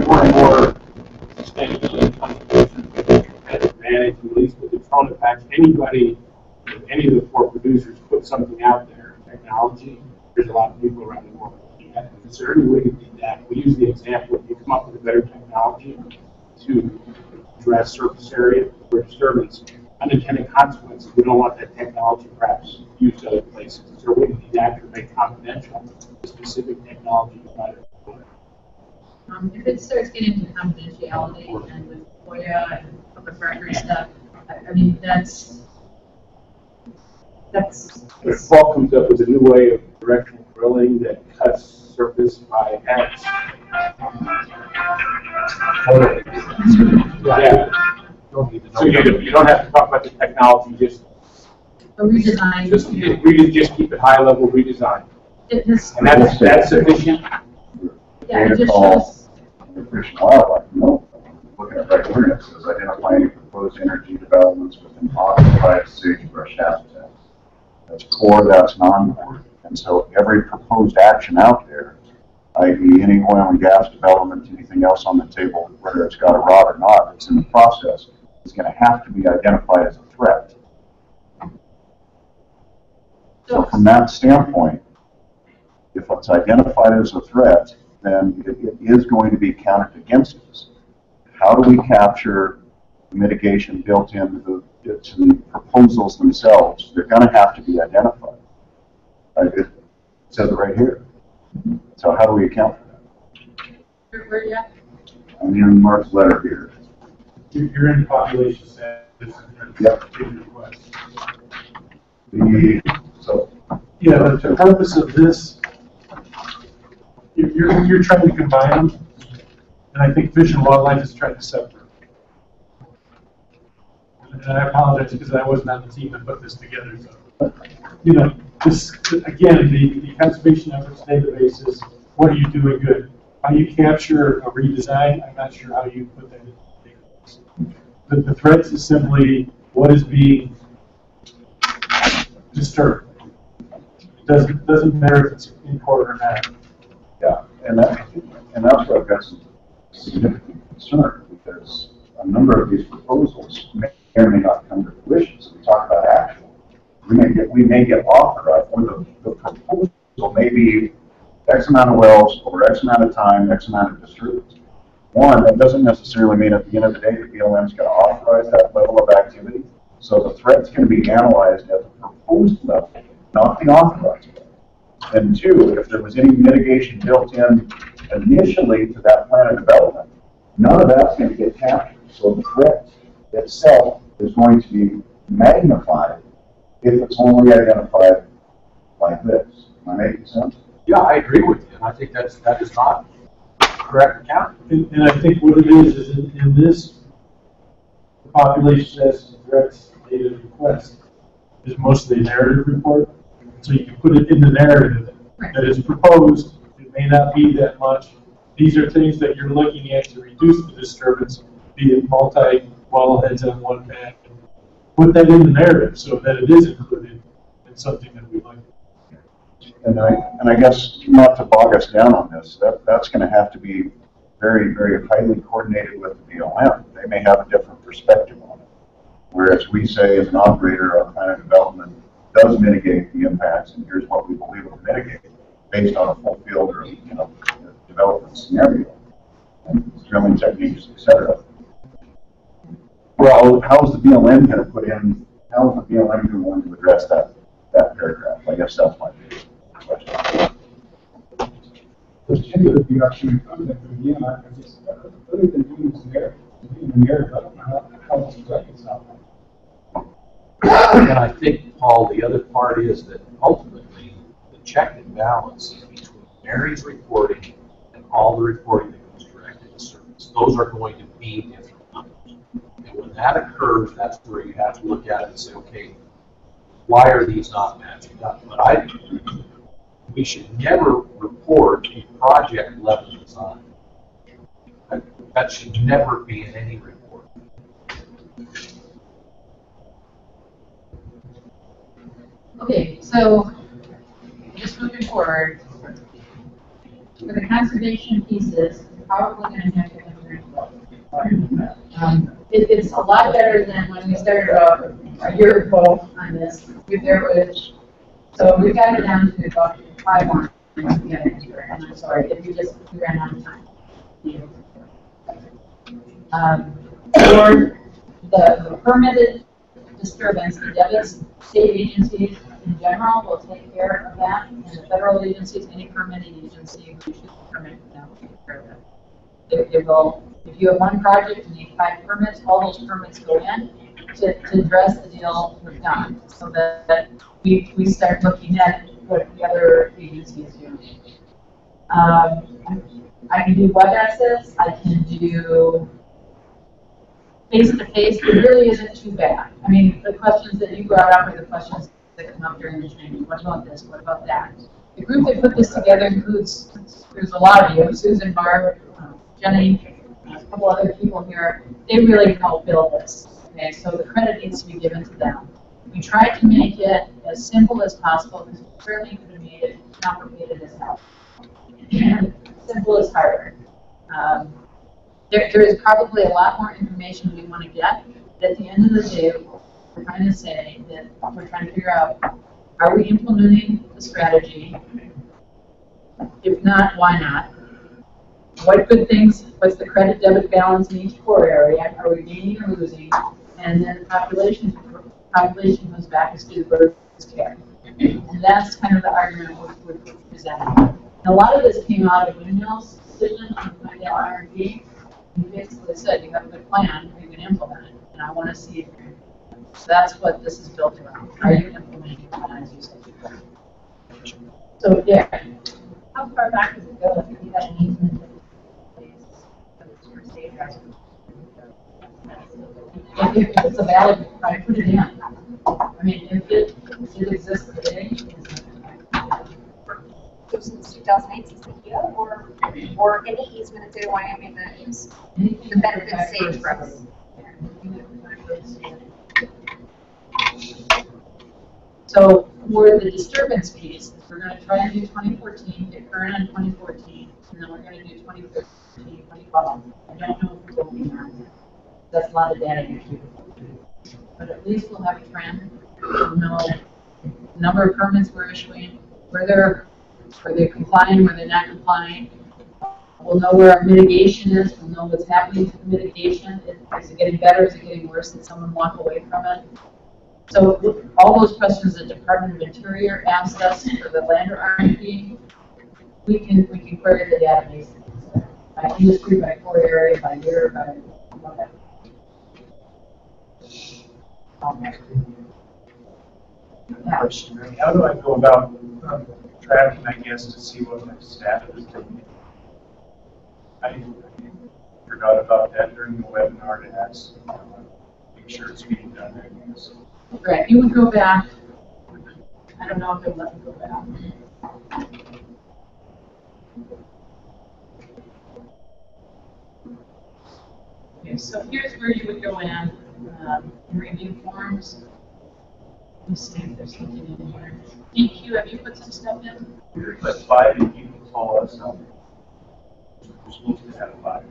More and more sustainability advantage, at least with the drone impacts. Anybody, if any of the four producers put something out there, technology, there's a lot of people around the world that do that. Is there any way to do that? We use the example, if you come up with a better technology to address surface area for disturbance, unintended consequences, we don't want that technology perhaps used other places. Is there a way to do that to make confidential the specific technology you might have? If it starts getting into confidentiality and with FOIA and public record stuff, I mean, that's. If Paul comes up with a new way of directional drilling that cuts surface by X. Yeah. So you don't have to talk about the technology, just. A redesign. Just keep it high level redesign. And that's sufficient? Yeah, it just shows. Fish and wildlife, no. Looking at right here, it says identify any proposed energy developments within occupied sagebrush habitat. That's core, that's non-core. And so every proposed action out there, i.e. any oil and gas development, anything else on the table, whether it's got a rod or not, it's in the process, is going to have to be identified as a threat. So from that standpoint, if it's identified as a threat, then it is going to be counted against us. How do we capture mitigation built into the proposals themselves? They're going to have to be identified. It says it right here. So how do we account for that? Where you at? I'm in Mark's letter here. You're in population status. Yep. Yeah, but the purpose of this, you're trying to combine them, and I think Fish and Wildlife is trying to separate. And I apologize because I wasn't on the team that put this together. So, you know, this again, the conservation efforts database is what are you doing good? How you capture a redesign? I'm not sure how you put that in the database. The threats is simply what is being disturbed. It doesn't matter if it's in court or not. Yeah, and that's where I've got some significant concern, because a number of these proposals may or may not come to fruition. So we talk about actual. We may get authorized, or the proposal may be X amount of wells over X amount of time, X amount of disturbance. One, that doesn't necessarily mean at the end of the day the BLM is going to authorize that level of activity. So the threat's going to be analyzed at the proposed level, not the authorized level. And two, if there was any mitigation built in initially to that plan of development, none of that's going to get captured. So the threat itself is going to be magnified if it's only identified like this. Am I making sense? Yeah, I agree with you, and I think that is not correct account. And I think what it is in this, the population as threats, data request is mostly a narrative report. So you can put it in the narrative that is proposed. It may not be that much. These are things that you're looking at to reduce the disturbance, be it multi-wellheads on one map. Put that in the narrative so that it is included in something that we like. And I guess not to bog us down on this, that's going to have to be very, very highly coordinated with the BLM. They may have a different perspective on it. Whereas we say as an operator, our plan of development does mitigate the impacts, and here's what we believe it will mitigate based on a full field or development scenario, and drilling techniques, etc. Well, how is the BLM going to put in? How is the BLM going to address that paragraph? I guess that's my big question. The change of the actually comes from the BLM, because it's other than doing this narrative, doing the narrative, I don't know how else to reconcile that. And I think, Paul, the other part is that ultimately the check and balance between Mary's reporting and all the reporting that goes directly to service, those are going to be different numbers. And when that occurs, that's where you have to look at it and say, okay, why are these not matching up? But we should never report a project level design. That should never be in any report. Okay, so just moving forward, for the conservation pieces, probably going to have to enter it's a lot better than when we started off a year ago on this. So we got it down to about 5 lines to get into it, and I'm sorry if we ran out of time. For the permitted disturbance, the debits, state agencies in general will take care of that, and the federal agencies, any permitting agency who issues a permit, will take care of that. It will, if you have one project and you need 5 permits, all those permits go in to address the deal with them, so that we start looking at what the other agencies do. I can do web access, I can do face-to-face. It really isn't too bad. I mean, the questions that you brought up are the questions that come up during the training. What about this? What about that? The group that put this together includes, there's a lot of you, Susan, Barb, Jenny, a couple other people here. They really helped build this. Okay, so the credit needs to be given to them. We tried to make it as simple as possible, because we certainly could have made it complicated as hell. And simple is harder. There is probably a lot more information we want to get, but at the end of the day, we're trying to say that we're trying to figure out, are we implementing the strategy? If not, why not? What good things, what's the credit debit balance in each core area? Are we gaining or losing? And then the population comes back as to bird's care. And that's kind of the argument we're presenting. And a lot of this came out of Windmill's decision on the IRP. He basically said, you have a good plan, are you going to implement it? And I want to see if you're, so that's what this is built around. Are you implementing So, yeah, How far back does it go if you had an easement in place for state drive? if it's a valid, I put it in. I mean, if it exists today, Since 2008, since the deal, or any easement in the state of Wyoming that is the benefit saved for us. so for the disturbance piece, we're gonna try and do 2014, get current on 2014, and then we're gonna do 2013, 2012. I don't know if we're going beyond that. That's a lot of data to keep. But at least we'll have a trend. We'll know the number of permits we're issuing, whether they're complying, whether they're not complying. We'll know where our mitigation is. We'll know what's happening to the mitigation. Is it getting better? Is it getting worse? Did someone walk away from it? So all those questions the Department of Interior asked us for the land RFP, we can query the database by industry, by core area, by year, by whatever. How do I go about tracking, I guess, to see what my staff is doing? I forgot about that during the webinar to ask, make sure it's being done, I guess. Right, you would go back. I don't know if they'll let me go back. Okay, so here's where you would go in, review forms. Let me see if there's something in here. DQ, have you put some stuff in? We put 5 and you can call us up. We're supposed to have 5.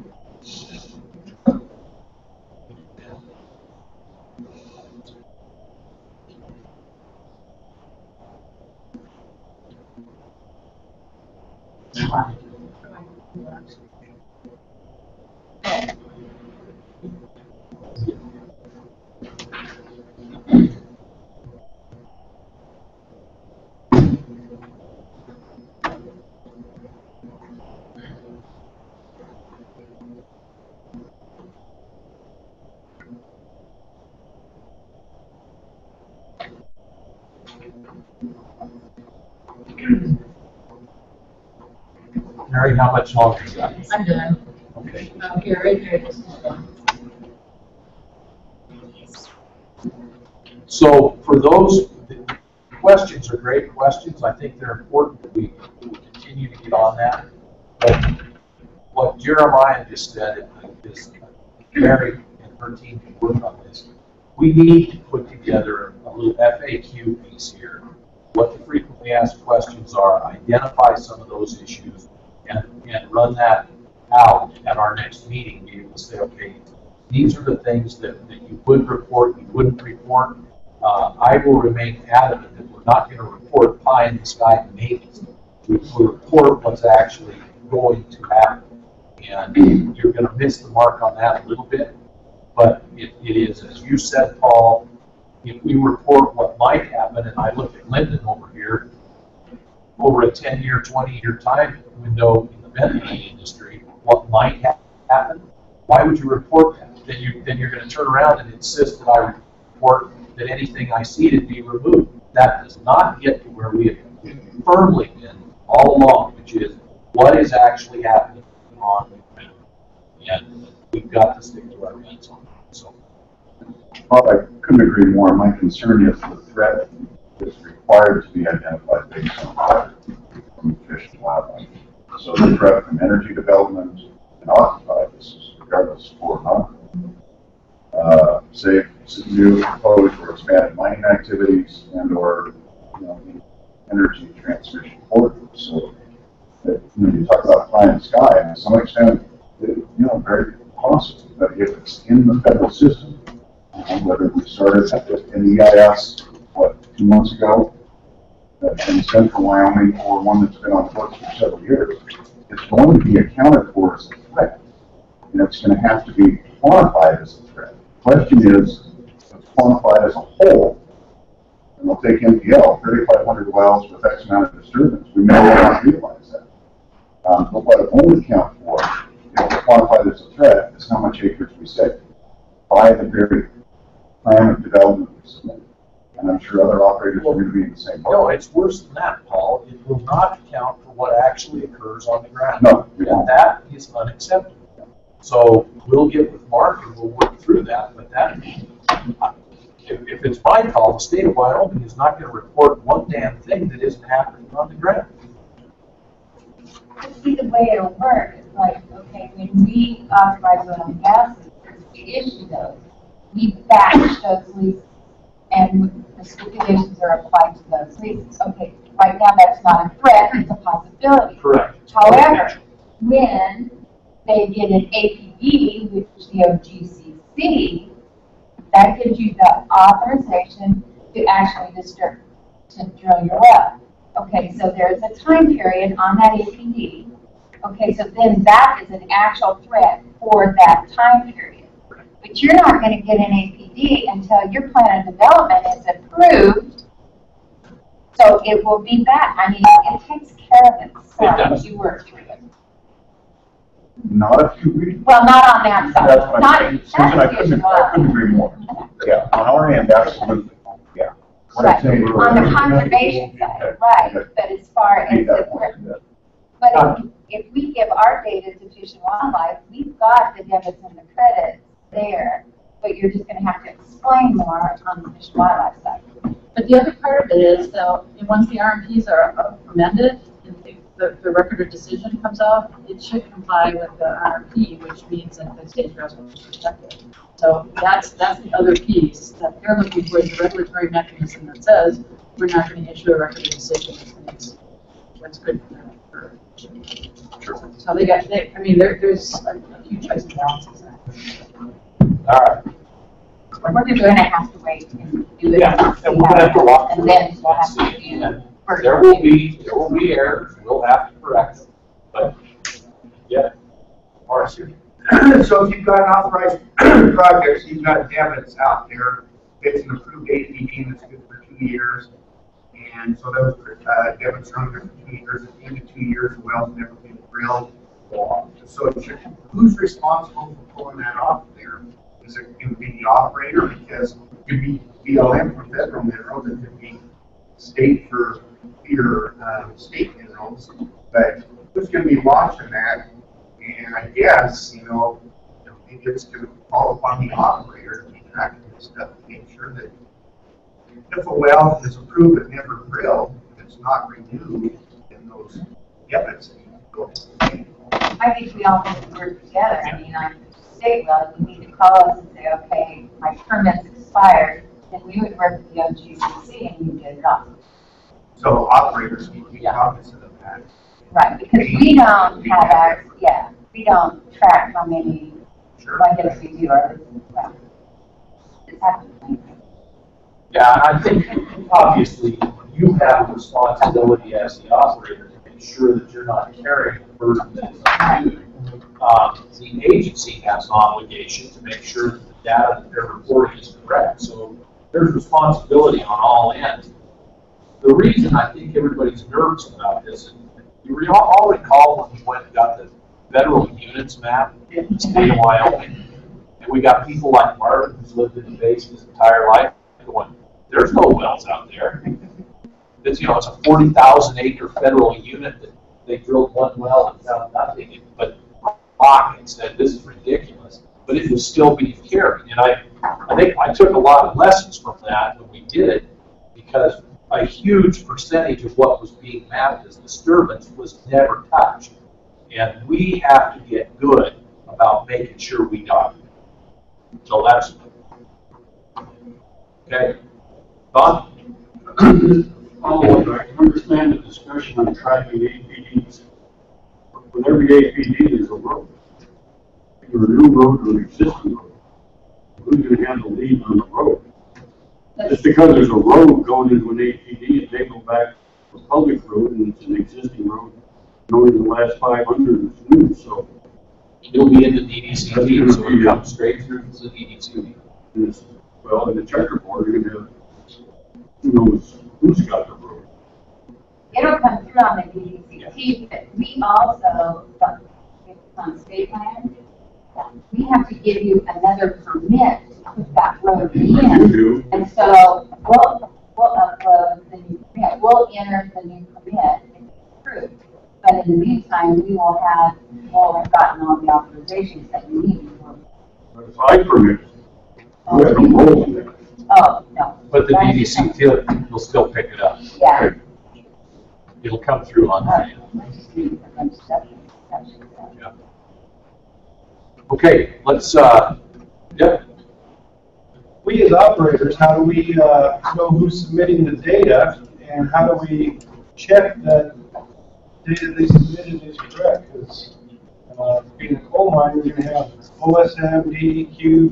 Mary, how much longer is that? I'm done. Okay. Here, right here. This is done. So for those, the questions are great questions. I think they're important that we continue to get on that. But what Jeremiah just said is Mary and her team can work on this. We need to put together a little FAQ piece here. What the frequently asked questions are, identify some of those issues, and run that out at our next meeting. Be able to say, okay, these are the things that you would report, you wouldn't report. I will remain adamant that we're not going to report pie in the sky maybes. We report what's actually going to happen. And you're going to miss the mark on that a little bit. But it is, as you said, Paul, if we report what might happen, and I look at Lyndon over here, over a 10-year, 20-year time window in the veterinary industry, what might happen, why would you report that? Then you're going to turn around and insist that I report that anything I seeded be removed. That does not get to where we have firmly been all along, which is what is actually happening on the ground. And we've got to stick to our guns on that. So. Well, I couldn't agree more. My concern is the threat is required to be identified based on threat from fish and wildlife. So the threat from energy development and occupy, this is regardless for not. Say new proposed or expanded mining activities and or energy transmission corridors. So you talk about pie in the sky, and to some extent, very possible. But if it's in the federal system, whether we started an EIS, 2 months ago, in central Wyoming, or one that's been on the books for several years, it's going to be accounted for as a threat. And it's going to have to be quantified as a threat. The question is, if it's quantified as a whole, and we'll take NPL, 3,500 wells with X amount of disturbance. We may not realize that. But what it won't account for, if it's quantified as a threat, is how much acreage we save by the very plan of development we submitted. And I'm sure other operators are going to be in the same boat. No, it's worse than that, Paul. It will not account for what actually occurs on the ground. No. And that is unacceptable. So we'll get with Mark and we'll work through that, but that, if it's my call, the state of Wyoming is not going to report one damn thing that isn't happening on the ground. See, the way it'll work is like, okay, when we authorize oil and gas leases, we issue those. We batch those leases, and the stipulations are applied to those leases. Okay, right now that's not a threat, it's a possibility. Correct. However, when they get an APD, which is the OGCC, that gives you the authorization to actually to drill your well. Okay, so there's a time period on that APD. Okay, so then that is an actual threat for that time period. But you're not going to get an APD until your plan of development is approved. So it will be back. I mean, it takes care of itself as you work through it. Not if you read. Well, not on that side. That's what Not, I'm saying. Susan, I couldn't agree more. Yeah, on our end, absolutely. Yeah. What I'm right. saying, On the conservation side, right. But as far as the, but if we give our data to Fish and Wildlife, we've got the debits and the credits there, but you're just going to have to explain more on the Fish and Wildlife side. But the other part of it is, though, once the RMPs are amended, and the record of decision comes out, it should comply with the RMP, which means that the state's reservoir is protected. So that's the other piece that they're looking for, the regulatory mechanism that says we're not going to issue a record of decision. That's good for sure. So I mean, there's a few checks and balances there. All right. We're just going to have to wait and do it. Yeah, and we're going to have to walk through and then it. we'll have to do There will be errors. We'll have to correct them. But yeah, Marcy. So if you've got authorized projects, you've got debits out there. It's an approved APD and it's good for 2 years. And so those debits are under 2 years. At the end of 2 years, the well's never been drilled. So who's responsible for pulling that off there? Is it going to be the operator? Because it could be BLM for federal minerals, it could be state for your state minerals. But who's going to be watching that? And I guess, maybe it's going to fall upon the operator to be tracking this stuff to make sure that if a well is approved but never drilled, if it's not renewed, then those debits go. I think we all need to work together. I mean, on state level, you need to call us and say, okay, my permit's expired, then we would work with the OGCC and you get it off. So operators need to be cognizant of that. Right, because we don't have our, we don't track how many, I guess we do our, well, it's happening. Yeah, I think obviously you have a responsibility as the operator to make sure that you're not carrying the burden that is on you. The agency has an obligation to make sure that the data that they're reporting is correct. So there's responsibility on all ends. The reason I think everybody's nervous about this, you all recall when we went and got the federal units map in the state of Wyoming, and we got people like Marvin who's lived in the basin his entire life going, there's no wells out there. It's, it's a 40,000 acre federal unit that they drilled one well and found nothing, but rock and said, this is ridiculous. But it was still being carried. And I think I took a lot of lessons from that when we did it, because a huge percentage of what was being mapped as disturbance was never touched. And we have to get good about making sure we document. So that's okay. Bob? I understand the discussion on tracking APDs. With every APD, there's a road. Either a new road or an existing road. Who's going to handle the lead on the road? Just because there's a road going into an APD, it may go back to a public road and it's an existing road. Knowing the last 500 is new, so. It'll be in the DDCD, so it'll come straight through to the DDCD. Well, in the checkerboard, you're going to have, who knows who's got the road. It'll come through on the DDCT, but we also, if it's on state land, we have to give you another permit to put that road in. You do. And so, well, we'll enter the new permit if it's approved. But in the meantime, we'll have gotten all the authorizations that we need. I permit. We have no role in that. Oh, no. But the DDC will still pick it up. Yeah. It'll come through on that. Yeah. Okay, let's, yeah. We as operators, how do we know who's submitting the data, and how do we check that data they submitted is correct? Because being a coal miner, you're going to have OSM, DEQ,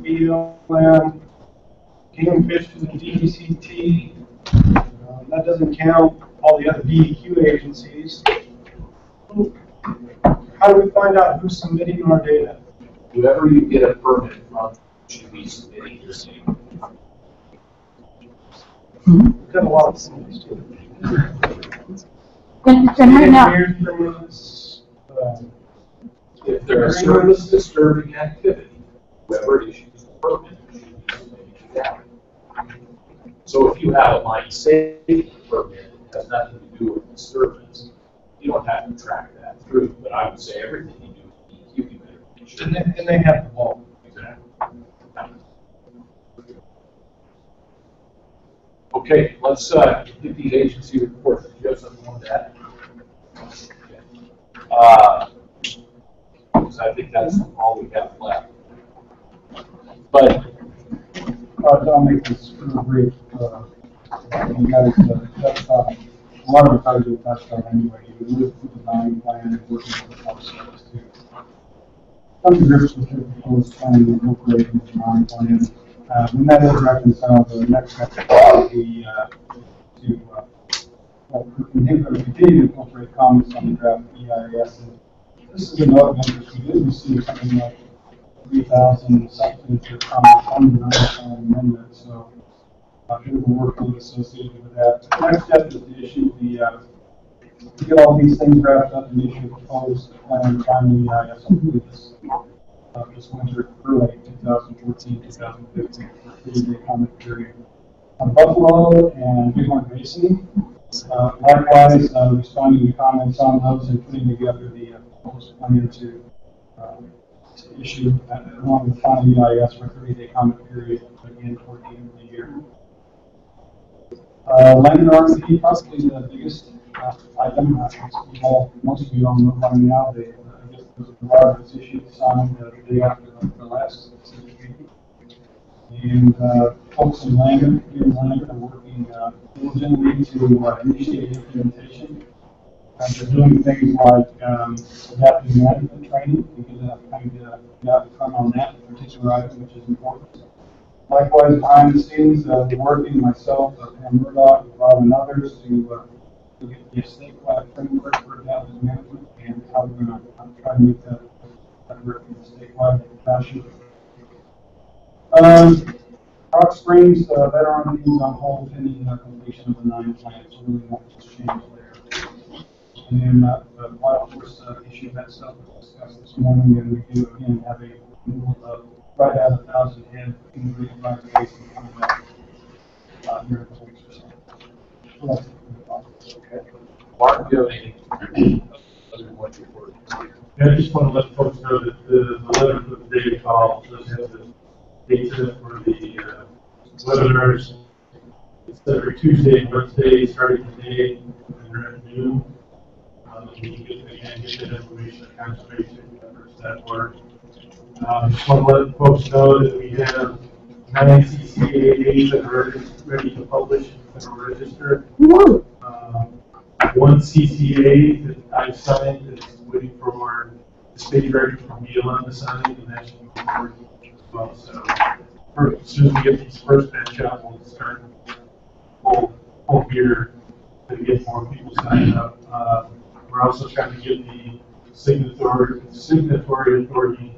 BLM, Kingfish to the DECT. That doesn't count all the other DEQ agencies. How do we find out who's submitting our data? Whoever you get a permit from should be submitting your data. We've got a lot of cities too. Then right now, If there are service disturbing activity, whoever issues the permit should be submitting the data. So if you have a mine safety permit that has nothing to do with disturbance, you don't have to track that through. But I would say everything you do with DEQ, you better make sure. And they have the law. Exactly. Okay, let's get the agency report. Do you have something on that? Because I think that's all we have left. But I'll make this real brief. You guys, that's, a lot of it's already been touched on anyway. You live with the design plan and working with the public service too. Some groups with the proposed plan and incorporating the design plan. When that is reconciled, the next step will be to continue to incorporate comments on the draft EIS. And this is a note of interest. We did receive something like 3,000 substantive comments on the non-plan amendment. So we will work with associated with that. The next step is to issue to get all these things wrapped up and issue a proposed plan finally EIS hopefully this winter, early 2014, 2015, for 3-day comment period. On Buffalo and Bighorn Basin, likewise, responding to comments on those and putting together the proposed plan to issue along with final EIS for 3-day comment period again toward the end of the year. Land RFP, possibly the biggest item. Most of you all know by now. I guess the law was issued signed the day after the last meeting. And folks in Lander are working diligently to initiate implementation. They're doing things like adaptive management training. We can kind of get out in front on that particular item, which is important. Likewise, behind the scenes, we're working myself, Pam Murdoch, Bob, and others to get the statewide framework for adaptive management and how we're going to try to make that work in a statewide fashion. Rock Springs, that are on hold pending completion of the 9 plants, so really not much change there. And then the Wild Horse issue, that stuff was discussed this morning, and we do again have a removal of right at 1,000 head in the Green Basin coming back here in 2 weeks or so. okay. Mark, do you have anything other than what you're reporting? Yeah, I just want to let folks know that the letter for the data call does have the dates in it for the webinars. It's every Tuesday and Wednesday, starting today, and they're at noon. You can get that information at conservation efforts that work. Just want to let folks know that we have 9 CCAAs that are ready to publish in the Federal Register. 1 CCA that I've signed is waiting for the state director from BLM to sign, and that should be important as well. So as soon as we get these first batch out, we'll start full gear to get more people signed up. We're also trying to get the signatory authority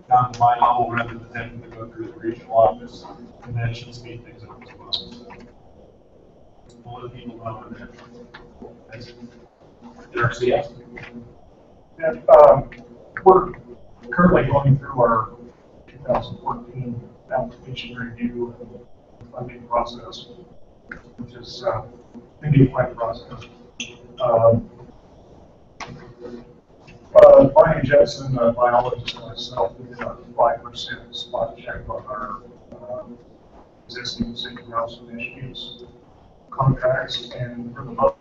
down to my level rather than having to go through the regional office, and that should speed things up as well. So we'll let people know on that. That's it. NRCS? And, we're currently going through our 2014 application review and funding process. which is, can be quite a process. Brian Jetson, a biologist, and myself, we did a 5% spot check on our existing city council issues contracts, and for the most